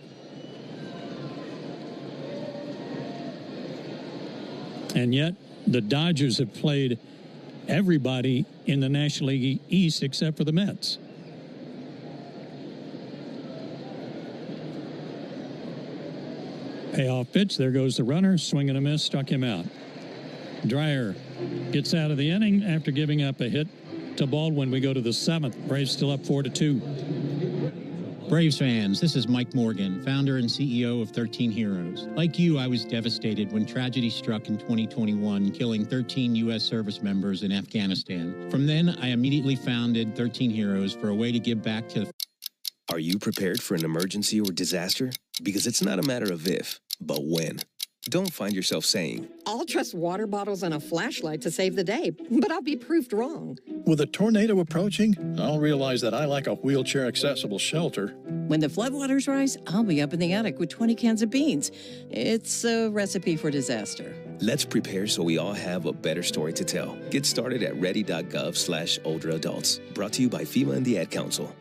And yet, the Dodgers have played everybody in the National League East except for the Mets. Payoff pitch. There goes the runner. Swing and a miss. Struck him out. Dreyer gets out of the inning after giving up a hit to Baldwin. We go to the 7th. Braves still up 4-2. Braves fans, this is Mike Morgan, founder and CEO of 13 Heroes. Like you, I was devastated when tragedy struck in 2021, killing 13 U.S. service members in Afghanistan. From then, I immediately founded 13 Heroes for a way to give back to the... Are you prepared for an emergency or disaster? Because it's not a matter of if, but when. Don't find yourself saying, I'll trust water bottles and a flashlight to save the day, but I'll be proved wrong. With a tornado approaching, I'll realize that I lack a wheelchair-accessible shelter. When the floodwaters rise, I'll be up in the attic with 20 cans of beans. It's a recipe for disaster. Let's prepare so we all have a better story to tell. Get started at ready.gov/older adults. Brought to you by FEMA and the Ad Council.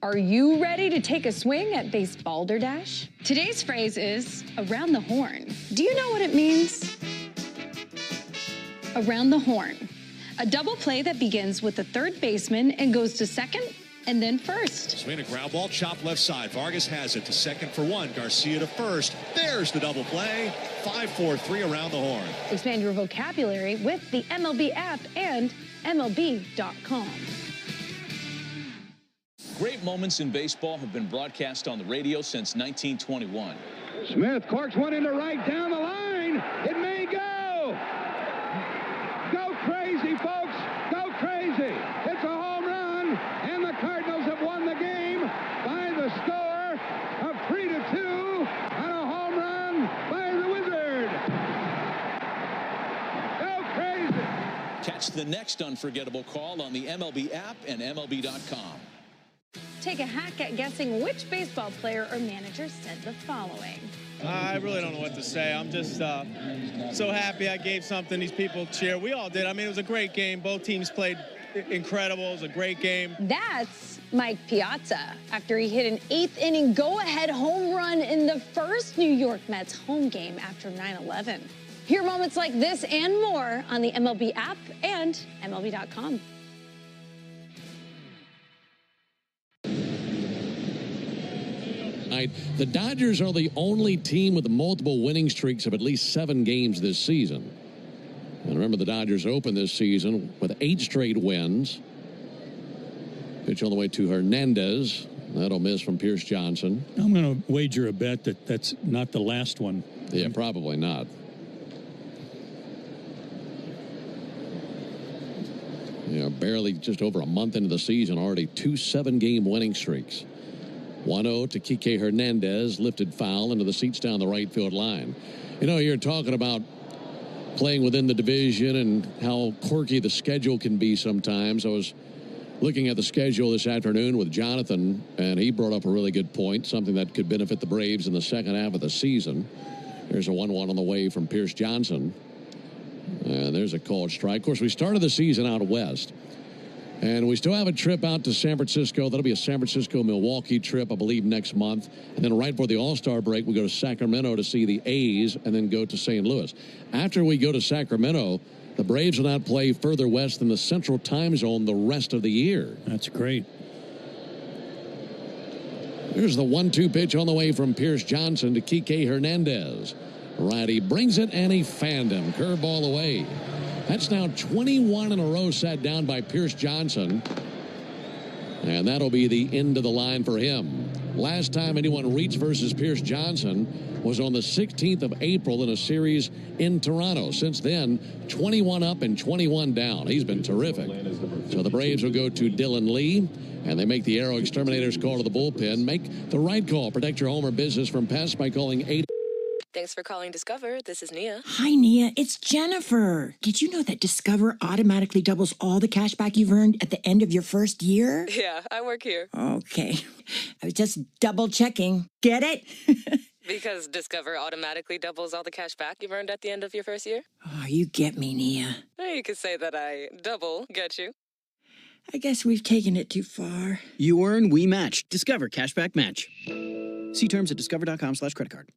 Are you ready to take a swing at Basebalderdash? Today's phrase is around the horn. Do you know what it means? Around the horn. A double play that begins with the third baseman and goes to second and then first. Swing a ground ball, chop left side. Vargas has it to second for 1. Garcia to first. There's the double play. 5-4-3 around the horn. Expand your vocabulary with the MLB app and MLB.com. Great moments in baseball have been broadcast on the radio since 1921. Smith corks one into right down the line. It may go. Go crazy, folks. Go crazy. It's a home run, and the Cardinals have won the game by the score of 3-2 on a home run by the Wizard. Go crazy. Catch the next unforgettable call on the MLB app and MLB.com. Take a hack at guessing which baseball player or manager said the following. I really don't know what to say. I'm just so happy I gave something these people cheer. We all did. I mean, it was a great game. Both teams played incredible. It was a great game. That's Mike Piazza after he hit an 8th inning go-ahead home run in the first New York Mets home game after 9/11. Hear moments like this and more on the MLB app and MLB.com. The Dodgers are the only team with multiple winning streaks of at least 7 games this season. And remember, the Dodgers opened this season with 8 straight wins. Pitch on the way to Hernandez. That'll miss from Pierce Johnson. I'm going to wager a bet that that's not the last one. Yeah, probably not. Barely just over a month into the season, already 2 7-game winning streaks. 1-0 to Kike Hernandez, lifted foul into the seats down the right field line. You're talking about playing within the division and how quirky the schedule can be sometimes. I was looking at the schedule this afternoon with Jonathan, and he brought up a really good point, something that could benefit the Braves in the second half of the season. There's a 1-1 on the way from Pierce Johnson. And there's a called strike. Of course, we started the season out west. And we still have a trip out to San Francisco. That'll be a San Francisco-Milwaukee trip, I believe, next month. And then right before the All-Star break, we go to Sacramento to see the A's and then go to St. Louis. After we go to Sacramento, the Braves will not play further west than the Central Time Zone the rest of the year. That's great. Here's the 1-2 pitch on the way from Pierce Johnson to Kike Hernandez. Righty brings it, and he fanned him. Curveball away. That's now 21 in a row sat down by Pierce Johnson. And that'll be the end of the line for him. Last time anyone reached versus Pierce Johnson was on the 16th of April in a series in Toronto. Since then, 21 up and 21 down. He's been terrific. So the Braves will go to Dylan Lee, and they make the Aero Exterminators call to the bullpen. Make the right call. Protect your home or business from pests by calling 8. Thanks for calling Discover. This is Nia. Hi, Nia. It's Jennifer. Did you know that Discover automatically doubles all the cash back you've earned at the end of your first year? Yeah, I work here. Okay. I was just double checking. Get it? Because Discover automatically doubles all the cash back you've earned at the end of your first year? Oh, you get me, Nia. You could say that I double get you. I guess we've taken it too far. You earn, we match. Discover Cashback Match. See terms at discover.com/creditcard.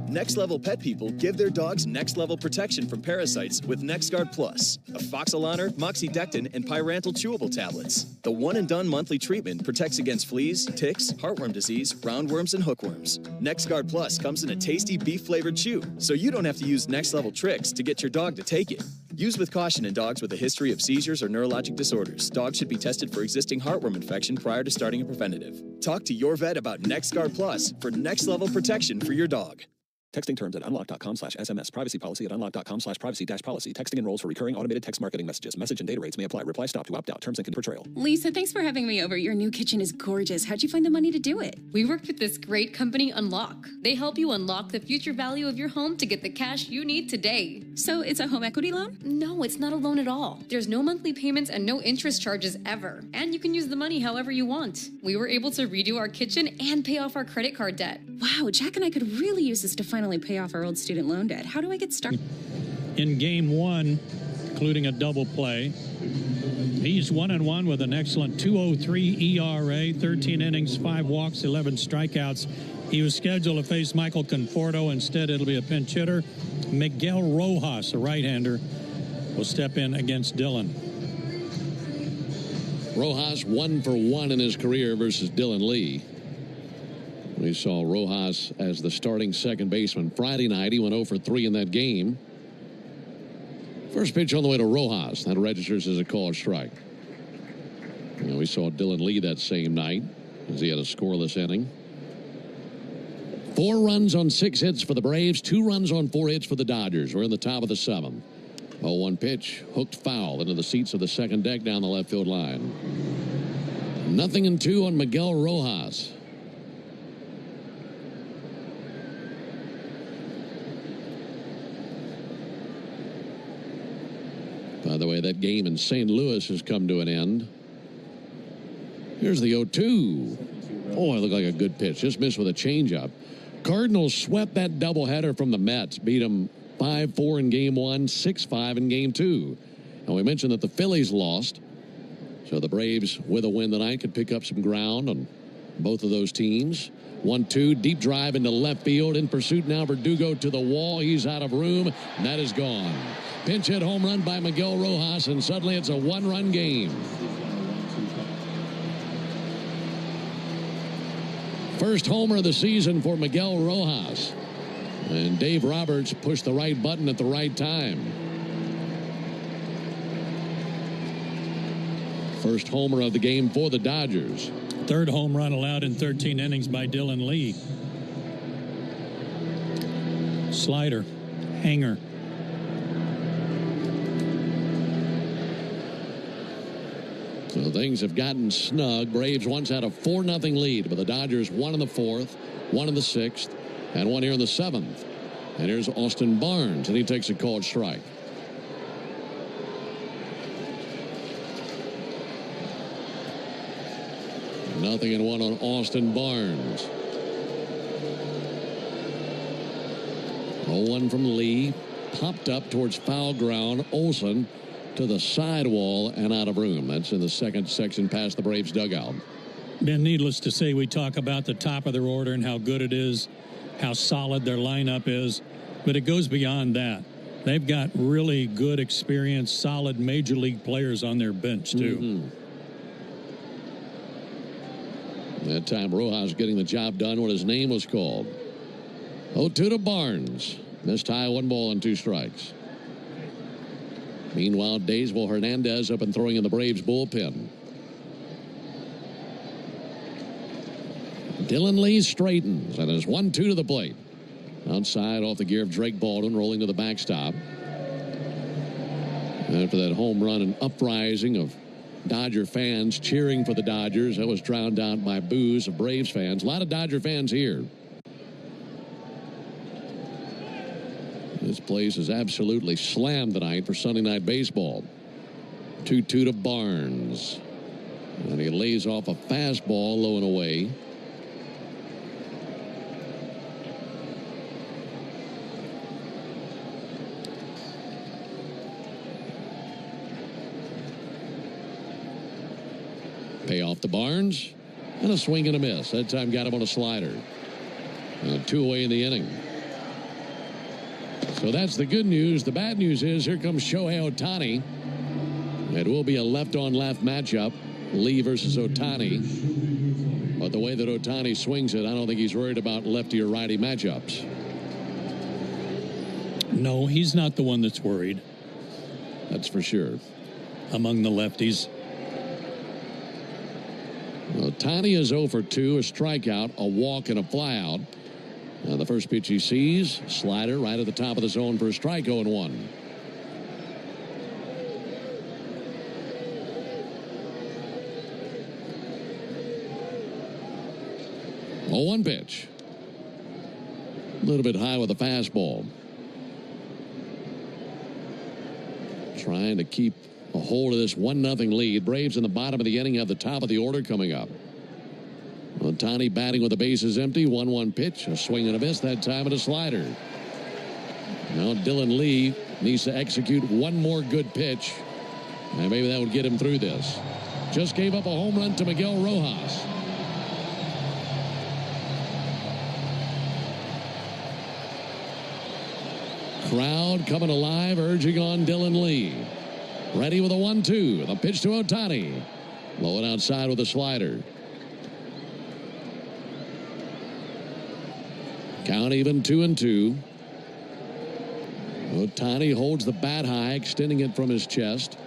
Next Level Pet people give their dogs next level protection from parasites with NexGard Plus, Afoxolaner, Moxidectin, and Pyrantel chewable tablets. The one-and-done monthly treatment protects against fleas, ticks, heartworm disease, roundworms, and hookworms. NexGard Plus comes in a tasty beef-flavored chew, so you don't have to use next-level tricks to get your dog to take it. Use with caution in dogs with a history of seizures or neurologic disorders. Dogs should be tested for existing heartworm infection prior to starting a preventative. Talk to your vet about NexGard Plus for next-level protection for your dog. Texting terms at unlock.com/SMS. Privacy policy at unlock.com/privacy-policy. Texting enrolls for recurring automated text marketing messages. Message and data rates may apply. Reply stop to opt out. Terms and conditions per trail. Lisa, thanks for having me over. Your new kitchen is gorgeous. How'd you find the money to do it? We worked with this great company, Unlock. They help you unlock the future value of your home to get the cash you need today. So it's a home equity loan? No, it's not a loan at all. There's no monthly payments and no interest charges ever. And you can use the money however you want. We were able to redo our kitchen and pay off our credit card debt. Wow, Jack and I could really use this to finally pay off our old student loan debt. How do I get started? In game one, including a double play, he's 1-1 with an excellent 2.03 ERA, 13 innings, 5 walks, 11 strikeouts. He was scheduled to face Michael Conforto. Instead, it'll be a pinch hitter. Miguel Rojas, a right-hander, will step in against Dylan. Rojas 1 for 1 in his career versus Dylan Lee. We saw Rojas as the starting second baseman Friday night. He went 0 for 3 in that game. First pitch on the way to Rojas. That registers as a called strike. We saw Dylan Lee that same night as he had a scoreless inning. 4 runs on 6 hits for the Braves. 2 runs on 4 hits for the Dodgers. We're in the top of the 7th. 0-1 pitch. Hooked foul into the seats of the second deck down the left field line. 0-2 on Miguel Rojas. By the way, that game in St. Louis has come to an end. Here's the 0-2. Oh, it looked like a good pitch. Just missed with a changeup. Cardinals swept that doubleheader from the Mets, beat them 5-4 in Game 1, 6-5 in Game 2. And we mentioned that the Phillies lost, so the Braves, with a win tonight, could pick up some ground on both of those teams. 1-2, deep drive into left field. In pursuit now, Verdugo to the wall. He's out of room, and that is gone. Pinch hit home run by Miguel Rojas, and suddenly it's a one-run game. First homer of the season for Miguel Rojas. And Dave Roberts pushed the right button at the right time. First homer of the game for the Dodgers. Third home run allowed in 13 innings by Dylan Lee. Slider, hanger. So things have gotten snug. Braves once had a 4-0 lead, but the Dodgers one in the 4th, one in the 6th, and one here in the 7th. And here's Austin Barnes, and he takes a called strike. Nothing in one on Austin Barnes. 0-1 from Lee. Popped up towards foul ground. Olsen to the sidewall and out of room. That's in the second section past the Braves dugout. Ben, needless to say, we talk about the top of their order and how good it is, how solid their lineup is, but it goes beyond that. They've got really good, experienced, solid major league players on their bench, too. That time, Rojas getting the job done when his name was called. 0-2 to Barnes. Missed high, 1 ball and 2 strikes. Meanwhile, Daysville Hernandez up and throwing in the Braves bullpen. Dylan Lee straightens and is 1-2 to the plate. Outside off the gear of Drake Baldwin, rolling to the backstop. After that home run, an uprising of Dodger fans cheering for the Dodgers. That was drowned out by boos of Braves fans. A lot of Dodger fans here. This place is absolutely slammed tonight for Sunday Night Baseball. 2-2 to Barnes. And he lays off a fastball low and away. Pay off to Barnes, and a swing and a miss. That time got him on a slider. And 2 away in the inning. So that's the good news. The bad news is here comes Shohei Ohtani. It will be a left-on-left matchup, Lee versus Ohtani. But the way that Ohtani swings it, I don't think he's worried about lefty or righty matchups. No, he's not the one that's worried. That's for sure. Among the lefties. Ohtani is 0 for 2, a strikeout, a walk, and a flyout. The first pitch he sees, slider right at the top of the zone for a strike, 0-1. Oh, 1 pitch. A little bit high with a fastball. Trying to keep a hold of this 1-0 lead. Braves in the bottom of the inning have the top of the order coming up. Ohtani batting with the bases empty. 1-1 pitch. A swing and a miss. That time at a slider. Now Dylan Lee needs to execute one more good pitch. And maybe that would get him through this. Just gave up a home run to Miguel Rojas. Crowd coming alive, urging on Dylan Lee. Ready with a 1-2. The pitch to Ohtani. Low and outside with a slider. Count even 2-2. Ohtani holds the bat high, extending it from his chest.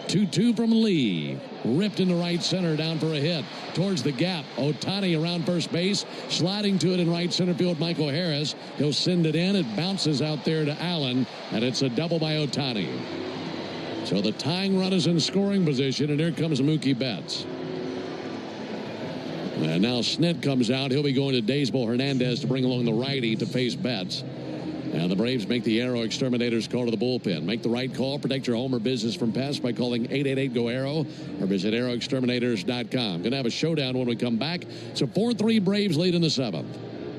2-2 from Lee. Ripped into right center, down for a hit. Towards the gap. Ohtani around first base. Sliding to it in right center field, Michael Harris. He'll send it in. It bounces out there to Allen, and it's a double by Ohtani. So the tying run is in scoring position, and here comes Mookie Betts. And now Snit comes out. He'll be going to Daysville Hernandez to bring along the righty to face Betts. And the Braves make the Aero Exterminators call to the bullpen. Make the right call. Protect your home or business from pests by calling 888-GO-AERO or visit AeroExterminators.com. Going to have a showdown when we come back. It's a 4-3 Braves lead in the 7th.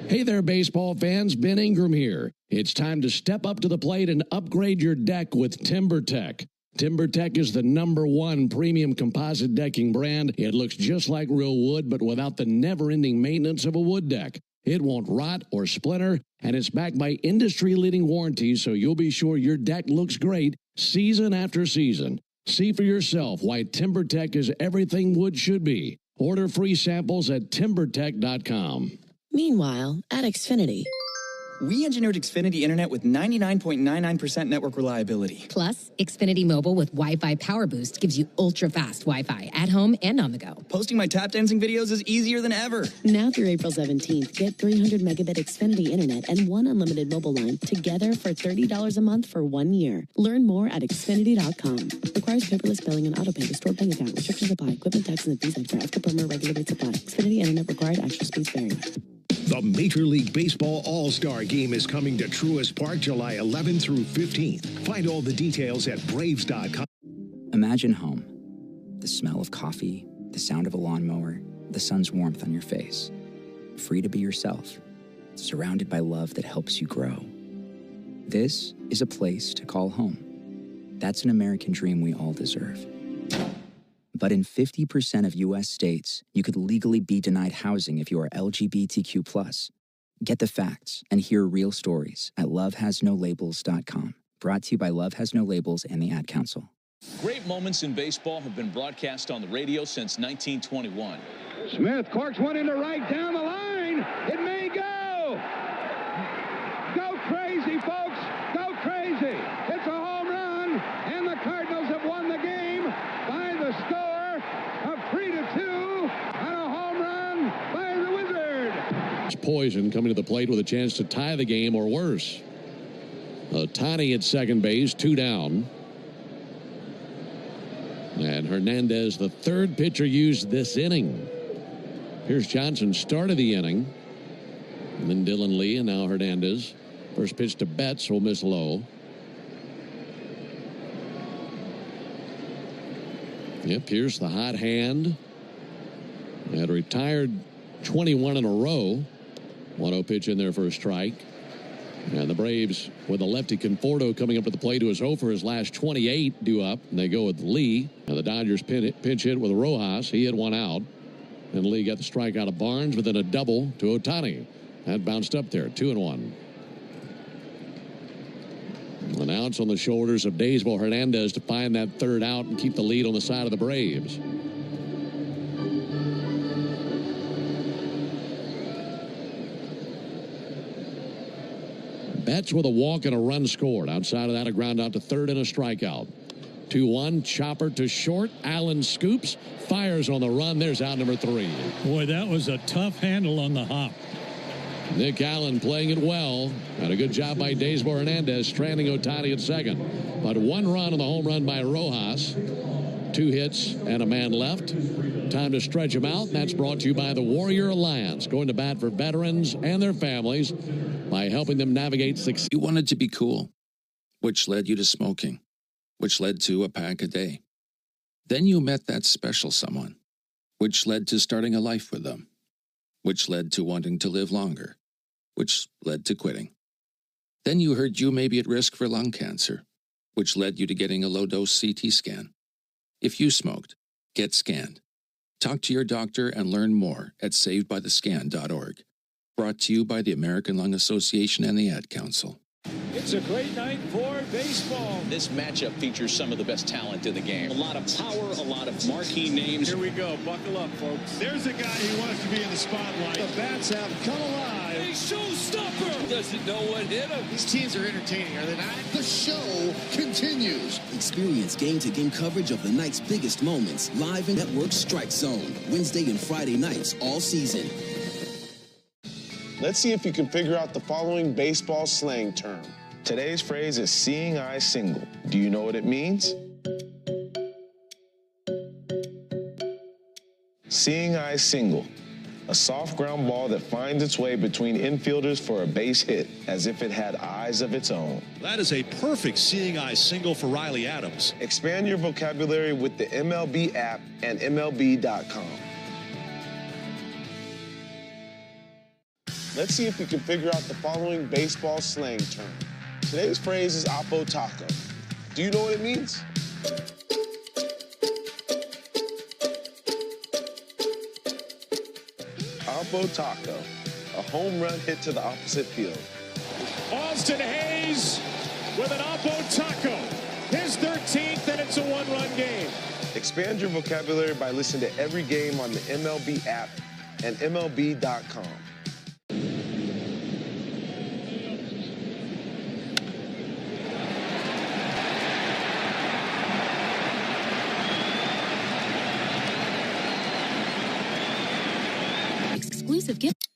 Hey there, baseball fans. Ben Ingram here. It's time to step up to the plate and upgrade your deck with TimberTech. TimberTech is the #1 premium composite decking brand. It looks just like real wood, but without the never-ending maintenance of a wood deck. It won't rot or splinter, and it's backed by industry-leading warranties, so you'll be sure your deck looks great season after season. See for yourself why TimberTech is everything wood should be. Order free samples at timbertech.com. Meanwhile, at Xfinity. We engineered Xfinity Internet with 99.99% network reliability. Plus, Xfinity Mobile with Wi-Fi Power Boost gives you ultra-fast Wi-Fi at home and on the go. Posting my tap dancing videos is easier than ever. Now through April 17th, get 300 megabit Xfinity Internet and 1 unlimited mobile line together for $30 a month for 1 year. Learn more at Xfinity.com. Requires paperless billing and autopay to store bank account. Restrictions apply. Equipment tax and fees extra. After promo regular rates apply. Xfinity Internet required. Actual speeds vary. The Major League Baseball All-Star Game is coming to Truist Park July 11th through 15th. Find all the details at Braves.com. Imagine home. The smell of coffee, the sound of a lawnmower, the sun's warmth on your face. Free to be yourself, surrounded by love that helps you grow. This is a place to call home. That's an American dream we all deserve. But in 50% of U.S. states, you could legally be denied housing if you are LGBTQ+. Get the facts and hear real stories at lovehasnolabels.com. Brought to you by Love Has No Labels and the Ad Council. Great moments in baseball have been broadcast on the radio since 1921. Smith corks one into right down the line. It may go. Go crazy, folks. Go crazy. It's a home run, and the Cardinals have won the game by the score of 3-2 on a home run by the Wizard. It's Poison coming to the plate with a chance to tie the game or worse. Ohtani at second base, 2 down. And Hernandez, the third pitcher used this inning. Pierce Johnson started the inning. And then Dylan Lee, and now Hernandez. First pitch to Betts will miss low. Yep, Pierce, the hot hand. Had retired 21 in a row. 1-0 pitch in there for a strike. And the Braves, with a lefty Conforto coming up to the plate, who is 0 for his last 28, due up. And they go with Lee. And the Dodgers pinch hit with Rojas. He had one out. And Lee got the strikeout of Barnes, but then a double to Ohtani. That bounced up there, 2-1. And now it's on the shoulders of Daysbel Hernandez to find that third out and keep the lead on the side of the Braves. Betts with a walk and a run scored. Outside of that, a ground out to third and a strikeout. 2-1, chopper to short. Allen scoops, fires on the run. There's out number 3. Boy, that was a tough handle on the hop. Nick Allen playing it well. And a good job by Daysbel Hernandez, stranding Ohtani at second. But 1 run on the home run by Rojas. 2 hits and a man left. Time to stretch him out. And that's brought to you by the Warrior Alliance, going to bat for veterans and their families by helping them navigate success. You wanted to be cool, which led you to smoking, which led to a pack a day. Then you met that special someone, which led to starting a life with them, which led to wanting to live longer, which led to quitting. Then you heard you may be at risk for lung cancer, which led you to getting a low-dose CT scan. If you smoked, get scanned. Talk to your doctor and learn more at savedbythescan.org. Brought to you by the American Lung Association and the Ad Council. It's a great night for baseball. This matchup features some of the best talent in the game. A lot of power, a lot of marquee names. Here we go. Buckle up, folks. There's a guy who wants to be in the spotlight. The bats have come alive. A showstopper. Doesn't know what hit him. These teams are entertaining, are they not? The show continues. Experience game-to-game coverage of the night's biggest moments live in Network Strike Zone. Wednesday and Friday nights all season. Let's see if you can figure out the following baseball slang term. Today's phrase is seeing eye single. Do you know what it means? Seeing eye single. A soft ground ball that finds its way between infielders for a base hit, as if it had eyes of its own. That is a perfect seeing eye single for Riley Adams. Expand your vocabulary with the MLB app and MLB.com. Let's see if you can figure out the following baseball slang term. Today's phrase is Oppo Taco. Do you know what it means? Oppo Taco, a home run hit to the opposite field. Austin Hayes with an Oppo Taco. His 13th, and it's a one-run game. Expand your vocabulary by listening to every game on the MLB app and MLB.com. Exclusive gift.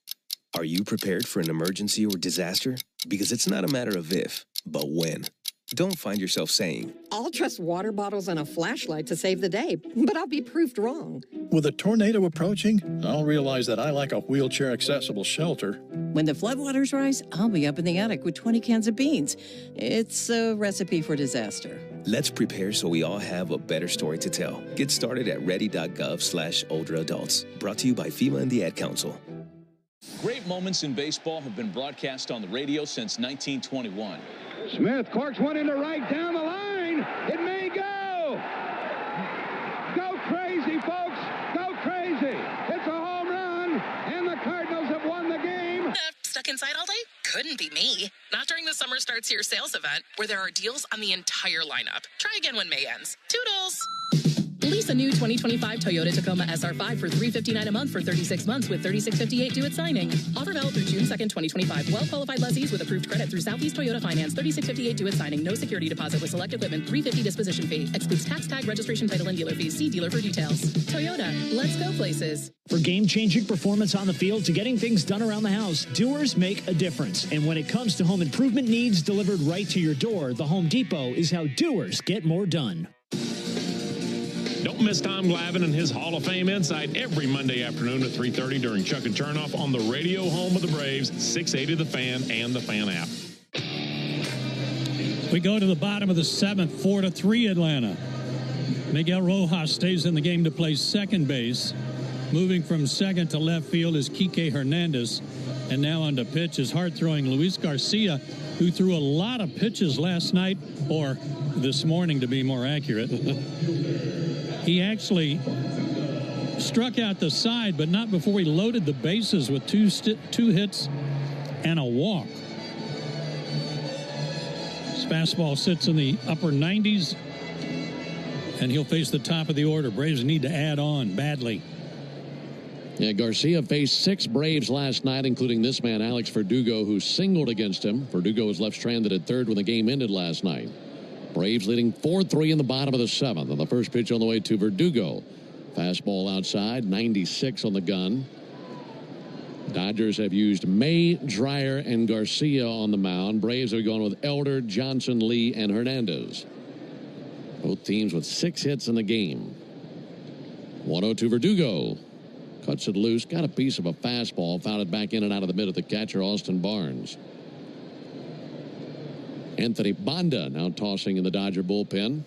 Are you prepared for an emergency or disaster? Because it's not a matter of if, but when. Don't find yourself saying, I'll trust water bottles and a flashlight to save the day, but I'll be proved wrong. With a tornado approaching, I'll realize that I lack a wheelchair-accessible shelter. When the floodwaters rise, I'll be up in the attic with 20 cans of beans. It's a recipe for disaster. Let's prepare so we all have a better story to tell. Get started at ready.gov/older adults. Brought to you by FEMA and the Ad Council. Great moments in baseball have been broadcast on the radio since 1921. Smith corks one into right down the line. It may go. Go crazy, folks. Go crazy. It's a home run, and the Cardinals have won the game. Stuck inside all day? Couldn't be me. Not during the Summer Starts Here sales event, where there are deals on the entire lineup. Try again when May ends. Toodles! Lease a new 2025 Toyota Tacoma SR5 for $359 a month for 36 months with $36.58 due at signing. Offer valid through June 2nd, 2025. Well-qualified lessees with approved credit through Southeast Toyota Finance. $36.58 due at signing. No security deposit with select equipment. $350 disposition fee. Excludes tax tag, registration, title, and dealer fees. See dealer for details. Toyota. Let's go places. For game-changing performance on the field to getting things done around the house, Doers make a difference. And when it comes to home improvement needs delivered right to your door, the Home Depot is how doers get more done. Don't miss Tom Glavine and his Hall of Fame Insight every Monday afternoon at 3:30 during Chuck and Chernoff on the radio home of the Braves, 680 The Fan and the Fan app. We go to the bottom of the seventh, 4-3 Atlanta. Miguel Rojas stays in the game to play second base. Moving from second to left field is Kike Hernandez. And now on to pitch is hard-throwing Luis Garcia, who threw a lot of pitches last night, or this morning to be more accurate. He actually struck out the side, but not before he loaded the bases with two hits and a walk. His fastball sits in the upper 90s, and he'll face the top of the order. Braves need to add on badly. Yeah, Garcia faced 6 Braves last night, including this man, Alex Verdugo, who singled against him. Verdugo was left stranded at third when the game ended last night. Braves leading 4-3 in the bottom of the 7th. On the first pitch on the way to Verdugo. Fastball outside, 96 on the gun. Dodgers have used May, Dreyer, and Garcia on the mound. Braves have gone with Elder, Johnson, Lee, and Hernandez. Both teams with 6 hits in the game. 1-0 Verdugo. Cuts it loose, got a piece of a fastball, found it back in and out of the mid of the catcher, Austin Barnes. Anthony Banda now tossing in the Dodger bullpen.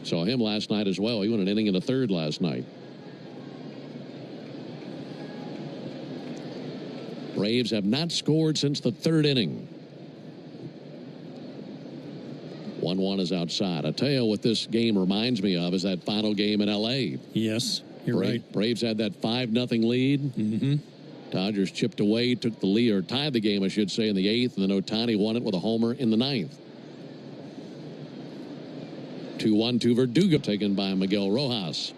Saw him last night as well. He went an inning and a third last night. Braves have not scored since the 3rd inning. 1-1 is outside. I tell you what this game reminds me of is that final game in L.A. Yes, you're right. Braves had that 5-0 lead. Mm-hmm. Dodgers chipped away, took the lead, or tied the game, I should say, in the 8th, and then Ohtani won it with a homer in the 9th. 2-1 to Verdugo, taken by Miguel Rojas.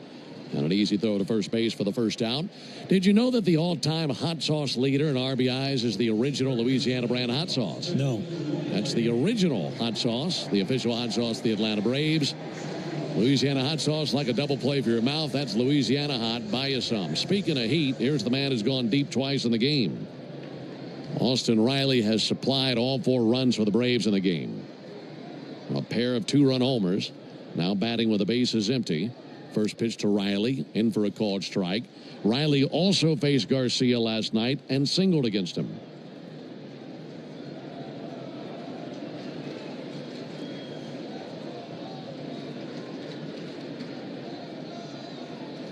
And an easy throw to first base for the first out. Did you know that the all-time hot sauce leader in RBIs is the original Louisiana brand hot sauce? No. That's the original hot sauce, the official hot sauce of the Atlanta Braves. Louisiana hot sauce, like a double play for your mouth. That's Louisiana hot. Buy you some. Speaking of heat, here's the man who's gone deep twice in the game. Austin Riley has supplied all 4 runs for the Braves in the game. A pair of 2-run homers. Now batting with the bases empty. First pitch to Riley, in for a called strike. Riley also faced Garcia last night and singled against him.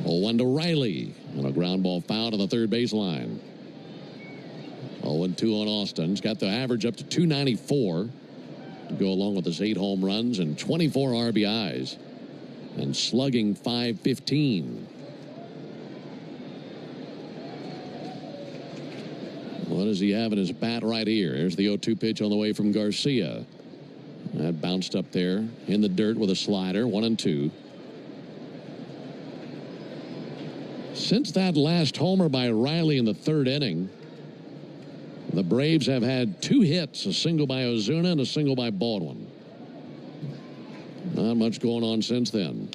One to Riley, and a ground ball foul to the third baseline. 0 0-2 on Austin. He's got the average up to 294 to go along with his 8 home runs and 24 RBIs. And slugging .515. What does he have in his bat right here? Here's the 0-2 pitch on the way from Garcia. That bounced up there in the dirt with a slider, 1-2. Since that last homer by Riley in the 3rd inning, the Braves have had 2 hits, a single by Ozuna and a single by Baldwin. Not much going on since then.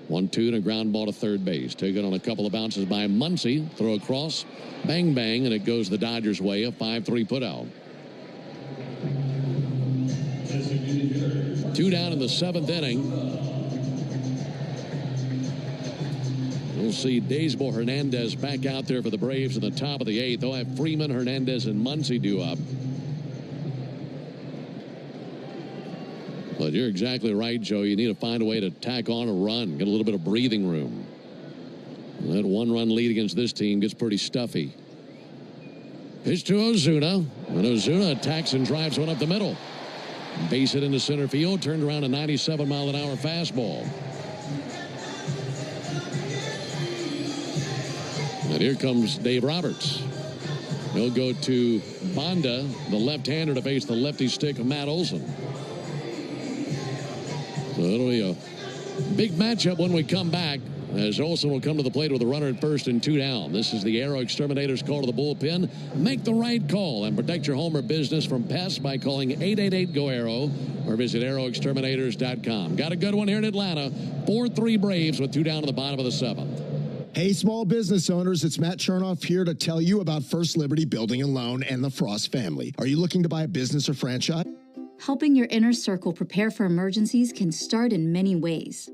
1-2 and a ground ball to third base. Taken on a couple of bounces by Muncy. Throw across, bang, bang, and it goes the Dodgers' way, a 5-3 putout. 2 down in the 7th inning. We'll see Daysbel Hernandez back out there for the Braves in the top of the 8th. They'll have Freeman, Hernandez, and Muncy due up. But you're exactly right, Joe. You need to find a way to tack on a run, get a little bit of breathing room. That 1-run lead against this team gets pretty stuffy. Pitch to Ozuna, and Ozuna attacks and drives one up the middle. Base it into center field, turned around a 97-mile-an-hour fastball. And here comes Dave Roberts. He'll go to Banda, the left-hander, to face the lefty stick of Matt Olson. So it'll be a big matchup when we come back, as Olson will come to the plate with a runner at first and 2 down. This is the Aero Exterminators call to the bullpen. Make the right call and protect your home or business from pests by calling 888-GO-AERO or visit aeroexterminators.com. Got a good one here in Atlanta. 4-3 Braves with 2 down in the bottom of the 7th. Hey, small business owners, it's Matt Chernoff here to tell you about First Liberty Building and Loan and the Frost family. Are you looking to buy a business or franchise? Helping your inner circle prepare for emergencies can start in many ways.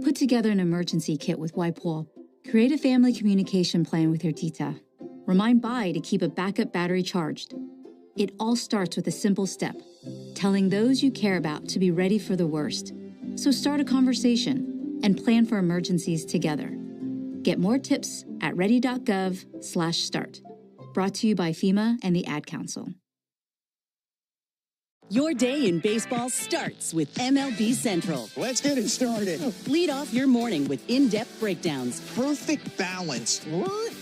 Put together an emergency kit with WIPOL. Create a family communication plan with your tita. Remind Bai to keep a backup battery charged. It all starts with a simple step, telling those you care about to be ready for the worst. So start a conversation and plan for emergencies together. Get more tips at ready.gov/start. Brought to you by FEMA and the Ad Council. Your day in baseball starts with MLB Central. Let's get it started. Lead off your morning with in-depth breakdowns. Perfect balance. What?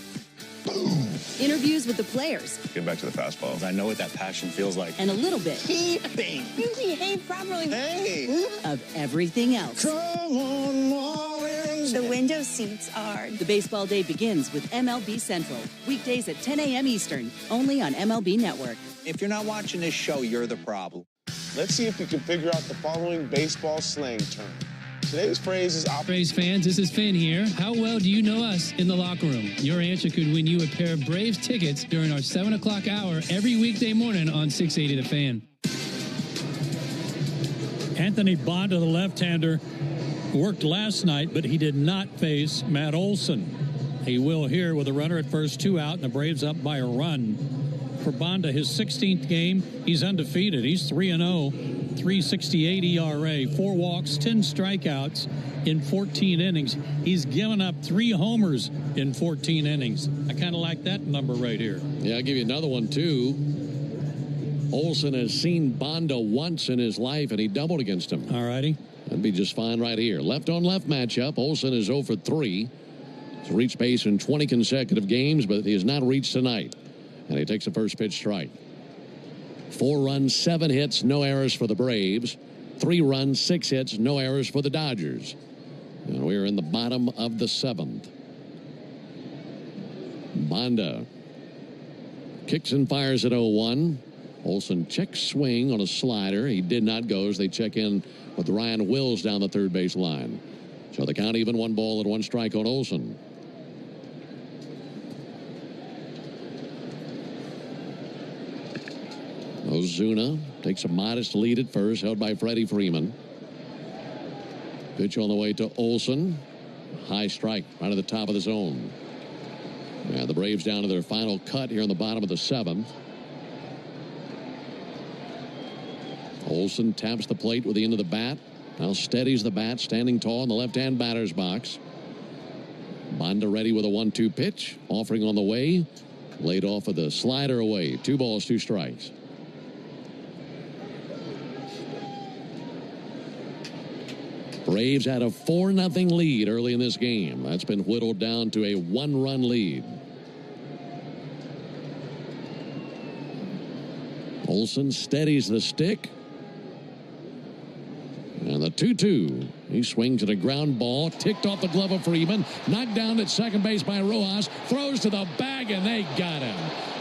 Boom. Interviews with the players. Get back to the fastballs. I know what that passion feels like. And a little bit. Keeping. You behave properly. Hey. Of everything else. Come on, Marlins. The window seats are. The baseball day begins with MLB Central. Weekdays at 10 a.m. Eastern. Only on MLB Network. If you're not watching this show, you're the problem. Let's see if we can figure out the following baseball slang term. Today's phrase is... Braves fans, this is Finn here. How well do you know us in the locker room? Your answer could win you a pair of Braves tickets during our 7 o'clock hour every weekday morning on 680 The Fan. Anthony Banda, the left-hander, worked last night, but he did not face Matt Olson. He will here with a runner at first, 2 out, and the Braves up by a run. For Banda, his 16th game, he's undefeated. He's 3-0, 3.68 ERA, 4 walks, 10 strikeouts in 14 innings. He's given up 3 homers in 14 innings. I kind of like that number right here. Yeah, I'll give you another one, too. Olson has seen Banda once in his life, and he doubled against him. All righty. That'd be just fine right here. Left-on-left matchup. Olson is 0 for 3. He's reached base in 20 consecutive games, but he has not reached tonight. And he takes the first pitch strike. 4 runs, 7 hits, no errors for the Braves. 3 runs, 6 hits, no errors for the Dodgers. And we're in the bottom of the 7th. Banda kicks and fires at 0-1. Olson checks swing on a slider. He did not go as they check in with Ryan Wills down the third base line. So the count even, 1 ball and 1 strike on Olson. Ozuna takes a modest lead at first, held by Freddie Freeman. Pitch on the way to Olson. High strike right at the top of the zone. Yeah, the Braves down to their final cut here in the bottom of the 7th. Olson taps the plate with the end of the bat. Now steadies the bat, standing tall in the left-hand batter's box. Banda ready with a 1-2 pitch. Offering on the way. Laid off of the slider away. 2 balls, 2 strikes. Braves had a 4-0 lead early in this game. That's been whittled down to a 1-run lead. Olson steadies the stick. And the 2-2. He swings at a ground ball. Ticked off the glove of Freeman. Knocked down at second base by Rojas. Throws to the bag, and they got him.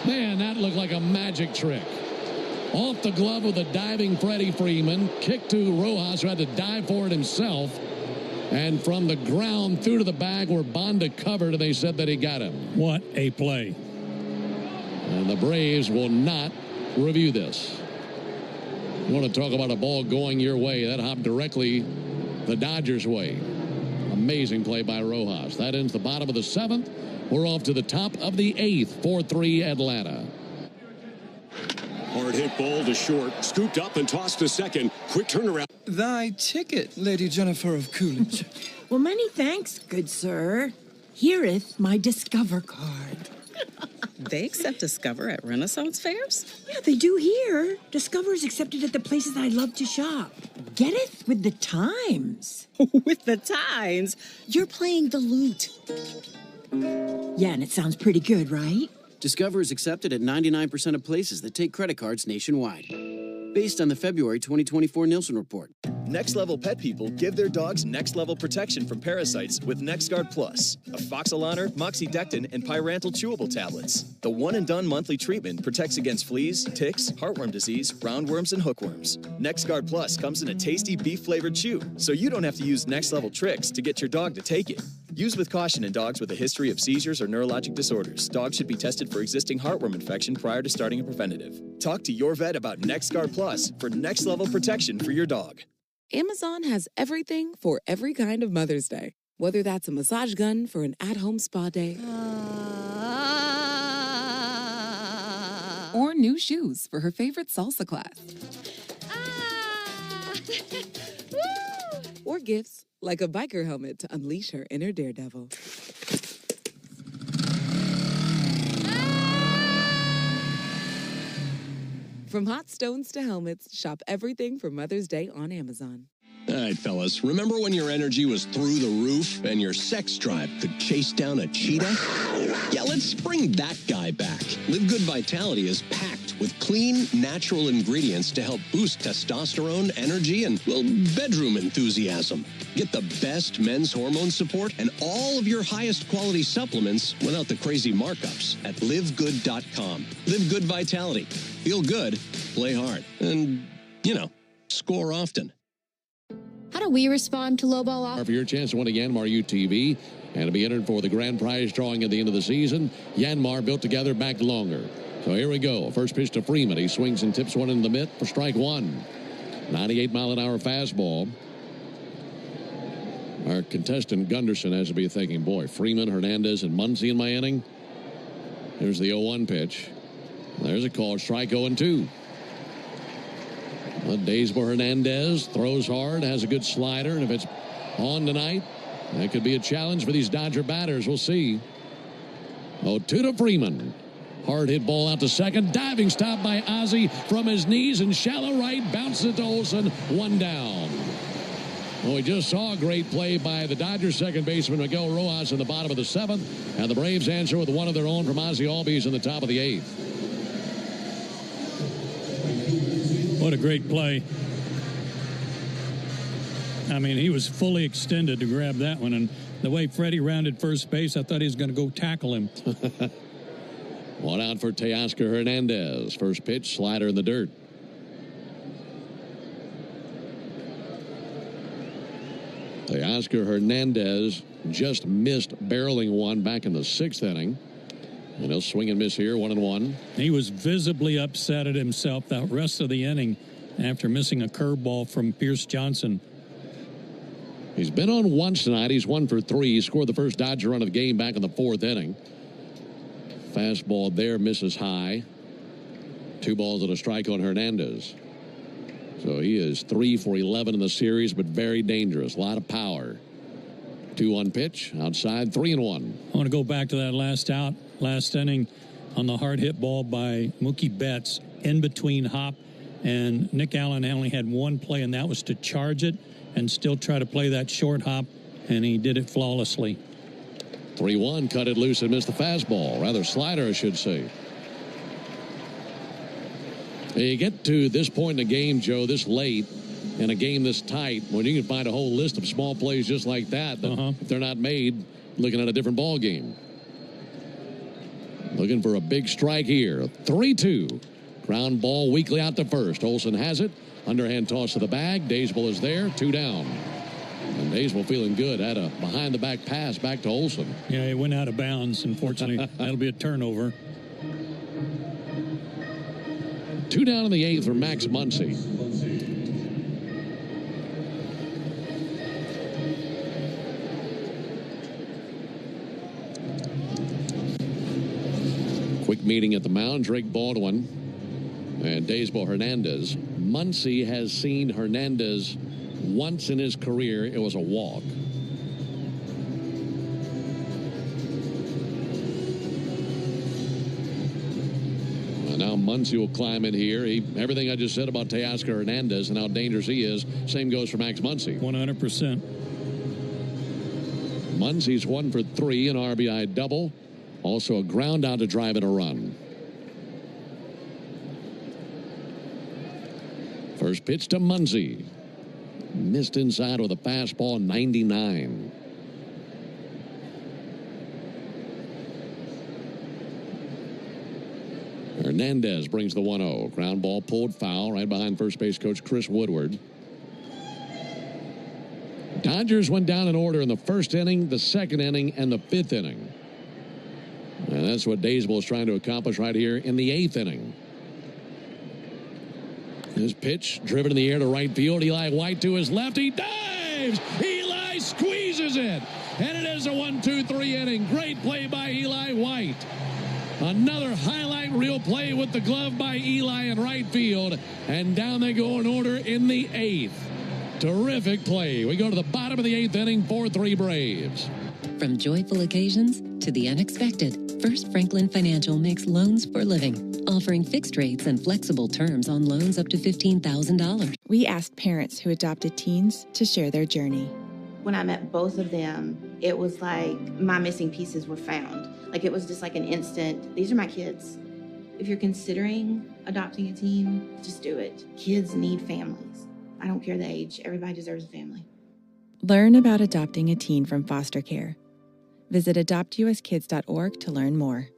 Man, that looked like a magic trick. Off the glove of the diving Freddie Freeman. Kick to Rojas, who had to dive for it himself. And from the ground through to the bag where Bonda covered, and they said that he got him. What a play. And the Braves will not review this. You want to talk about a ball going your way. That hopped directly the Dodgers' way. Amazing play by Rojas. That ends the bottom of the 7th. We're off to the top of the 8th. 4-3 Atlanta. Hard hit ball to short. Scooped up and tossed to second. Quick turnaround. Thy ticket, Lady Jennifer of Coolidge. Well, many thanks, good sir. Here'th my Discover card. They accept Discover at Renaissance fairs? Yeah, they do here. Discover is accepted at the places that I love to shop. Getteth with the times. With the times? You're playing the lute. Yeah, and it sounds pretty good, right? Discover is accepted at 99% of places that take credit cards nationwide. Based on the February 2024 Nielsen report. Next Level pet people give their dogs next level protection from parasites with NexGard Plus, Afoxolaner, Moxidectin, and Pyrantel chewable tablets. The one-and-done monthly treatment protects against fleas, ticks, heartworm disease, roundworms, and hookworms. NexGard Plus comes in a tasty beef-flavored chew, so you don't have to use Next Level tricks to get your dog to take it. Use with caution in dogs with a history of seizures or neurologic disorders. Dogs should be tested for existing heartworm infection prior to starting a preventative. Talk to your vet about NexGard Plus for next level protection for your dog. Amazon has everything for every kind of Mother's Day. Whether that's a massage gun for an at-home spa day, or new shoes for her favorite salsa class, or gifts like a biker helmet to unleash her inner daredevil. From hot stones to helmets, shop everything for Mother's Day on Amazon. All right, fellas, remember when your energy was through the roof and your sex drive could chase down a cheetah? Yeah, let's bring that guy back. Live Good Vitality is packed with clean, natural ingredients to help boost testosterone, energy, and, well, bedroom enthusiasm. Get the best men's hormone support and all of your highest quality supplements without the crazy markups at livegood.com. Live Good Vitality. Feel good, play hard, and, you know, score often. How do we respond to low ball off? For your chance to win a Yanmar UTV and to be entered for the grand prize drawing at the end of the season, Yanmar built together, back longer. So here we go. First pitch to Freeman. He swings and tips one in the mitt for strike one. 98-mile-an-hour fastball. Our contestant Gunderson has to be thinking, boy, Freeman, Hernandez, and Muncy in my inning. Here's the 0-1 pitch. There's a call. Strike 0-2. Daysboro Hernandez throws hard, has a good slider, and if it's on tonight, that could be a challenge for these Dodger batters. We'll see. 0-2 to Freeman. Hard hit ball out to second. Diving stop by Ozzie from his knees and shallow right. Bounces it to Olson. One down. Well, we just saw a great play by the Dodgers second baseman Miguel Rojas in the bottom of the 7th. And the Braves answer with one of their own from Ozzie Albies in the top of the 8th. What a great play. I mean, he was fully extended to grab that one. And the way Freddie rounded first base, I thought he was going to go tackle him. One out for Teoscar Hernandez. First pitch, slider in the dirt. Teoscar Hernandez just missed barreling one back in the 6th inning. And he'll swing and miss here, 1-1. He was visibly upset at himself the rest of the inning after missing a curveball from Pierce Johnson. He's been on once tonight. He's 1 for 3. He scored the first Dodger run of the game back in the 4th inning. Fastball there misses high. 2 balls and a strike on Hernandez. So he is 3 for 11 in the series, but very dangerous. A lot of power. 2-1 pitch, outside, 3-1. I want to go back to that last inning. on the hard hit ball by Mookie Betts in between Hop, and Nick Allen only had one play, and that was to charge it and still try to play that short hop, and he did it flawlessly. 3-1, cut it loose and missed the fastball. Rather slider, I should say. You get to this point in the game, Joe, this late, in a game this tight, when you can find a whole list of small plays just like that, if they're not made, looking at a different ball game. Looking for a big strike here. 3-2. Ground ball weakly out to first. Olson has it. Underhand toss to the bag. Daysbel is there. 2 down. And Daysbel feeling good. Had a behind-the-back pass back to Olson. Yeah, he went out of bounds. Unfortunately, that'll be a turnover. 2 down in the 8th for Max Muncy. Quick meeting at the mound. Drake Baldwin and Daysbel Hernandez. Muncy has seen Hernandez once in his career. It was a walk. And now Muncy will climb in here. Everything I just said about Teoscar Hernandez and how dangerous he is, same goes for Max Muncy. 100%. Muncy's 1 for 3, an RBI double. Also a ground out to drive in a run. First pitch to Muncy. Missed inside with a fastball, 99. Hernandez brings the 1-0. Ground ball pulled foul right behind first base coach Chris Woodward. Dodgers went down in order in the first inning, the second inning, and the 5th inning. And that's what Daysbel is trying to accomplish right here in the 8th inning. His pitch driven in the air to right field. Eli White to his left. He dives. Eli squeezes it. And it is a 1-2-3 inning. Great play by Eli White. Another highlight reel play with the glove by Eli in right field. And down they go in order in the 8th. Terrific play. We go to the bottom of the 8th inning, 4-3 Braves. From joyful occasions to the unexpected, First Franklin Financial makes loans for living, offering fixed rates and flexible terms on loans up to $15,000. We asked parents who adopted teens to share their journey. When I met both of them, it was like my missing pieces were found. Like it was just like an instant, these are my kids. If you're considering adopting a teen, just do it. Kids need families. I don't care the age, everybody deserves a family. Learn about adopting a teen from foster care. Visit adoptuskids.org to learn more.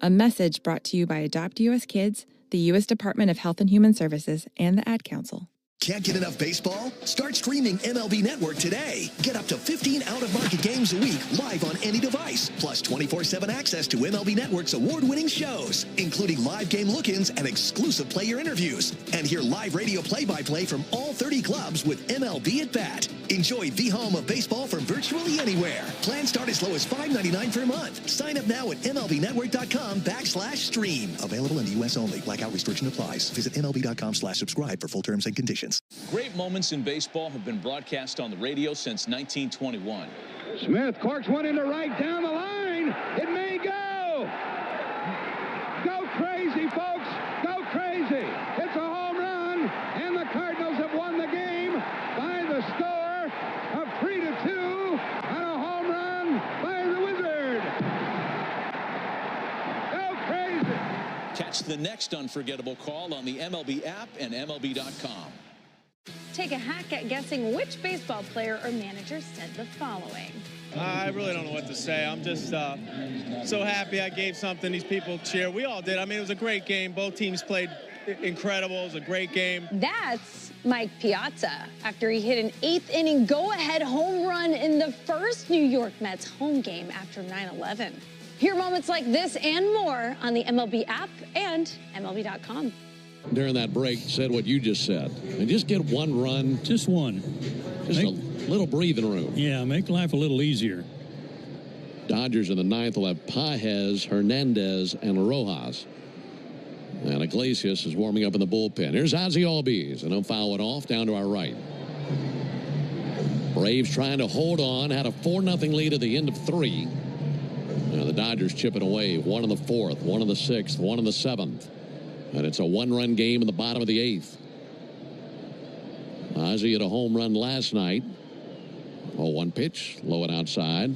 A message brought to you by Adopt US Kids, the U.S. Department of Health and Human Services, and the Ad Council. Can't get enough baseball? Start streaming MLB Network today. Get up to 15 out-of-market games a week live on any device, plus 24/7 access to MLB Network's award-winning shows, including live game look-ins and exclusive player interviews. And hear live radio play-by-play from all 30 clubs with MLB at Bat. Enjoy the home of baseball from virtually anywhere. Plans start as low as $5.99 per month. Sign up now at MLBnetwork.com/stream. Available in the U.S. only. Blackout restriction applies. Visit MLB.com/subscribe for full terms and conditions. Great moments in baseball have been broadcast on the radio since 1921. Smith corks one into right down the line. It may go. Go crazy, folks. Go crazy. It's a home run, and the Cardinals have won the game by the score of 3-2 and a home run by the Wizard. Go crazy. Catch the next unforgettable call on the MLB app and MLB.com. Take a hack at guessing which baseball player or manager said the following. I really don't know what to say. I'm just so happy I gave something these people cheer. We all did. I mean, it was a great game. Both teams played incredible. It was a great game. That's Mike Piazza after he hit an 8th inning go-ahead home run in the first New York Mets home game after 9/11. Hear moments like this and more on the MLB app and MLB.com. During that break, said what you just said. And just get one run. Just one. Just a little breathing room. Yeah, make life a little easier. Dodgers in the 9th will have Pages, Hernandez, and Rojas. And Iglesias is warming up in the bullpen. Here's Ozzie Albies, and he'll foul it off down to our right. Braves trying to hold on. Had a 4-0 lead at the end of 3. The Dodgers chipping away. One in the fourth, one in the sixth, one in the seventh. And it's a one-run game in the bottom of the eighth. Ozzie had a home run last night. 0-1 pitch, low and outside.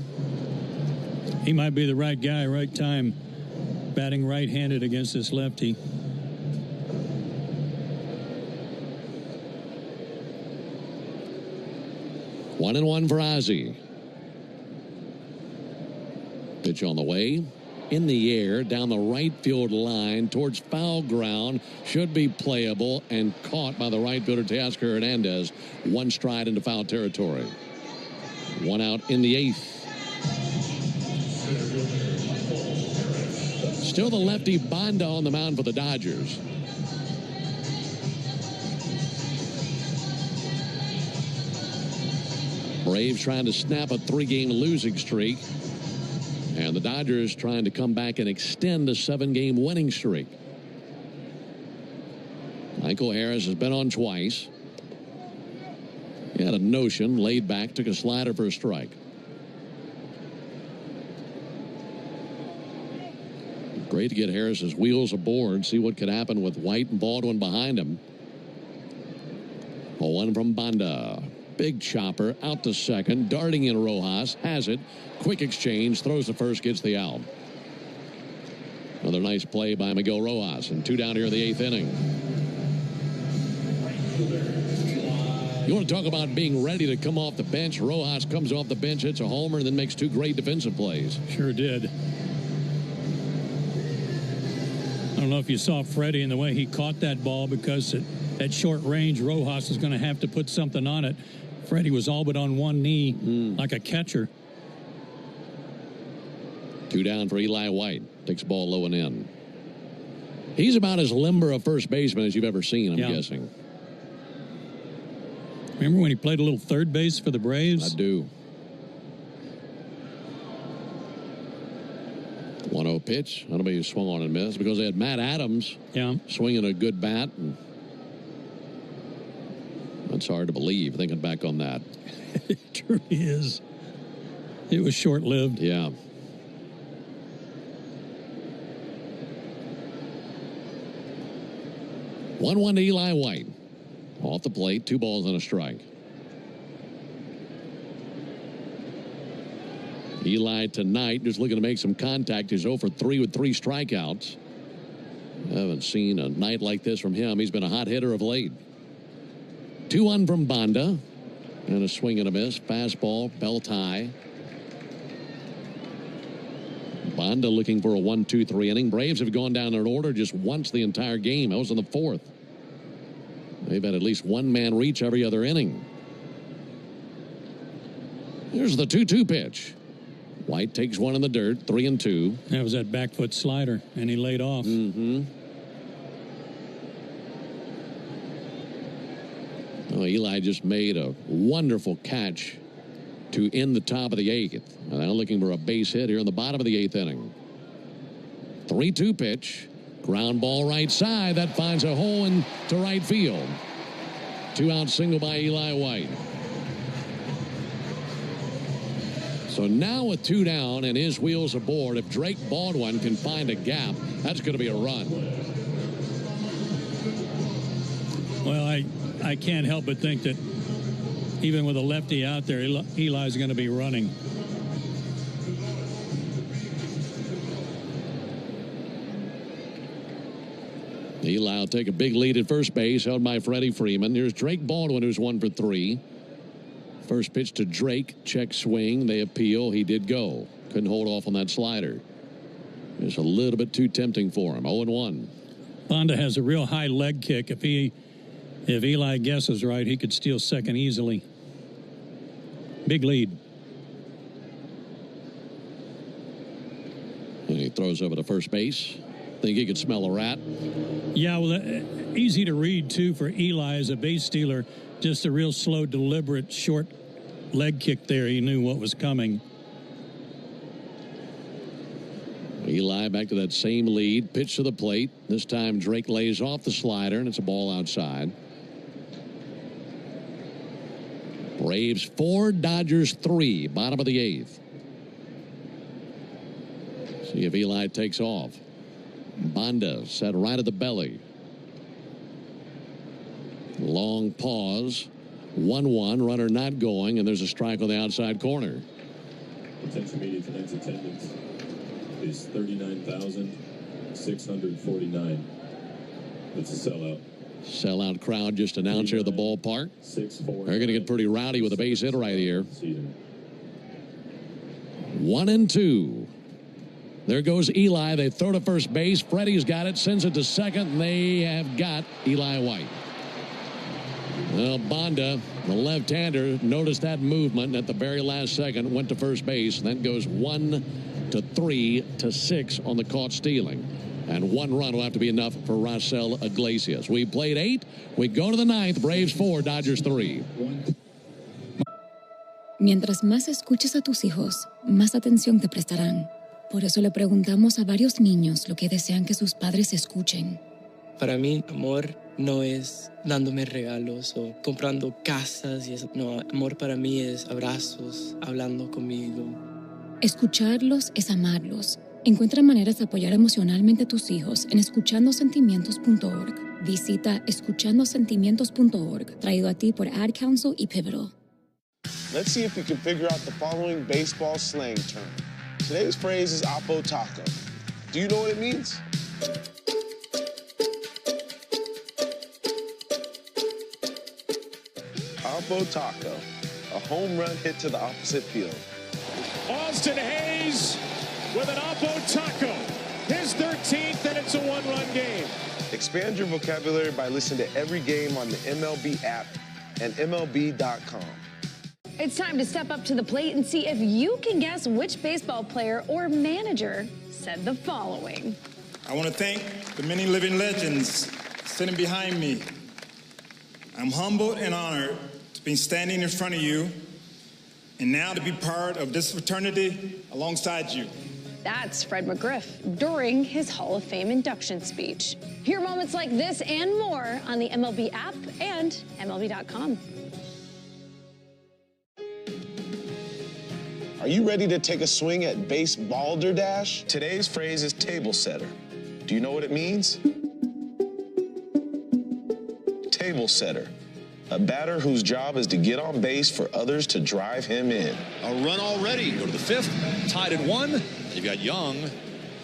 He might be the right guy, right time. Batting right-handed against this lefty. One and one for Ozzie. Pitch on the way. In the air, down the right field line towards foul ground. Should be playable and caught by the right fielder, Teoscar Hernandez. One stride into foul territory. One out in the eighth. Still the lefty Banda on the mound for the Dodgers. Braves trying to snap a 3-game losing streak. And the Dodgers trying to come back and extend the 7-game winning streak. Michael Harris has been on twice. He had a notion, laid back, took a slider for a strike. Great to get Harris's wheels aboard, see what could happen with White and Baldwin behind him. A one from Banda. Big chopper out to second, darting in Rojas, has it. Quick exchange, throws the first, gets the out. Another nice play by Miguel Rojas, and 2 down here in the 8th inning. You want to talk about being ready to come off the bench? Rojas comes off the bench, hits a homer, and then makes 2 great defensive plays. Sure did. I don't know if you saw Freddie in the way he caught that ball, because at short range, Rojas is going to have to put something on it. Freddie was all but on one knee like a catcher. 2 down for Eli White. Takes the ball low and in. He's about as limber a first baseman as you've ever seen, I'm guessing. Remember when he played a little third base for the Braves? I do. 1-0 pitch. I don't know if he swung on and missed because they had Matt Adams swinging a good bat. And that's hard to believe, thinking back on that. It truly is. It was short-lived. Yeah. One to Eli White. Off the plate, 2 balls and a strike. Eli tonight just looking to make some contact. He's 0 for 3 with 3 strikeouts. I haven't seen a night like this from him. He's been a hot hitter of late. 2-1 from Banda. And a swing and a miss. Fastball, belt high. Banda looking for a 1-2-3 inning. Braves have gone down in order just once the entire game. That was in the 4th. They've had at least one man reach every other inning. Here's the 2-2 pitch. White takes one in the dirt, 3-2. That was that back foot slider, and he laid off. Oh, Eli just made a wonderful catch to end the top of the 8th. Now looking for a base hit here in the bottom of the 8th inning. 3-2 pitch. Ground ball right side. That finds a hole into right field. 2-out single by Eli White. So now with 2 down and his wheels aboard, if Drake Baldwin can find a gap, that's going to be a run. Well, I can't help but think that even with a lefty out there, Eli's going to be running. Eli will take a big lead at first base, held by Freddie Freeman. Here's Drake Baldwin, who's 1 for 3. First pitch to Drake, check swing. They appeal. He did go. Couldn't hold off on that slider. It's a little bit too tempting for him. 0-1. Banda has a real high leg kick. If Eli guesses right, he could steal second easily. Big lead. And he throws over to first base. Think he could smell a rat? Yeah, well, easy to read, too, for Eli as a base stealer. Just a real slow, deliberate, short leg kick there. He knew what was coming. Eli back to that same lead. Pitch to the plate. This time Drake lays off the slider, and it's a ball outside. Braves 4, Dodgers 3, bottom of the 8th. See if Eli takes off. Banda set right at the belly. Long pause. 1-1, runner not going, and there's a strike on the outside corner. Attention media, tonight's attendance is 39,649. It's a sellout. Sellout crowd just announced here at the ballpark. They're going to get pretty rowdy with a base hit right here. 1-2. There goes Eli. They throw to first base. Freddie's got it, sends it to second, and they have got Eli White. Well, Banda, the left-hander, noticed that movement at the very last second, went to first base, and then goes 1-3-6 on the caught stealing. And 1 run will have to be enough for Raisel Iglesias. We played 8. We go to the 9th. Braves 4, Dodgers 3. Mientras más escuches a tus hijos, más atención te prestarán. Por eso le preguntamos a varios niños lo que desean que sus padres escuchen. Para mí, amor no es dándome regalos o comprando casas y eso. No, amor para mí es abrazos, hablando conmigo. Escucharlos es amarlos. Encuentra maneras de apoyar emocionalmente a tus hijos en escuchandosentimientos.org. Visita escuchandosentimientos.org, traído a ti por Ad Council y Pivotal. Let's see if we can figure out the following baseball slang term. Today's phrase is Oppo Taco. Do you know what it means? Oppo Taco, a home run hit to the opposite field. Austin Hayes with an Oppo Taco, his 13th, and it's a 1-run game. Expand your vocabulary by listening to every game on the MLB app and MLB.com. It's time to step up to the plate and see if you can guess which baseball player or manager said the following. I want to thank the many living legends sitting behind me. I'm humbled and honored to be standing in front of you and now to be part of this fraternity alongside you. That's Fred McGriff during his Hall of Fame induction speech. Hear moments like this and more on the MLB app and MLB.com. Are you ready to take a swing at base balderdash? Today's phrase is table setter. Do you know what it means? Table setter. A batter whose job is to get on base for others to drive him in. A run already. Go to the 5th. Tied at 1. You've got Young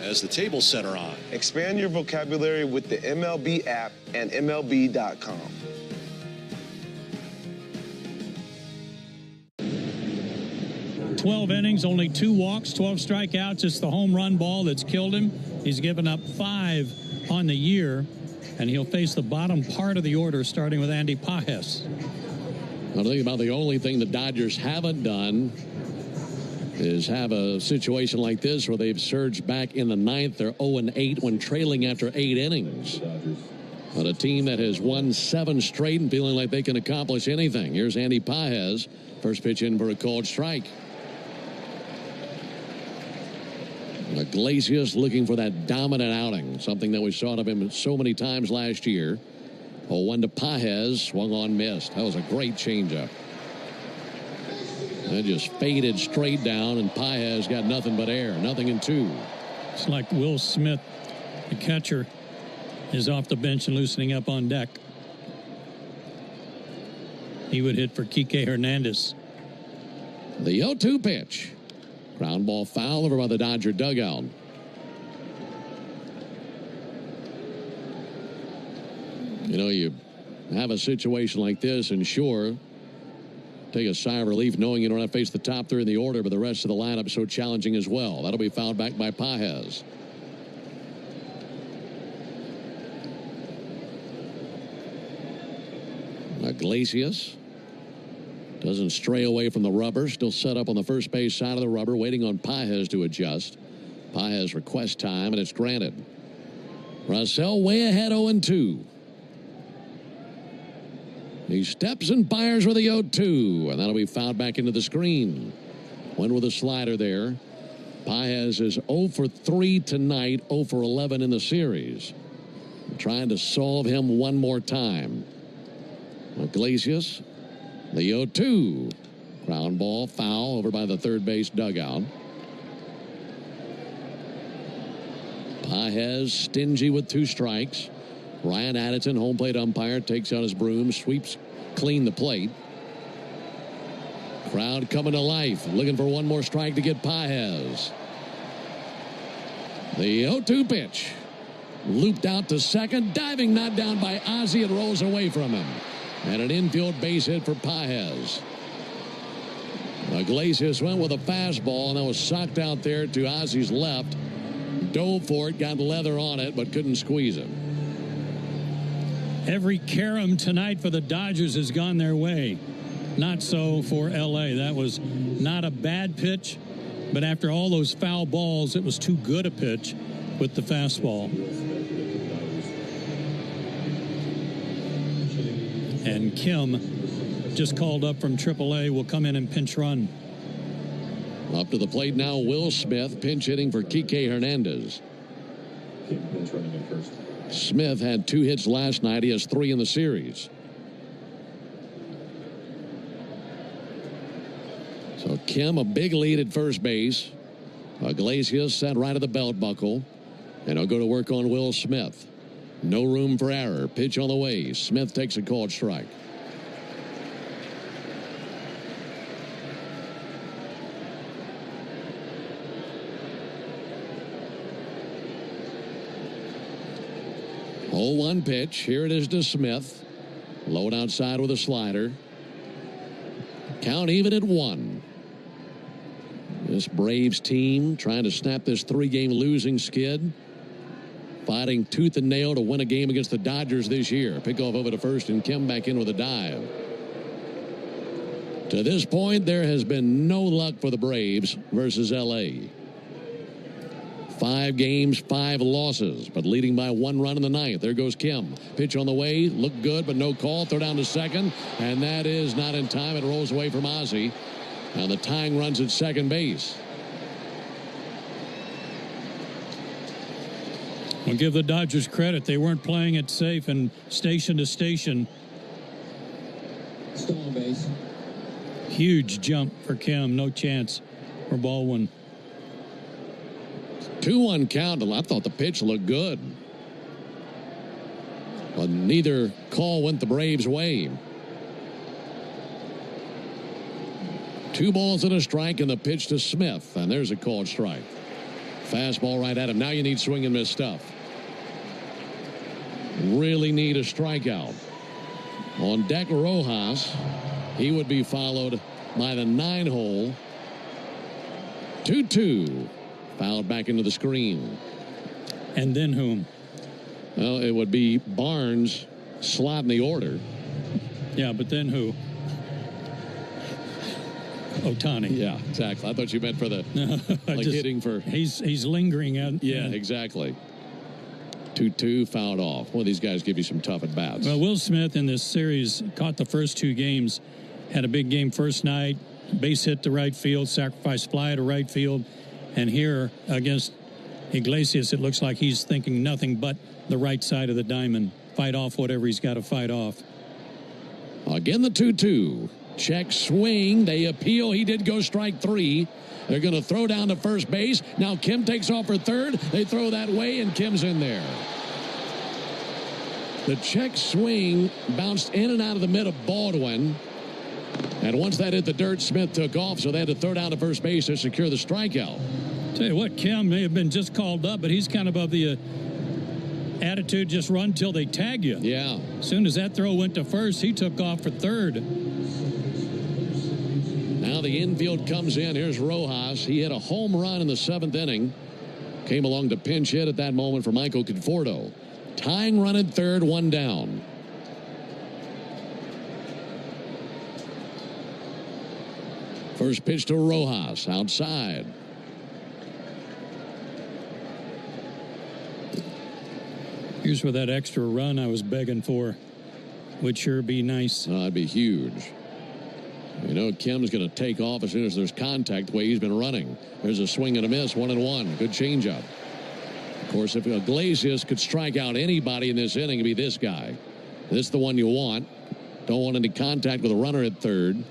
as the table setter on. Expand your vocabulary with the MLB app and MLB.com. "12 innings, only 2 walks, 12 strikeouts. It's the home run ball that's killed him. He's given up 5 on the year, and he'll face the bottom part of the order, starting with Andy Pages. I think about the only thing the Dodgers haven't done is have a situation like this where they've surged back in the 9th. They're 0-8 when trailing after 8 innings. But a team that has won 7 straight and feeling like they can accomplish anything. Here's Andy Pages. First pitch in for a called strike. Iglesias looking for that dominant outing, something that we saw of him so many times last year. 0-1 to Pages, swung on, missed. That was a great changeup. That just faded straight down, and Pages got nothing but air, nothing in 2. It's like Will Smith, the catcher, is off the bench and loosening up on deck. He would hit for Kike Hernandez. The 0-2 pitch. Ground ball foul over by the Dodger dugout. You know, you have a situation like this, and sure, take a sigh of relief knowing you don't have to face the top 3 in the order, but the rest of the lineup is so challenging as well. That'll be fouled back by Pages. Iglesias doesn't stray away from the rubber, still set up on the first base side of the rubber, waiting on Pages to adjust. Pages requests time, and it's granted. Raisel way ahead, 0-2. He steps and fires with the 0-2, and that'll be fouled back into the screen. Went with a slider there. Pages is 0 for 3 tonight, 0 for 11 in the series. I'm trying to solve him one more time. Iglesias, the 0-2. Ground ball foul over by the third base dugout. Pages stingy with 2 strikes. Ryan Addison, home plate umpire, takes out his broom, sweeps clean the plate. Crowd coming to life, looking for one more strike to get Pages. The 0-2 pitch. Looped out to second, diving not down by Ozzie. It rolls away from him. And an infield base hit for Pages. Iglesias went with a fastball, and that was socked out there to Ozzie's left. Dove for it, got leather on it, but couldn't squeeze it. Every carom tonight for the Dodgers has gone their way. Not so for L.A. That was not a bad pitch, but after all those foul balls, it was too good a pitch with the fastball. And Kim, just called up from AAA, will come in and pinch run. Up to the plate now, Will Smith, pinch hitting for Kike Hernandez. Pinch running at first. Smith had 2 hits last night. He has 3 in the series. So Kim, a big lead at first base. Iglesias set right at the belt buckle. And he'll go to work on Will Smith. No room for error. Pitch on the way. Smith takes a called strike. Oh, 1 pitch. Here it is to Smith. Low outside with a slider. Count even at 1. This Braves team trying to snap this 3-game losing skid. Fighting tooth and nail to win a game against the Dodgers this year. Pickoff over to first and Kim back in with a dive. To this point, there has been no luck for the Braves versus L.A. 5 games, 5 losses, but leading by 1 run in the 9th. There goes Kim. Pitch on the way. Looked good, but no call. Throw down to second, and that is not in time. It rolls away from Ozzie. Now the tying runs at second base. We'll give the Dodgers credit. They weren't playing it safe and station to station. Stolen base. Huge jump for Kim. No chance for Baldwin. 2-1 count. I thought the pitch looked good. But neither call went the Braves' way. 2 balls and a strike, and the pitch to Smith. And there's a called strike. Fastball right at him. Now you need swing and miss stuff. Really need a strikeout. On deck, Rojas. He would be followed by the 9-hole. 2-2. Fouled back into the screen. And then whom? Well, it would be Barnes slotting the order. Yeah, but then who? Ohtani. Yeah, exactly. I thought you meant for the hitting for. He's lingering out. Yeah, exactly. 2-2 fouled off. Well, these guys give you some tough at bats. Well, Will Smith in this series caught the first 2 games. Had a big game first night. Base hit to right field. Sacrifice fly to right field. And here against Iglesias, it looks like he's thinking nothing but the right side of the diamond. Fight off whatever he's got to fight off. Again, the 2-2. Check swing. They appeal. He did go strike 3. They're going to throw down to first base. Now Kim takes off for third. They throw that way, and Kim's in there. The check swing bounced in and out of the mid of Baldwin. And once that hit the dirt, Smith took off, so they had to throw down to first base to secure the strikeout. Tell you what, Kim may have been just called up, but he's kind of the attitude, just run till they tag you. Yeah. As soon as that throw went to first, he took off for third. Now the infield comes in. Here's Rojas. He hit a home run in the 7th inning. Came along to pinch hit at that moment for Michael Conforto. Tying run at third, 1 down. First pitch to Rojas, outside. Here's where that extra run I was begging for would sure be nice. That'd be huge. You know, Kim's going to take off as soon as there's contact the way he's been running. There's a swing and a miss, 1-1. Good changeup. Of course, if Iglesias could strike out anybody in this inning, it'd be this guy. This is the one you want. Don't want any contact with a runner at third.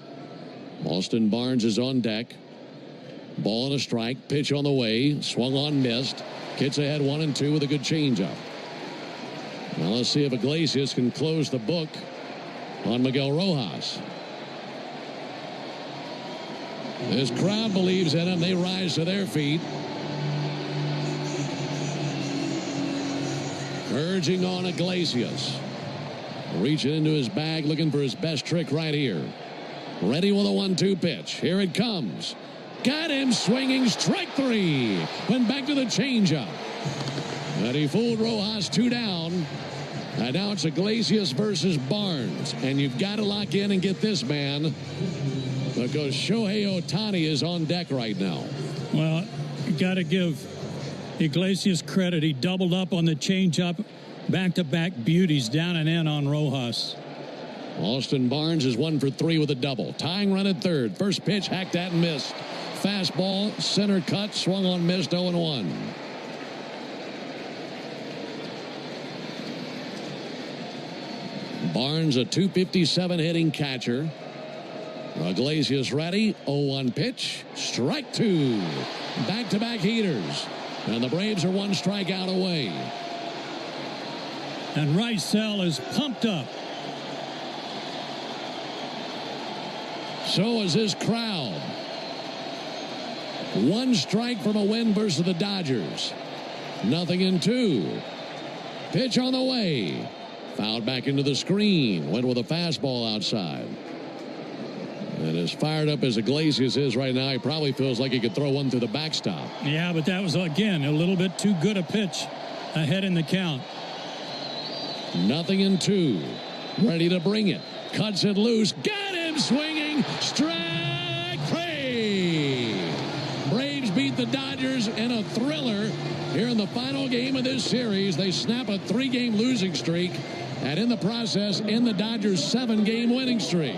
Austin Barnes is on deck. Ball and a strike. Pitch on the way. Swung on, missed. Gets ahead 1-2 with a good changeup. Now let's see if Iglesias can close the book on Miguel Rojas. This crowd believes in him. They rise to their feet. Urging on Iglesias. Reaching into his bag, looking for his best trick right here. Ready with a 1-2 pitch. Here it comes. Got him swinging. Strike 3. Went back to the changeup. And he fooled Rojas 2 down. And now it's Iglesias versus Barnes. And you've got to lock in and get this man, because Shohei Ohtani is on deck right now. Well, you got to give Iglesias credit. He doubled up on the changeup. Back-to-back beauties down and in on Rojas. Austin Barnes is 1 for 3 with a double. Tying run at third. First pitch hacked at and missed. Fastball, center cut, swung on, missed, 0-1. Barnes, a .257 hitting catcher. Iglesias ready. 0-1 pitch. Strike 2. Back-to-back heaters. And the Braves are 1 strikeout away. And Rysell is pumped up. So is his crowd. 1 strike from a win versus the Dodgers. 0-2. Pitch on the way. Fouled back into the screen. Went with a fastball outside. And as fired up as Iglesias is right now, he probably feels like he could throw one through the backstop. Yeah, but that was, again, a little bit too good a pitch ahead in the count. 0-2. Ready to bring it. Cuts it loose. Got him swinging. Strike 3. Braves beat the Dodgers in a thriller here in the final game of this series. They snap a 3-game losing streak, and in the process, end the Dodgers' 7-game winning streak.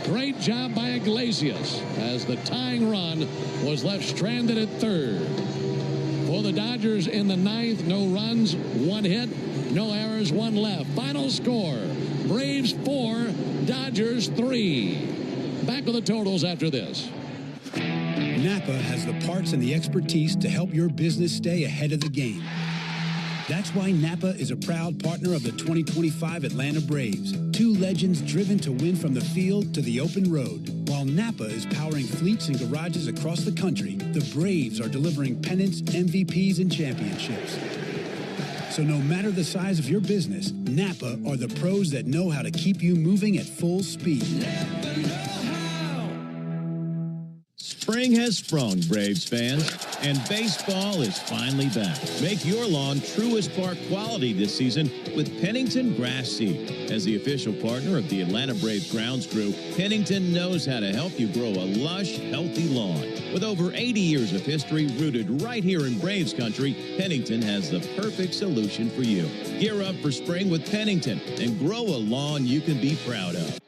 Great job by Iglesias as the tying run was left stranded at third. For the Dodgers in the 9th, no runs, 1 hit, no errors, 1 left. Final score, Braves 4, Dodgers 3. Back with the totals after this. Napa has the parts and the expertise to help your business stay ahead of the game. That's why Napa is a proud partner of the 2025 Atlanta Braves. 2 legends driven to win from the field to the open road. While Napa is powering fleets and garages across the country, the Braves are delivering pennants, MVPs, and championships. So no matter the size of your business, Napa are the pros that know how to keep you moving at full speed. Spring has sprung, Braves fans, and baseball is finally back. Make your lawn Truist Park quality this season with Pennington Grass Seed. As the official partner of the Atlanta Braves grounds crew, Pennington knows how to help you grow a lush, healthy lawn. With over 80 years of history rooted right here in Braves country, Pennington has the perfect solution for you. Gear up for spring with Pennington and grow a lawn you can be proud of.